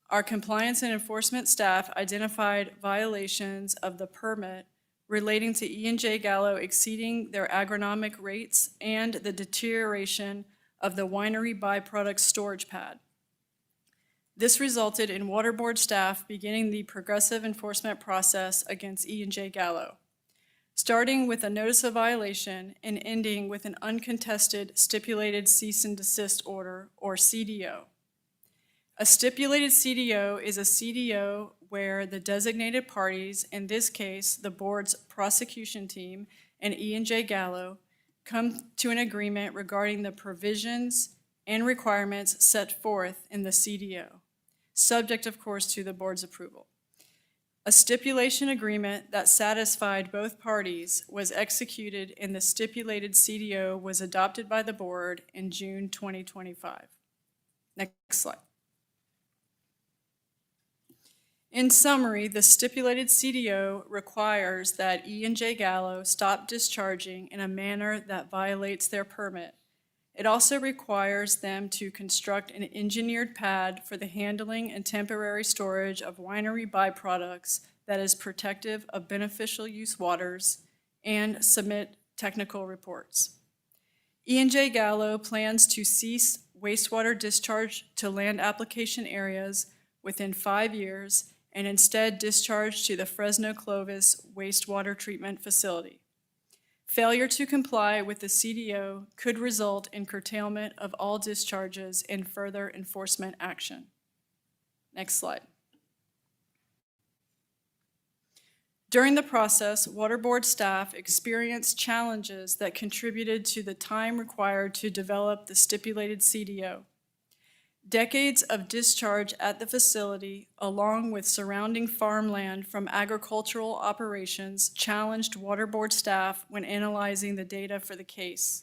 Our compliance and enforcement staff identified violations of the permit relating to E&J Gallo exceeding their agronomic rates and the deterioration of the winery byproduct storage pad. This resulted in Waterboard staff beginning the progressive enforcement process against E&J Gallo, starting with a notice of violation and ending with an uncontested stipulated cease and desist order, or CDO. A stipulated CDO is a CDO where the designated parties, in this case, the board's prosecution team and E&J Gallo, come to an agreement regarding the provisions and requirements set forth in the CDO, subject, of course, to the board's approval. A stipulation agreement that satisfied both parties was executed, and the stipulated CDO was adopted by the board in June 2025. Next slide. In summary, the stipulated CDO requires that E&J Gallo stop discharging in a manner that violates their permit. It also requires them to construct an engineered pad for the handling and temporary storage of winery byproducts that is protective of beneficial use waters and submit technical reports. E&J Gallo plans to cease wastewater discharge to land application areas within 5 years and instead discharge to the Fresno Clovis wastewater treatment facility. Failure to comply with the CDO could result in curtailment of all discharges and further enforcement action. Next slide. During the process, Waterboard staff experienced challenges that contributed to the time required to develop the stipulated CDO. Decades of discharge at the facility, along with surrounding farmland from agricultural operations, challenged Waterboard staff when analyzing the data for the case.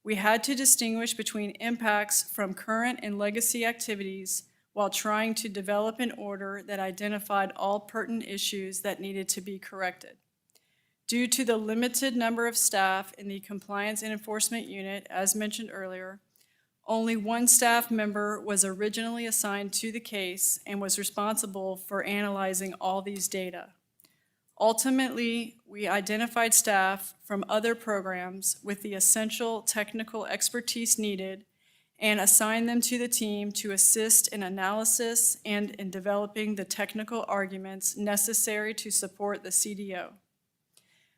We had to distinguish between impacts from current and legacy activities while trying to develop an order that identified all pertinent issues that needed to be corrected. Due to the limited number of staff in the Compliance and Enforcement Unit, as mentioned earlier, only one staff member was originally assigned to the case and was responsible for analyzing all these data. Ultimately, we identified staff from other programs with the essential technical expertise needed and assigned them to the team to assist in analysis and in developing the technical arguments necessary to support the CDO.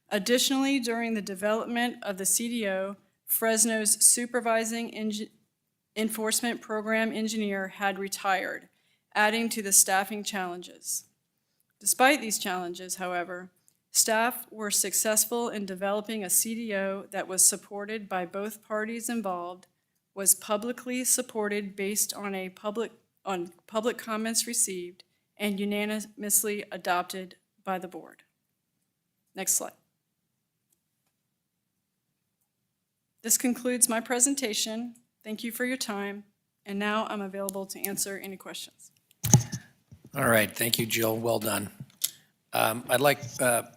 Additionally, during the development of the CDO, Fresno's supervising enforcement program engineer had retired, adding to the staffing challenges. Despite these challenges, however, staff were successful in developing a CDO that was supported by both parties involved, was publicly supported based on public comments received, and unanimously adopted by the board. Next slide. This concludes my presentation. Thank you for your time, and now I'm available to answer any questions. All right, thank you, Jill. Well done. I'd like to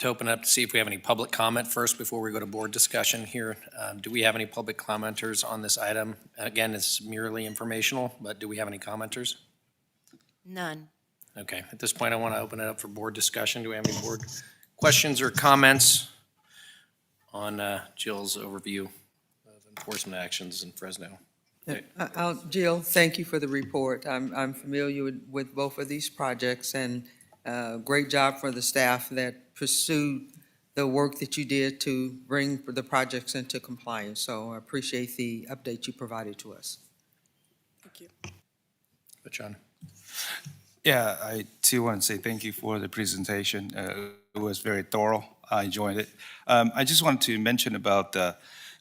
open up to see if we have any public comment first before we go to board discussion here. Do we have any public commenters on this item? Again, it's merely informational, but do we have any commenters? None. Okay, at this point, I want to open it up for board discussion. Do we have any board questions or comments on Jill's overview of enforcement actions in Fresno? Jill, thank you for the report. I'm familiar with both of these projects, and great job for the staff that pursued the work that you did to bring the projects into compliance. So I appreciate the update you provided to us. Thank you. John? Yeah, I too want to say thank you for the presentation. It was very thorough. I enjoyed it. I just wanted to mention about the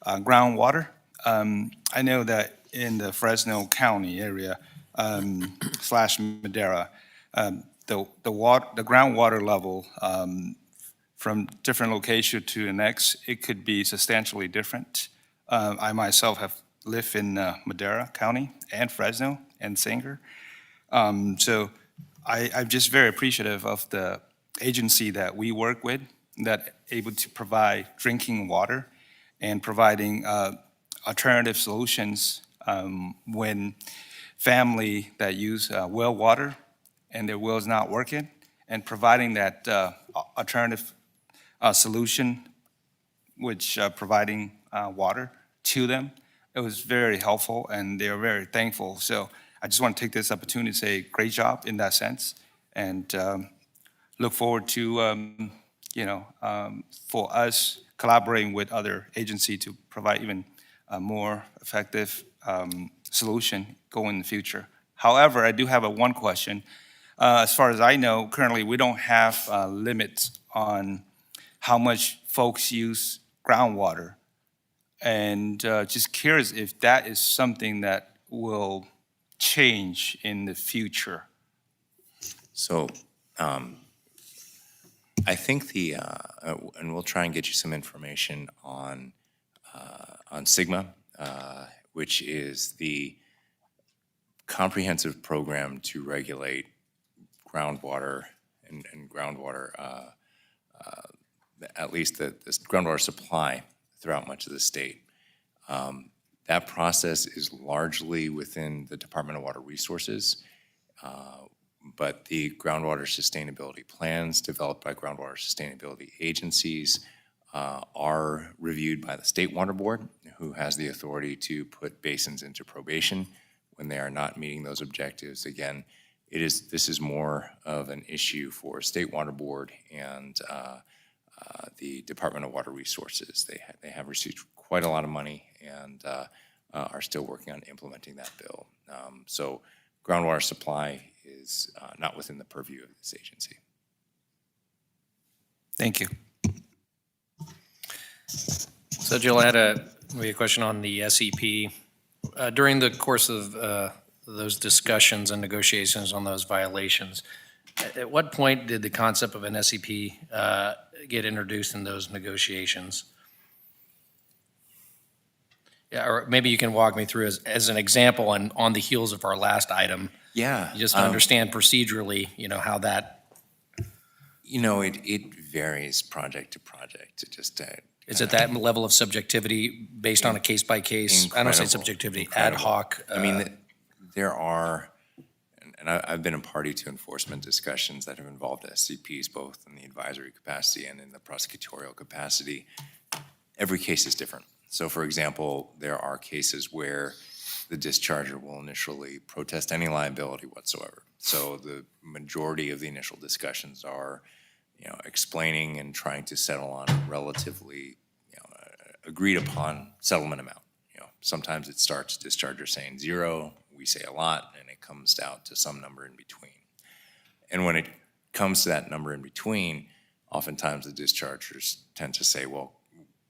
groundwater. I know that in the Fresno County area / Madera, the groundwater level from different location to the next, it could be substantially different. I myself have lived in Madera County and Fresno and Sanger. So I'm just very appreciative of the agency that we work with that able to provide drinking water and providing alternative solutions when family that use well water and their well is not working, and providing that alternative solution, which providing water to them. It was very helpful, and they are very thankful. So I just want to take this opportunity to say great job in that sense, and look forward to for us collaborating with other agencies to provide even a more effective solution going in the future. However, I do have one question. As far as I know, currently we don't have limits on how much folks use groundwater. And just curious if that is something that will change in the future. So I think and we'll try and get you some information on SIGMA, which is the comprehensive program to regulate groundwater and groundwater, at least the groundwater supply throughout much of the state. That process is largely within the Department of Water Resources, but the groundwater sustainability plans developed by groundwater sustainability agencies are reviewed by the State Waterboard, who has the authority to put basins into probation when they are not meeting those objectives. Again, this is more of an issue for State Waterboard and the Department of Water Resources. They have received quite a lot of money and are still working on implementing that bill. So groundwater supply is not within the purview of this agency. Thank you. So Jill, I had maybe a question on the SEP. During the course of those discussions and negotiations on those violations, at what point did the concept of an SEP get introduced in those negotiations? Yeah, or maybe you can walk me through as an example on the heels of our last item. Yeah. Just to understand procedurally, how that. It varies project to project. Is it that level of subjectivity based on a case by case? I don't say subjectivity, ad hoc. There are, and I've been a party to enforcement discussions that have involved SCPs, both in the advisory capacity and in the prosecutorial capacity. Every case is different. So for example, there are cases where the discharger will initially protest any liability whatsoever. So the majority of the initial discussions are, explaining and trying to settle on a relatively, agreed upon settlement amount. Sometimes it starts discharger saying 0, we say a lot, and it comes out to some number in between. And when it comes to that number in between, oftentimes the dischargers tend to say, well,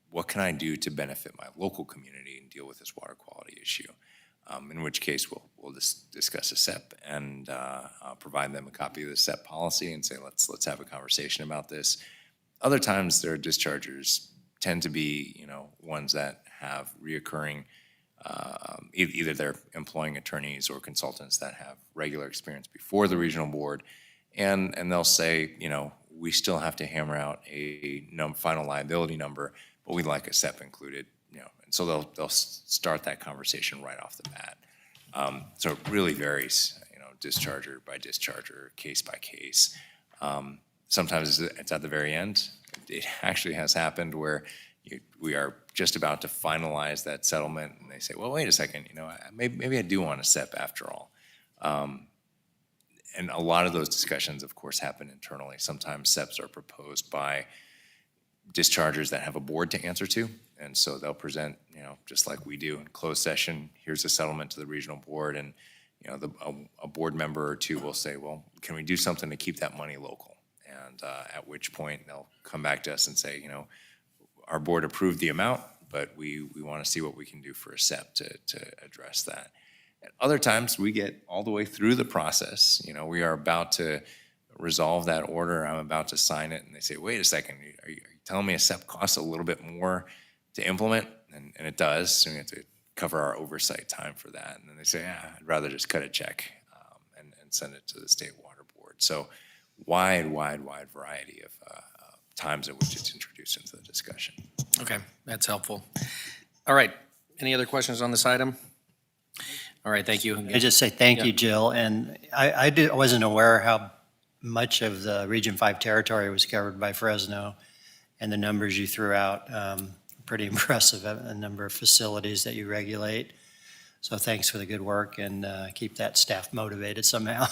what can I do to benefit my local community and deal with this water quality issue? In which case we'll discuss a SEP and provide them a copy of the SEP policy and say, let's have a conversation about this. Other times their dischargers tend to be, ones that have reoccurring, either they're employing attorneys or consultants that have regular experience before the regional board, and they'll say, we still have to hammer out a final liability number, but we'd like a SEP included, and so they'll start that conversation right off the bat. So it really varies, discharger by discharger, case by case. Sometimes it's at the very end. It actually has happened where we are just about to finalize that settlement, and they say, well, wait a second, maybe I do want a SEP after all. And a lot of those discussions, of course, happen internally. Sometimes SEPs are proposed by dischargers that have a board to answer to, and so they'll present, just like we do in closed session, here's a settlement to the regional board, and a board member or two will say, well, can we do something to keep that money local? And at which point they'll come back to us and say, our board approved the amount, but we want to see what we can do for a SEP to address that. At other times, we get all the way through the process. We are about to resolve that order. I'm about to sign it, and they say, wait a second, are you telling me a SEP costs a little bit more to implement? And it does, so we have to cover our oversight time for that. And then they say, I'd rather just cut a check and send it to the state water board. So wide variety of times at which it's introduced into the discussion. Okay, that's helpful. All right, any other questions on this item? All right, thank you. I just say thank Yeah. you, Jill. And I wasn't aware how much of the Region 5 territory was covered by Fresno, and the numbers you threw out, pretty impressive, a number of facilities that you regulate. So thanks for the good work, and keep that staff motivated somehow.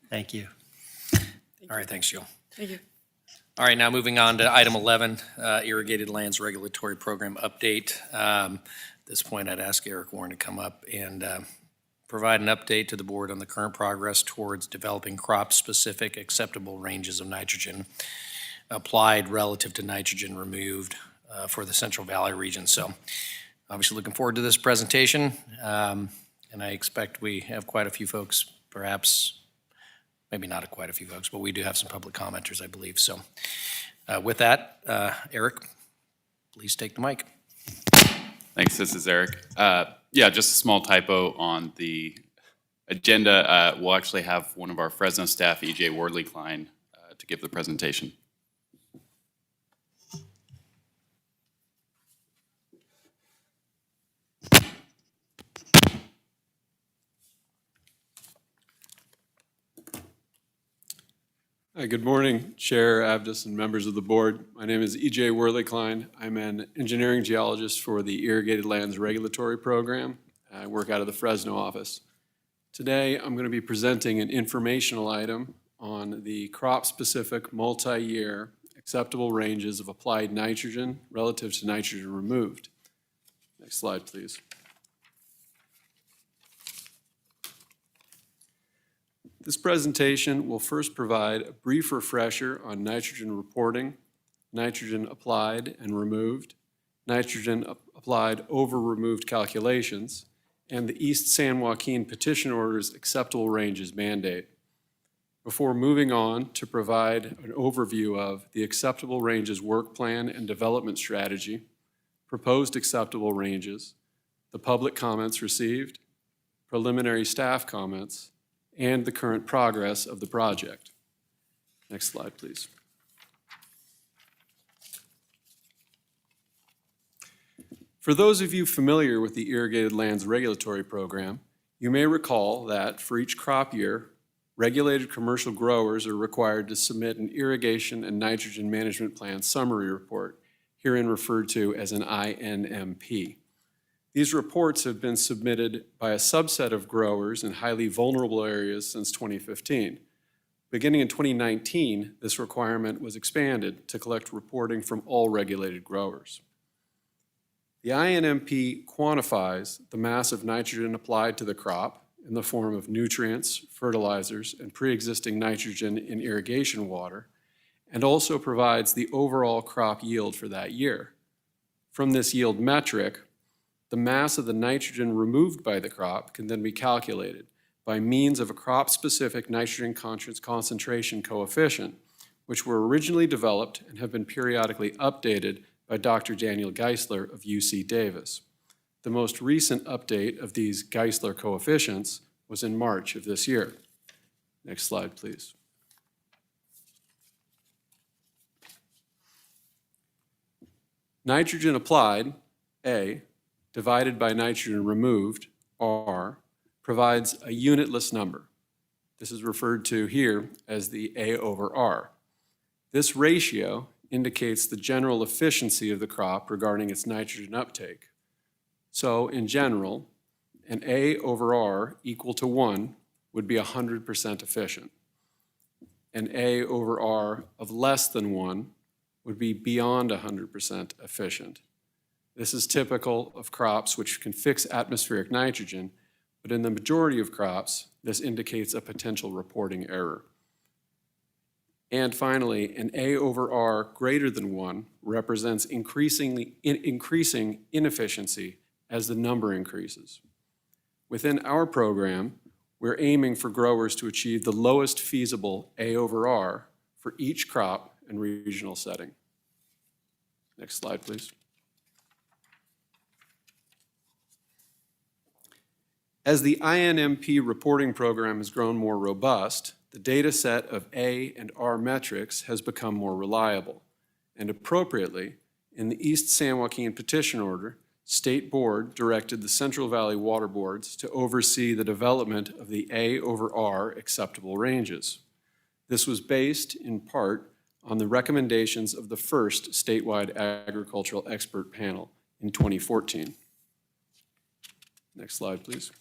Thank you. All right, thanks, Jill. Thank you. All right, now moving on to item 11, Irrigated Lands Regulatory Program Update. At this point, I'd ask Eric Warren to come up and provide an update to the board on the current progress towards developing crop-specific acceptable ranges of nitrogen applied relative to nitrogen removed for the Central Valley region. So obviously looking forward to this presentation, and I expect we have quite a few folks, perhaps, maybe not quite a few folks, but we do have some public commenters, I believe. So with that, Eric, please take the mic. Thanks, this is Eric. Yeah, just a small typo on the agenda. We'll actually have one of our Fresno staff, EJ Wardley-Klein, to give the presentation. Hi, good morning, Chair, Abdus, and members of the board. My name is EJ Worley-Klein. I'm an engineering geologist for the Irrigated Lands Regulatory Program. I work out of the Fresno office. Today, I'm going to be presenting an informational item on the crop-specific multi-year acceptable ranges of applied nitrogen relative to nitrogen removed. Next slide, please. This presentation will first provide a brief refresher on nitrogen reporting, nitrogen applied and removed, nitrogen applied over removed calculations, and the East San Joaquin Petition Order's acceptable ranges mandate, before moving on to provide an overview of the acceptable ranges work plan and development strategy, proposed acceptable ranges, the public comments received, preliminary staff comments, and the current progress of the project. Next slide, please. For those of you familiar with the Irrigated Lands Regulatory Program, you may recall that for each crop year, regulated commercial growers are required to submit an Irrigation and Nitrogen Management Plan Summary Report, herein referred to as an INMP. These reports have been submitted by a subset of growers in highly vulnerable areas since 2015. Beginning in 2019, this requirement was expanded to collect reporting from all regulated growers. The INMP quantifies the mass of nitrogen applied to the crop in the form of nutrients, fertilizers, and pre-existing nitrogen in irrigation water, and also provides the overall crop yield for that year. From this yield metric, the mass of the nitrogen removed by the crop can then be calculated by means of a crop-specific nitrogen concentration coefficient, which were originally developed and have been periodically updated by Dr. Daniel Geisler of UC Davis. The most recent update of these Geisler coefficients was in March of this year. Next slide, please. Nitrogen applied, A, divided by nitrogen removed, R, provides a unitless number. This is referred to here as the A over R. This ratio indicates the general efficiency of the crop regarding its nitrogen uptake. So, in general, an A over R equal to 1 would be 100% efficient. An A over R of less than 1 would be beyond 100% efficient. This is typical of crops which can fix atmospheric nitrogen, but in the majority of crops, this indicates a potential reporting error. And finally, an A over R greater than 1 represents increasing inefficiency as the number increases. Within our program, we're aiming for growers to achieve the lowest feasible A over R for each crop and regional setting. Next slide, please. As the INMP reporting program has grown more robust, the data set of A and R metrics has become more reliable. And appropriately, in the East San Joaquin petition order, State Board directed the Central Valley Water Boards to oversee the development of the A over R acceptable ranges. This was based, in part, on the recommendations of the first statewide agricultural expert panel in 2014. Next slide, please.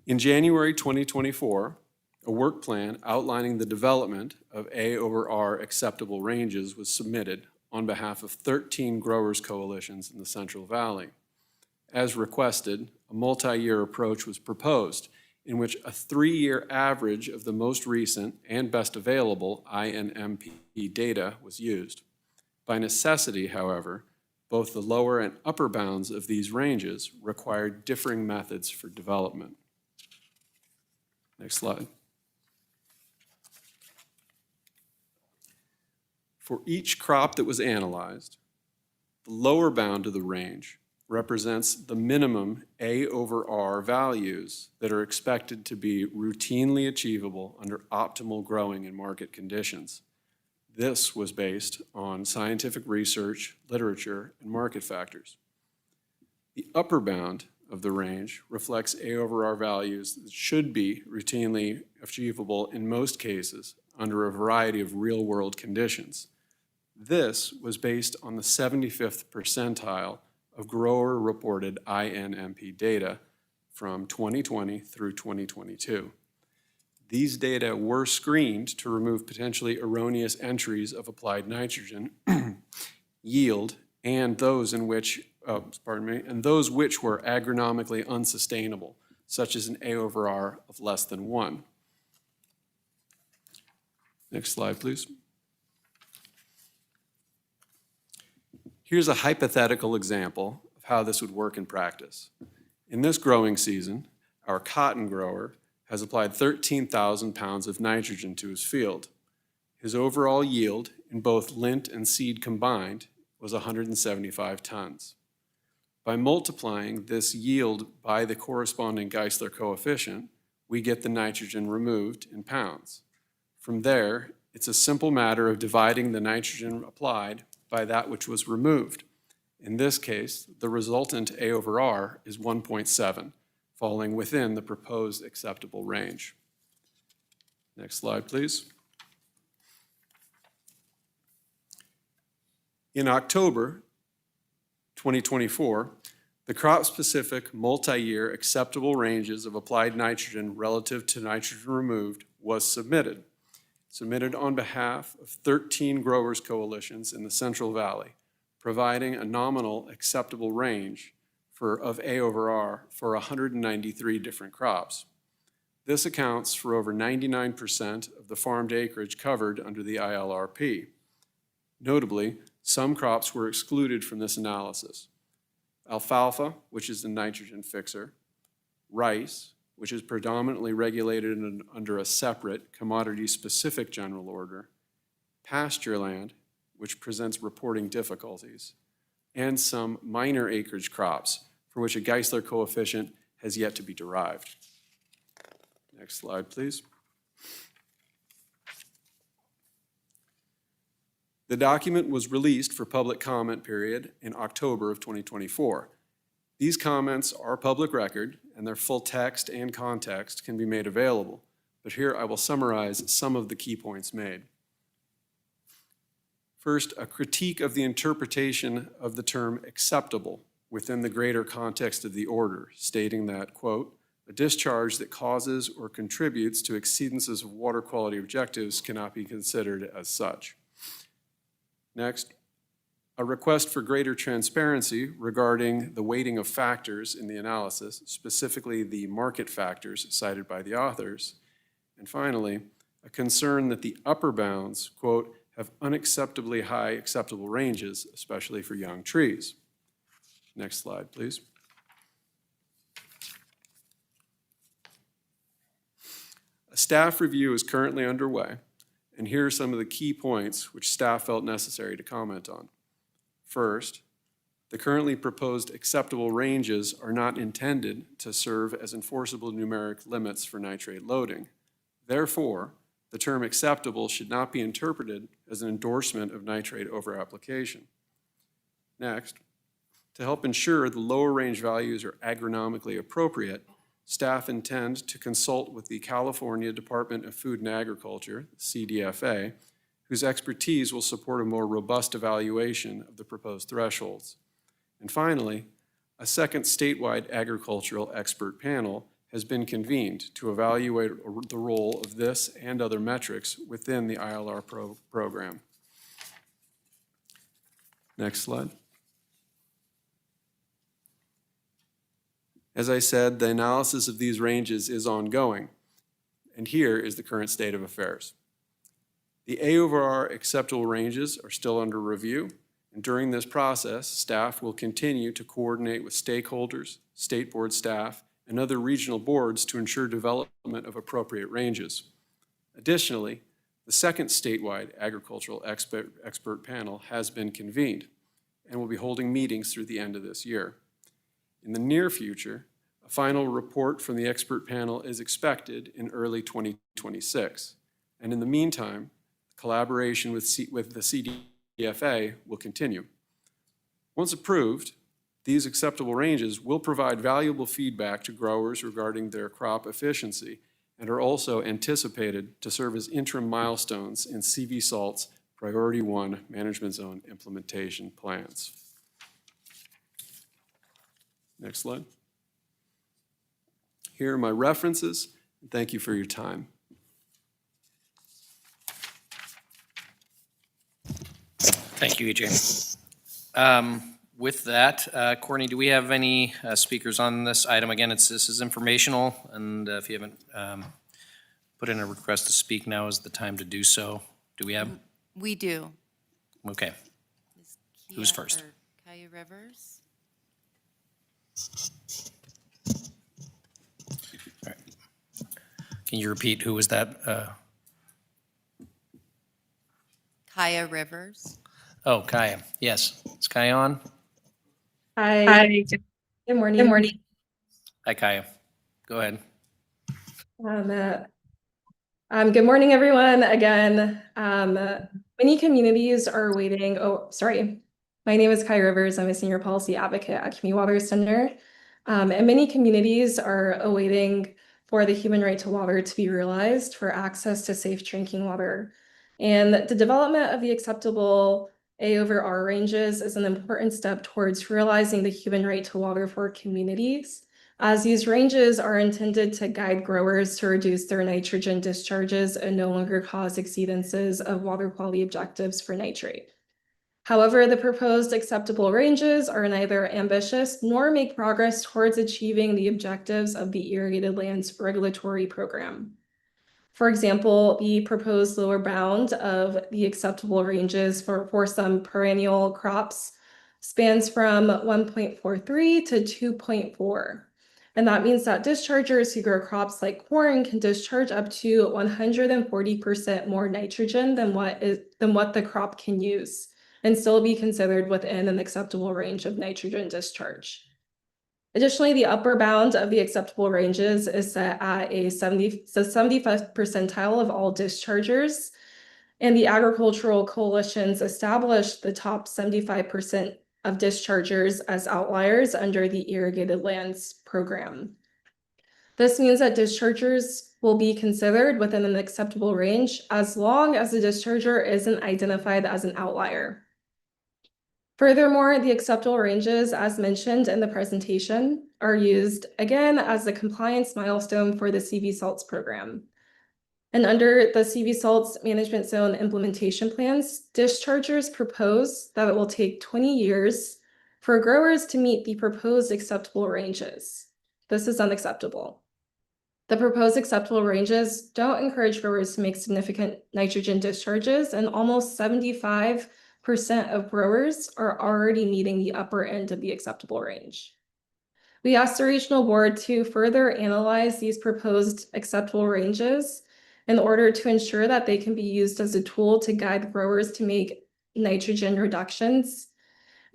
In January 2024, a work plan outlining the development of A over R acceptable ranges was submitted on behalf of 13 growers' coalitions in the Central Valley. As requested, a multi-year approach was proposed in which a 3-year average of the most recent and best available INMP data was used. By necessity, however, both the lower and upper bounds of these ranges required differing methods for development. Next slide. For each crop that was analyzed, the lower bound of the range represents the minimum A over R values that are expected to be routinely achievable under optimal growing and market conditions. This was based on scientific research, literature, and market factors. The upper bound of the range reflects A over R values that should be routinely achievable in most cases under a variety of real-world conditions. This was based on the 75th percentile of grower-reported INMP data from 2020 through 2022. These data were screened to remove potentially erroneous entries of applied nitrogen, yield, and those in which, and those which were agronomically unsustainable, such as an A over R of less than 1. Next slide, please. Here's a hypothetical example of how this would work in practice. In this growing season, our cotton grower has applied 13,000 pounds of nitrogen to his field. His overall yield in both lint and seed combined was 175 tons. By multiplying this yield by the corresponding Geisler coefficient, we get the nitrogen removed in pounds. From there, it's a simple matter of dividing the nitrogen applied by that which was removed. In this case, the resultant A over R is 1.7, falling within the proposed acceptable range. Next slide, please. In October 2024, the crop-specific multi-year acceptable ranges of applied nitrogen relative to nitrogen removed was submitted on behalf of 13 growers' coalitions in the Central Valley, providing a nominal acceptable range of A over R for 193 different crops. This accounts for over 99% of the farmed acreage covered under the ILRP. Notably, some crops were excluded from this analysis. Alfalfa, which is the nitrogen fixer, rice, which is predominantly regulated under a separate commodity-specific general order, pasture land, which presents reporting difficulties, and some minor acreage crops, for which a Geisler coefficient has yet to be derived. Next slide, please. The document was released for public comment period in October of 2024. These comments are public record, and their full text and context can be made available, but here I will summarize some of the key points made. First, a critique of the interpretation of the term acceptable within the greater context of the order, stating that, quote, a discharge that causes or contributes to exceedances of water quality objectives cannot be considered as such. Next, a request for greater transparency regarding the weighting of factors in the analysis, specifically the market factors cited by the authors. And finally, a concern that the upper bounds, quote, have unacceptably high acceptable ranges, especially for young trees. Next slide, please. A staff review is currently underway, and here are some of the key points which staff felt necessary to comment on. First, the currently proposed acceptable ranges are not intended to serve as enforceable numeric limits for nitrate loading. Therefore, the term acceptable should not be interpreted as an endorsement of nitrate over-application. Next, to help ensure the lower range values are agronomically appropriate, staff intend to consult with the California Department of Food and Agriculture, CDFA, whose expertise will support a more robust evaluation of the proposed thresholds. And finally, a second statewide agricultural expert panel has been convened to evaluate the role of this and other metrics within the ILR program. Next slide. As I said, the analysis of these ranges is ongoing, and here is the current state of affairs. The A/R acceptable ranges are still under review, and during this process, staff will continue to coordinate with stakeholders, state board staff, and other regional boards to ensure development of appropriate ranges. Additionally, the second statewide agricultural expert panel has been convened and will be holding meetings through the end of this year. In the near future, a final report from the expert panel is expected in early 2026. And in the meantime, collaboration with the CDFA will continue. Once approved, these acceptable ranges will provide valuable feedback to growers regarding their crop efficiency and are also anticipated to serve as interim milestones in CV Salt's Priority 1 Management Zone implementation plans. Next slide. Here are my references. Thank you for your time. Thank you, EJ. With that, Courtney, do we have any speakers on this item? Again, this is informational, and if you haven't put in a request to speak, now is the time to do so. Do we have? We do. Okay. Who's first? Kaya Rivers. All right. Can you repeat who was that? Kaya Rivers. Oh, Kaya. Yes. Is Kaya on? Hi. Good morning. Good morning. Hi, Kaya. Go ahead. Good morning, everyone. Again, many communities are waiting. Oh, sorry. My name is Kaya Rivers. I'm a senior policy advocate at Community Water Center. And many communities are awaiting for the human right to water to be realized for access to safe drinking water. And the development of the acceptable A/R ranges is an important step towards realizing the human right to water for communities, as these ranges are intended to guide growers to reduce their nitrogen discharges and no longer cause exceedances of water quality objectives for nitrate. However, the proposed acceptable ranges are neither ambitious nor make progress towards achieving the objectives of the Irrigated Lands Regulatory Program. For example, the proposed lower bound of the acceptable ranges for some perennial crops spans from 1.43 to 2.4. And that means that dischargers who grow crops like corn can discharge up to 140% more nitrogen than what the crop can use, and still be considered within an acceptable range of nitrogen discharge. Additionally, the upper bound of the acceptable ranges is set at the 75th percentile of all dischargers, and the agricultural coalitions established the top 75% of dischargers as outliers under the Irrigated Lands Program. This means that dischargers will be considered within an acceptable range as long as the discharger isn't identified as an outlier. Furthermore, the acceptable ranges, as mentioned in the presentation, are used again as a compliance milestone for the CV Salts program. And under the CV Salts Management Zone implementation plans, dischargers propose that it will take 20 years for growers to meet the proposed acceptable ranges. This is unacceptable. The proposed acceptable ranges don't encourage growers to make significant nitrogen discharges, and almost 75 of growers are already meeting the upper end of the acceptable range. We asked the regional board to further analyze these proposed acceptable ranges in order to ensure that they can be used as a tool to guide growers to make nitrogen reductions.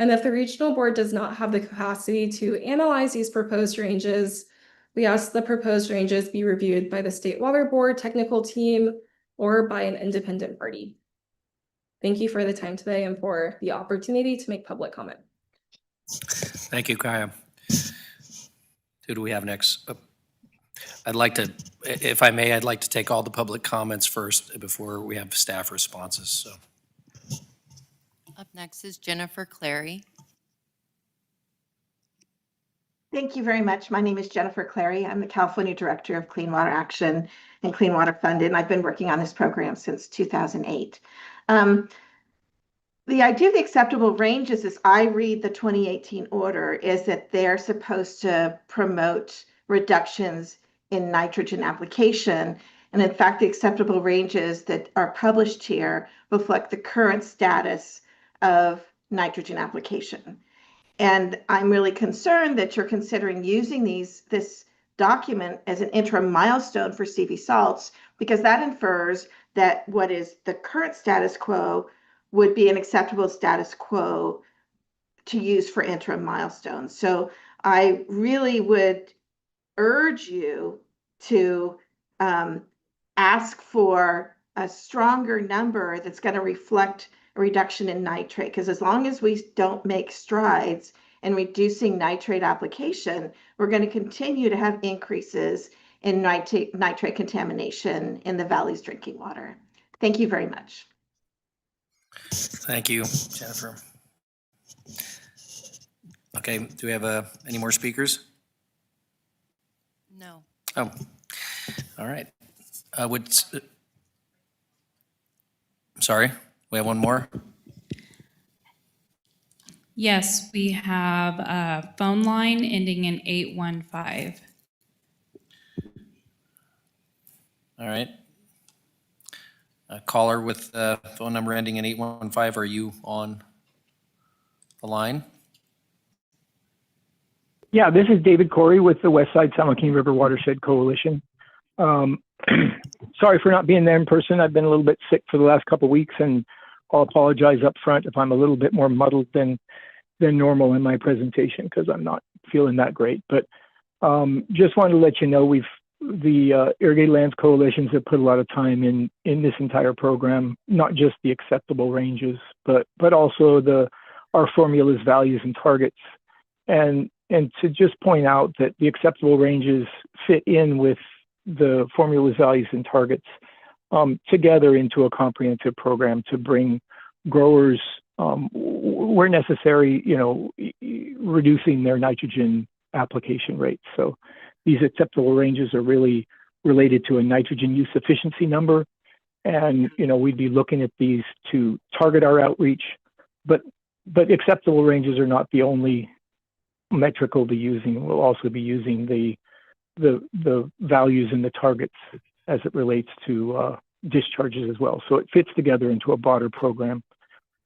And if the regional board does not have the capacity to analyze these proposed ranges, we ask the proposed ranges be reviewed by the State Water Board technical team or by an independent party. Thank you for the time today and for the opportunity to make public comment. Thank you, Kaya. Who do we have next? Oh, I'd like to, if I may, I'd like to take all the public comments first before we have staff responses, so. Up next is Jennifer Clary. Thank you very much. My name is Jennifer Clary. I'm the California Director of Clean Water Action and Clean Water Fund, and I've been working on this program since 2008. The idea of the acceptable ranges, as I read the 2018 order, is that they're supposed to promote reductions in nitrogen application. And in fact, the acceptable ranges that are published here reflect the current status of nitrogen application. And I'm really concerned that you're considering using this document as an interim milestone for CV salts, because that infers that what is the current status quo would be an acceptable status quo to use for interim milestones. So I really would urge you to ask for a stronger number that's going to reflect a reduction in nitrate, because as long as we don't make strides in reducing nitrate application, we're going to continue to have increases in nitrate contamination in the valley's drinking water. Thank you very much. Thank you, Jennifer. Okay, do we have any more speakers? No. Oh, all right. Sorry, we have one more? Yes, we have a phone line ending in 815. All right. A caller with phone number ending in 815, are you on the line? Yeah, this is David Corey with the Westside San Joaquin River Watershed Coalition. Sorry for not being there in person. I've been a little bit sick for the last couple of weeks, and I'll apologize up front if I'm a little bit more muddled than normal in my presentation, because I'm not feeling that great. But just wanted to let you know the Irrigated Lands Coalitions have put a lot of time in this entire program, not just the acceptable ranges, but also our formulas, values, and targets. And to just point out that the acceptable ranges fit in with the formulas, values, and targets together into a comprehensive program to bring growers, where necessary, reducing their nitrogen application rates. So these acceptable ranges are really related to a nitrogen use efficiency number. And, we'd be looking at these to target our outreach, but acceptable ranges are not the only metric we'll be using. We'll also be using the values and the targets as it relates to discharges as well. So it fits together into a broader program.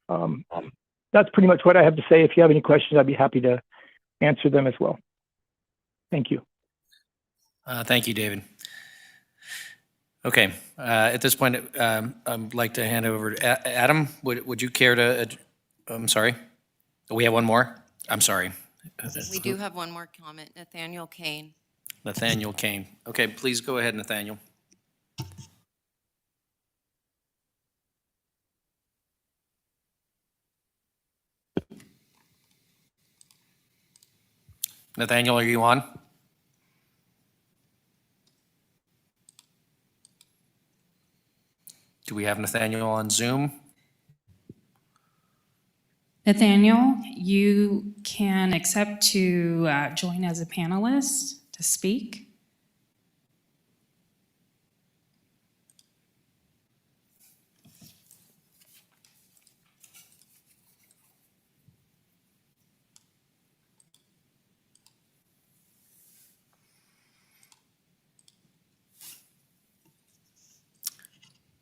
That's pretty much what I have to say. If you have any questions, I'd be happy to answer them as well. Thank you. Thank you, David. Okay, at this point, I'd like to hand over to Adam. Would you care to, I'm sorry, we have one more? I'm sorry. We do have one more comment. Nathaniel Kane. Nathaniel Kane. Okay, please go ahead, Nathaniel. Nathaniel, are you on? Do we have Nathaniel on Zoom? Nathaniel, you can accept to join as a panelist to speak.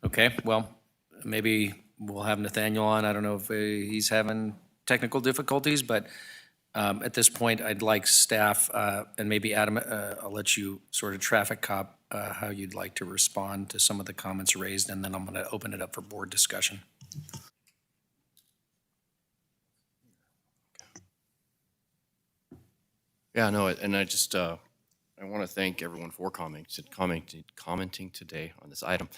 Okay, well, maybe we'll have Nathaniel on. I don't know if he's having technical difficulties, but at this point, I'd like staff, and maybe Adam, I'll let you sort of traffic cop how you'd like to respond to some of the comments raised, and then I'm going to open it up for board discussion. Yeah, no, and I just, I want to thank everyone for commenting today on this item.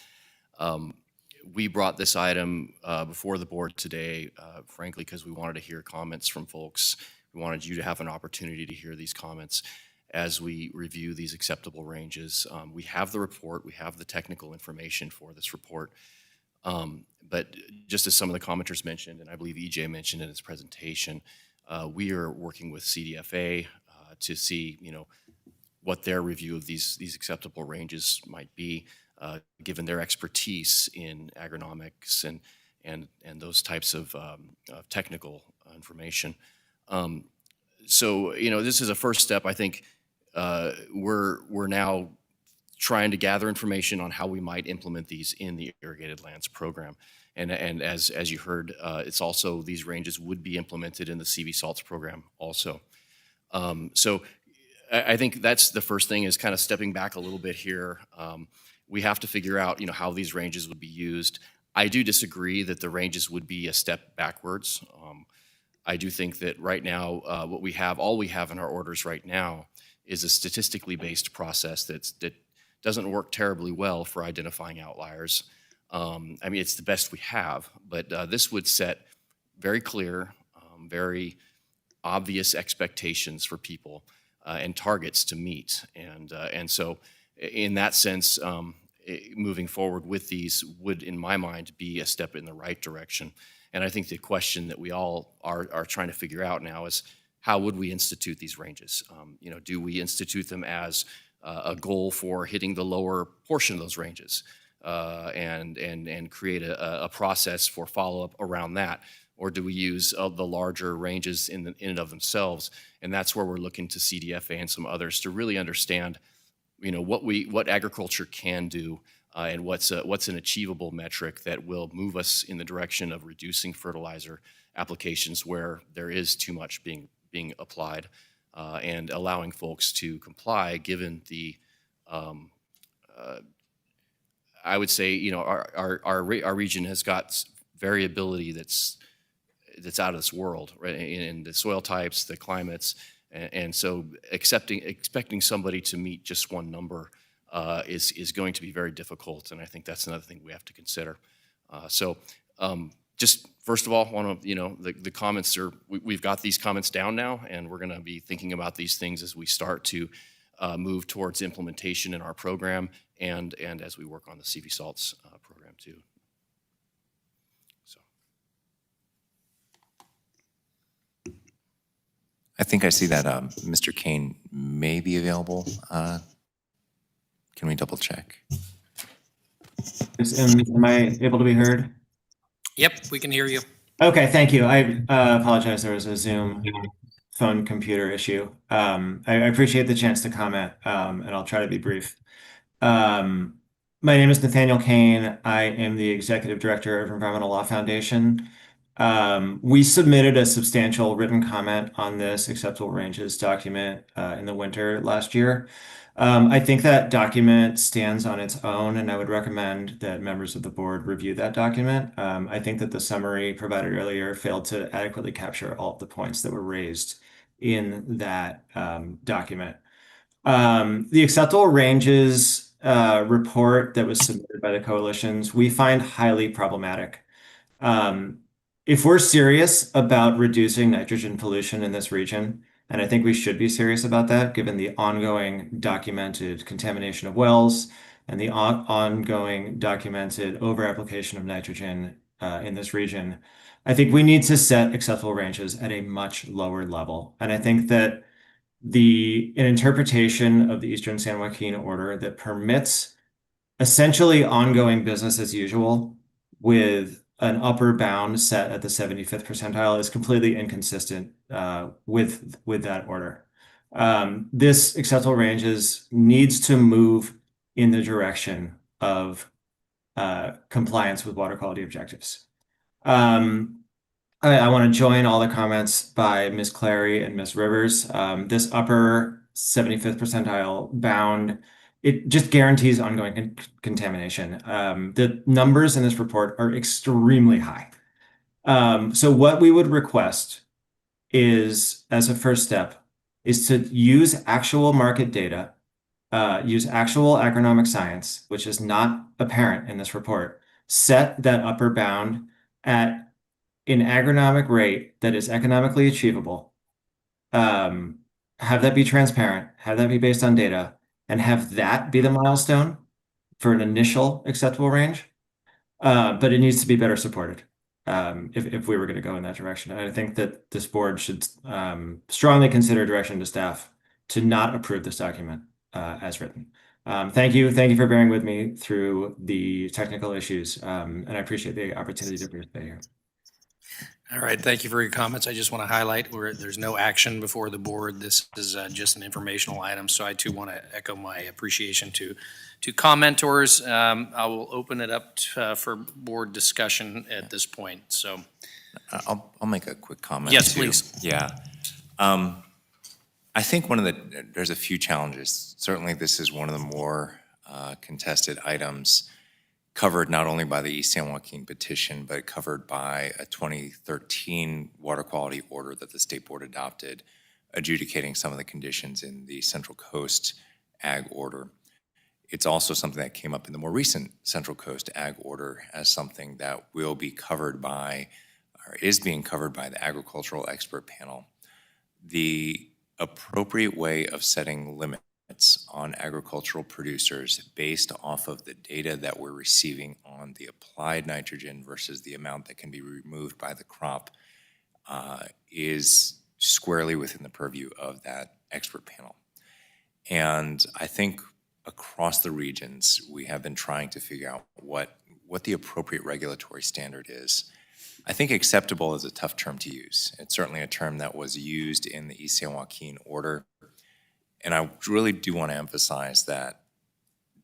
We brought this item before the board today, frankly, because we wanted to hear comments from folks. We wanted you to have an opportunity to hear these comments as we review these acceptable ranges. We have the report, we have the technical information for this report. But just as some of the commenters mentioned, and I believe EJ mentioned in his presentation, we are working with CDFA to see, what their review of these acceptable ranges might be, given their expertise in agronomics and those types of technical information. So, this is a first step. I think we're now trying to gather information on how we might implement these in the irrigated lands program. And as you heard, it's also, these ranges would be implemented in the CV salts program also. So I think that's the first thing, is kind of stepping back a little bit here. We have to figure out, how these ranges would be used. I do disagree that the ranges would be a step backwards. I do think that right now, all we have in our orders right now is a statistically based process that doesn't work terribly well for identifying outliers. It's the best we have, but this would set very clear, very obvious expectations for people and targets to meet. And so in that sense, moving forward with these would, in my mind, be a step in the right direction. And I think the question that we all are trying to figure out now is, how would we institute these ranges? Do we institute them as a goal for hitting the lower portion of those ranges and create a process for follow-up around that? Or do we use the larger ranges in and of themselves? And that's where we're looking to CDFA and some others to really understand, what agriculture can do and what's an achievable metric that will move us in the direction of reducing fertilizer applications where there is too much being applied, and allowing folks to comply, given the I would say, our region has got variability that's out of this world, right? In the soil types, the climates, and so expecting somebody to meet just one number is going to be very difficult, and I think that's another thing we have to consider. Just first of all, the comments are, we've got these comments down now, and we're going to be thinking about these things as we start to move towards implementation in our program, and as we work on the CV salts program too. I think I see that Mr. Kane may be available. Can we double check? Am I able to be heard? Yep, we can hear you. Okay, thank you. I apologize. There was a Zoom phone computer issue. I appreciate the chance to comment, and I'll try to be brief. My name is Nathaniel Kane. I am the Executive Director of Environmental Law Foundation. We submitted a substantial written comment on this acceptable ranges document in the winter last year. I think that document stands on its own, and I would recommend that members of the board review that document. I think that the summary provided earlier failed to adequately capture all of the points that were raised in that document. The acceptable ranges report that was submitted by the coalitions, we find highly problematic. If we're serious about reducing nitrogen pollution in this region, and I think we should be serious about that, given the ongoing documented contamination of wells and the ongoing documented overapplication of nitrogen in this region, I think we need to set acceptable ranges at a much lower level. And I think that an interpretation of the Eastern San Joaquin Order that permits essentially ongoing business as usual with an upper bound set at the 75th percentile is completely inconsistent with that order. This acceptable ranges needs to move in the direction of compliance with water quality objectives. I want to join all the comments by Ms. Clary and Ms. Rivers. This upper 75th percentile bound, it just guarantees ongoing contamination. The numbers in this report are extremely high. So what we would request is, as a first step, is to use actual market data, use actual agronomic science, which is not apparent in this report, set that upper bound at an agronomic rate that is economically achievable, have that be transparent, have that be based on data, and have that be the milestone for an initial acceptable range. But it needs to be better supported if we were going to go in that direction. And I think that this board should strongly consider direction to staff to not approve this document as written. Thank you for bearing with me through the technical issues, and I appreciate the opportunity to participate here. All right, thank you for your comments. I just want to highlight there's no action before the board. This is just an informational item, so I too want to echo my appreciation to commenters. I will open it up for board discussion at this point. So, I'll make a quick comment. Yes, too. please. Yeah. I think there's a few challenges. Certainly this is one of the more contested items covered not only by the East San Joaquin petition, but covered by a 2013 water quality order that the state board adopted, adjudicating some of the conditions in the Central Coast Ag Order. It's also something that came up in the more recent Central Coast Ag Order as something that will be covered by, or is being covered by, the Agricultural Expert Panel. The appropriate way of setting limits on agricultural producers based off of the data that we're receiving on the applied nitrogen versus the amount that can be removed by the crop is squarely within the purview of that expert panel. And I think across the regions, we have been trying to figure out what the appropriate regulatory standard is. I think acceptable is a tough term to use. It's certainly a term that was used in the East San Joaquin order. And I really do want to emphasize that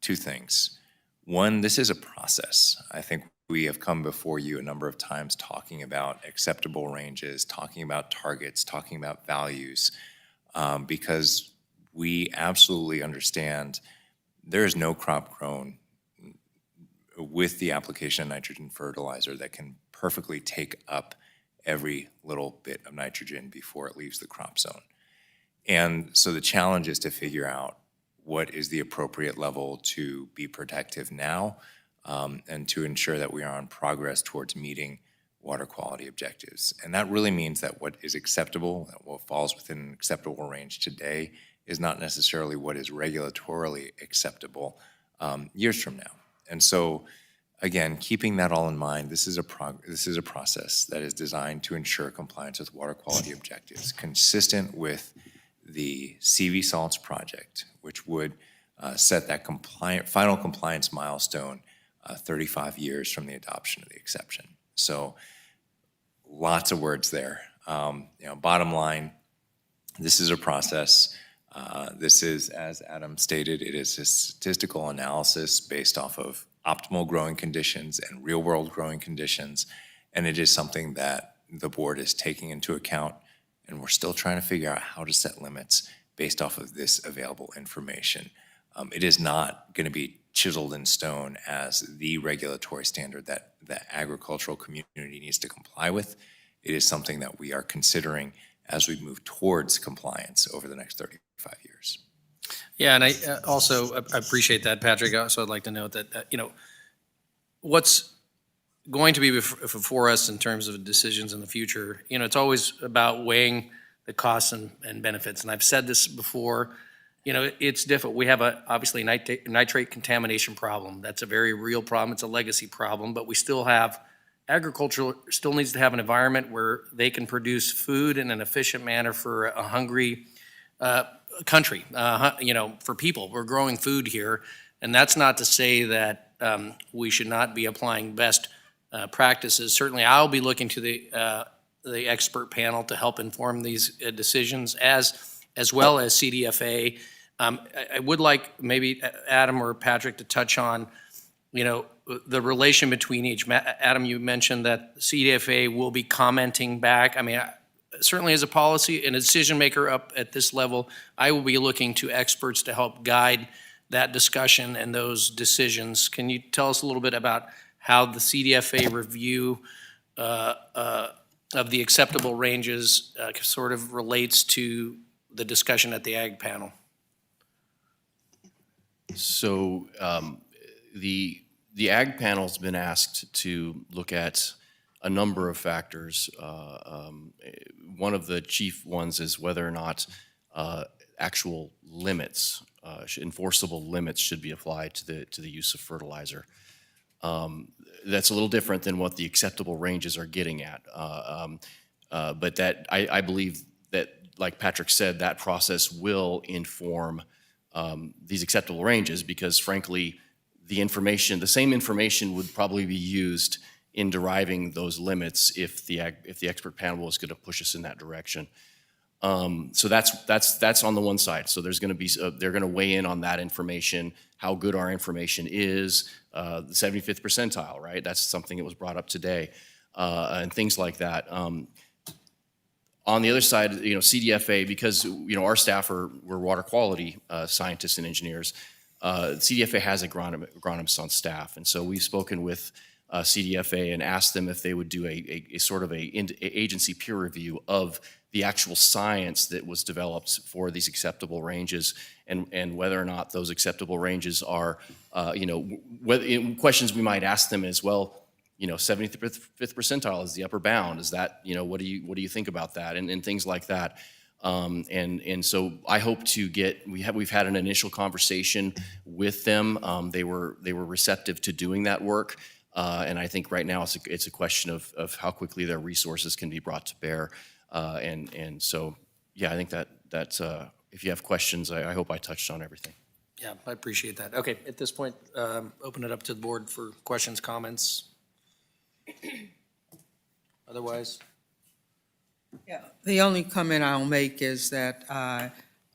two things. One, this is a process. I think we have come before you a number of times talking about acceptable ranges, talking about targets, talking about values, because we absolutely understand there is no crop grown with the application of nitrogen fertilizer that can perfectly take up every little bit of nitrogen before it leaves the crop zone. And so the challenge is to figure out what is the appropriate level to be protective now, and to ensure that we are on progress towards meeting water quality objectives. And that really means that what is acceptable, what falls within an acceptable range today, is not necessarily what is regulatorily acceptable years from now. And so, again, keeping that all in mind, this is a process that is designed to ensure compliance with water quality objectives, consistent with the CV Salts project, which would set that final compliance milestone 35 years from the adoption of the exception. So lots of words there. Bottom line, this is a process. This is, as Adam stated, it is a statistical analysis based off of optimal growing conditions and real-world growing conditions, and it is something that the board is taking into account, and we're still trying to figure out how to set limits based off of this available information. It is not going to be chiseled in stone as the regulatory standard that the agricultural community needs to comply with. It is something that we are considering as we move towards compliance over the next 35 years. Yeah, and I also appreciate that, Patrick. Also, I'd like to note that, what's going to be before us in terms of decisions in the future, it's always about weighing the costs and benefits. And I've said this before, it's difficult. We have obviously nitrate contamination problem. That's a very real problem. It's a legacy problem, but we still have agriculture still needs to have an environment where they can produce food in an efficient manner for a hungry country, for people. We're growing food here, and that's not to say that we should not be applying best practices. Certainly, I'll be looking to the expert panel to help inform these decisions, as well as CDFA. I would like maybe Adam or Patrick to touch on you know, the relation between each. Adam, you mentioned that CDFA will be commenting back. I mean, certainly as a policy and a decision maker up at this level, I will be looking to experts to help guide that discussion and those decisions. Can you tell us a little bit about how the CDFA review of the acceptable ranges sort of relates to the discussion at the Ag panel? So the Ag panel's been asked to look at a number of factors. One of the chief ones is whether or not actual limits, enforceable limits, should be applied to the use of fertilizer. That's a little different than what the acceptable ranges are getting at. But that I believe that, like Patrick said, that process will inform these acceptable ranges, because frankly, the same information would probably be used in deriving those limits if the expert panel was going to push us in that direction. So that's on the one side. So there's going to be they're going to weigh in on that information, how good our information is, the 75th percentile, right? That's something that was brought up today, and things like that. On the other side, you know, CDFA, because you know our staff we're water quality scientists and engineers. CDFA has agronomists on staff, and so we've spoken with CDFA and asked them if they would do a sort of a agency peer review of the actual science that was developed for these acceptable ranges, and whether or not those acceptable ranges are, you know, questions we might ask them as well. You know, 75th percentile is the upper bound. Is that, you know, what do you think about that, and things like that. And so I hope to we've had an initial conversation with them. They were receptive to doing that work. And I think right now it's a question of how quickly their resources can be brought to bear. And so, yeah, I think that if you have questions, I hope I touched on everything. Yeah, I appreciate that. Okay, at this point, open it up to the board for questions, comments. Otherwise? Yeah. The only comment I'll make is that,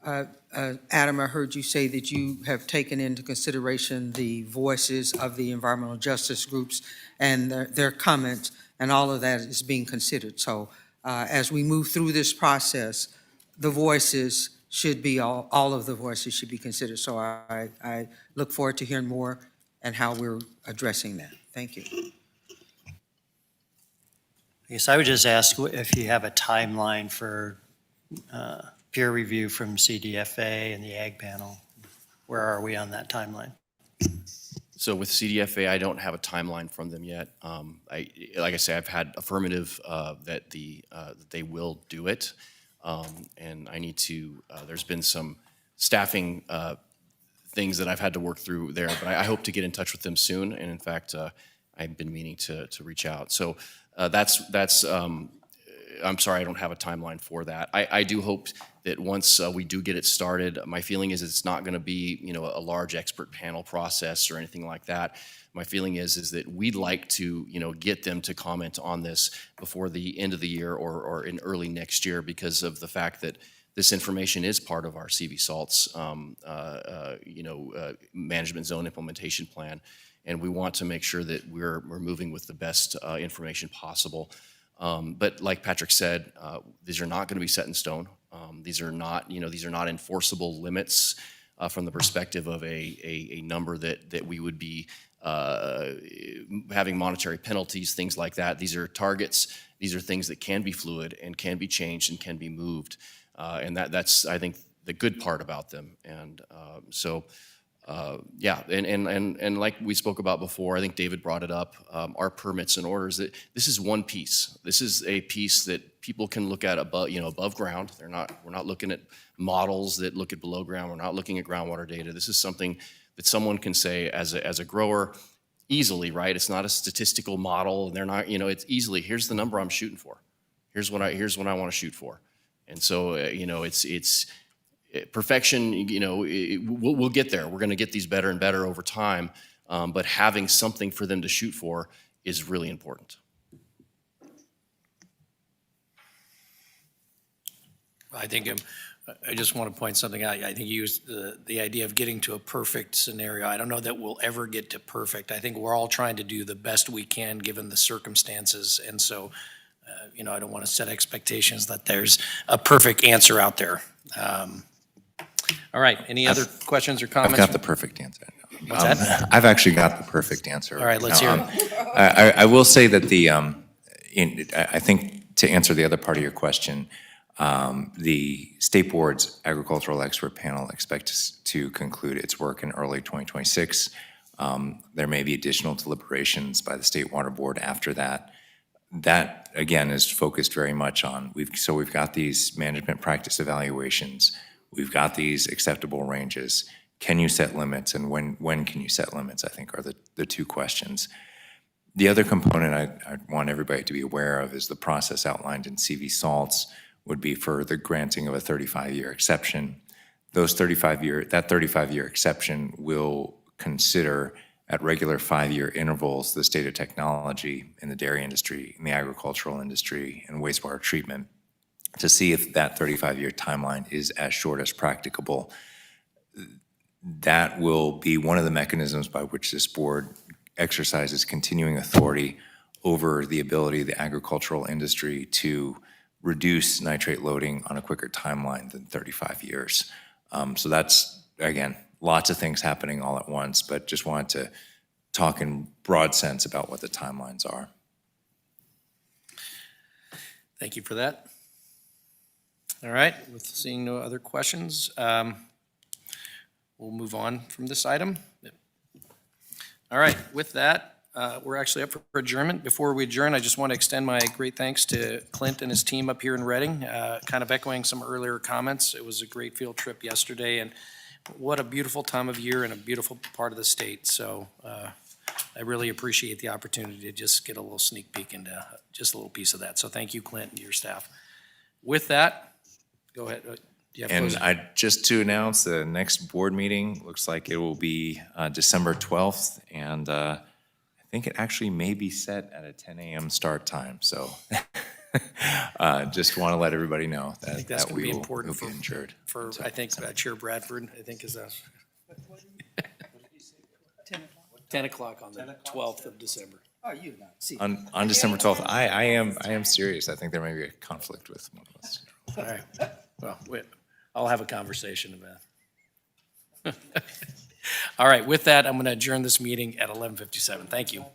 Adam, I heard you say that you have taken into consideration the voices of the environmental justice groups and their comments, and all of that is being considered. So as we move through this process, the voices should be, all of the voices should be considered. So I look forward to hearing more and how we're addressing that. Thank you. Yes, I would just ask if you have a timeline for peer review from CDFA and the Ag panel. Where are we on that timeline? So with CDFA, I don't have a timeline from them yet. Like I say, I've had affirmative that they will do it, and I need to. There's been some staffing things that I've had to work through there, but I hope to get in touch with them soon. And in fact, I've been meaning to reach out. So that's. I'm sorry, I don't have a timeline for that. I do hope that once we do get it started, my feeling is it's not going to be, you know, a large expert panel process or anything like that. My feeling is that we'd like to, you know, get them to comment on this before the end of the year or in early next year, because of the fact that this information is part of our CV Salts, management zone implementation plan, and we want to make sure that we're moving with the best information possible. But like Patrick said, these are not going to be set in stone. These are not enforceable limits from the perspective of a number that we would be having monetary penalties, things like that. These are targets. These are things that can be fluid and can be changed and can be moved. And that's, I think, the good part about them. And and like we spoke about before, I think David brought it up, our permits and orders, that this is one piece. This is a piece that people can look at above ground. We're not looking at models that look at below ground. We're not looking at groundwater data. This is something that someone can say as a grower easily, right? It's not a statistical model, and they're not, it's easily, here's the number I'm shooting for. Here's what I want to shoot for. And so, it's perfection, we'll get there. We're going to get these better and better over time, but having something for them to shoot for is really important. I think I just want to point something out. I think you used the idea of getting to a perfect scenario. I don't know that we'll ever get to perfect. I think we're all trying to do the best we can given the circumstances. And so, I don't want to set expectations that there's a perfect answer out there. All right, any other questions or comments? I've got the perfect answer. What's that? I've actually got the perfect answer. All right, let's hear it. I will say that I think to answer the other part of your question, the State Board's Agricultural Expert Panel expects to conclude its work in early 2026. There may be additional deliberations by the State Water Board after that. That, again, is focused very much on, we've got these management practice evaluations, we've got these acceptable ranges. Can you set limits, and when can you set limits, I think are the two questions. The other component I want everybody to be aware of is the process outlined in CV Salts would be for the granting of a 35-year exception. That 35-year exception will consider at regular 5-year intervals the state of technology in the dairy industry, in the agricultural industry, and wastewater treatment to see if that 35-year timeline is as short as practicable. That will be one of the mechanisms by which this board exercises continuing authority over the ability of the agricultural industry to reduce nitrate loading on a quicker timeline than 35 years. So that's, again, lots of things happening all at once, but just wanted to talk in broad sense about what the timelines are. Thank you for that. All right, with seeing no other questions, we'll move on from this item. All right, with that, we're actually up for adjournment. Before we adjourn, I just want to extend my great thanks to Clint and his team up here in Reading, kind of echoing some earlier comments. It was a great field trip yesterday, and what a beautiful time of year and a beautiful part of the state. So I really appreciate the opportunity to just get a little sneak peek into just a little piece of that. So thank you, Clint, and your staff. With that, go ahead. Do you have closing? Just to announce, the next board meeting looks like it will be December 12th, and I think it actually may be set at a 10 a.m. start time. So just want to let everybody know that I think that's going to be important for I think Chair Bradford, I think is 10 o'clock on the 12th of December. Oh, you not see. On December 12th. I am serious. I think there may be a conflict with one of us. All right. Well, I'll have a conversation about it. All right, with that, I'm going to adjourn this meeting at 11:57. Thank you.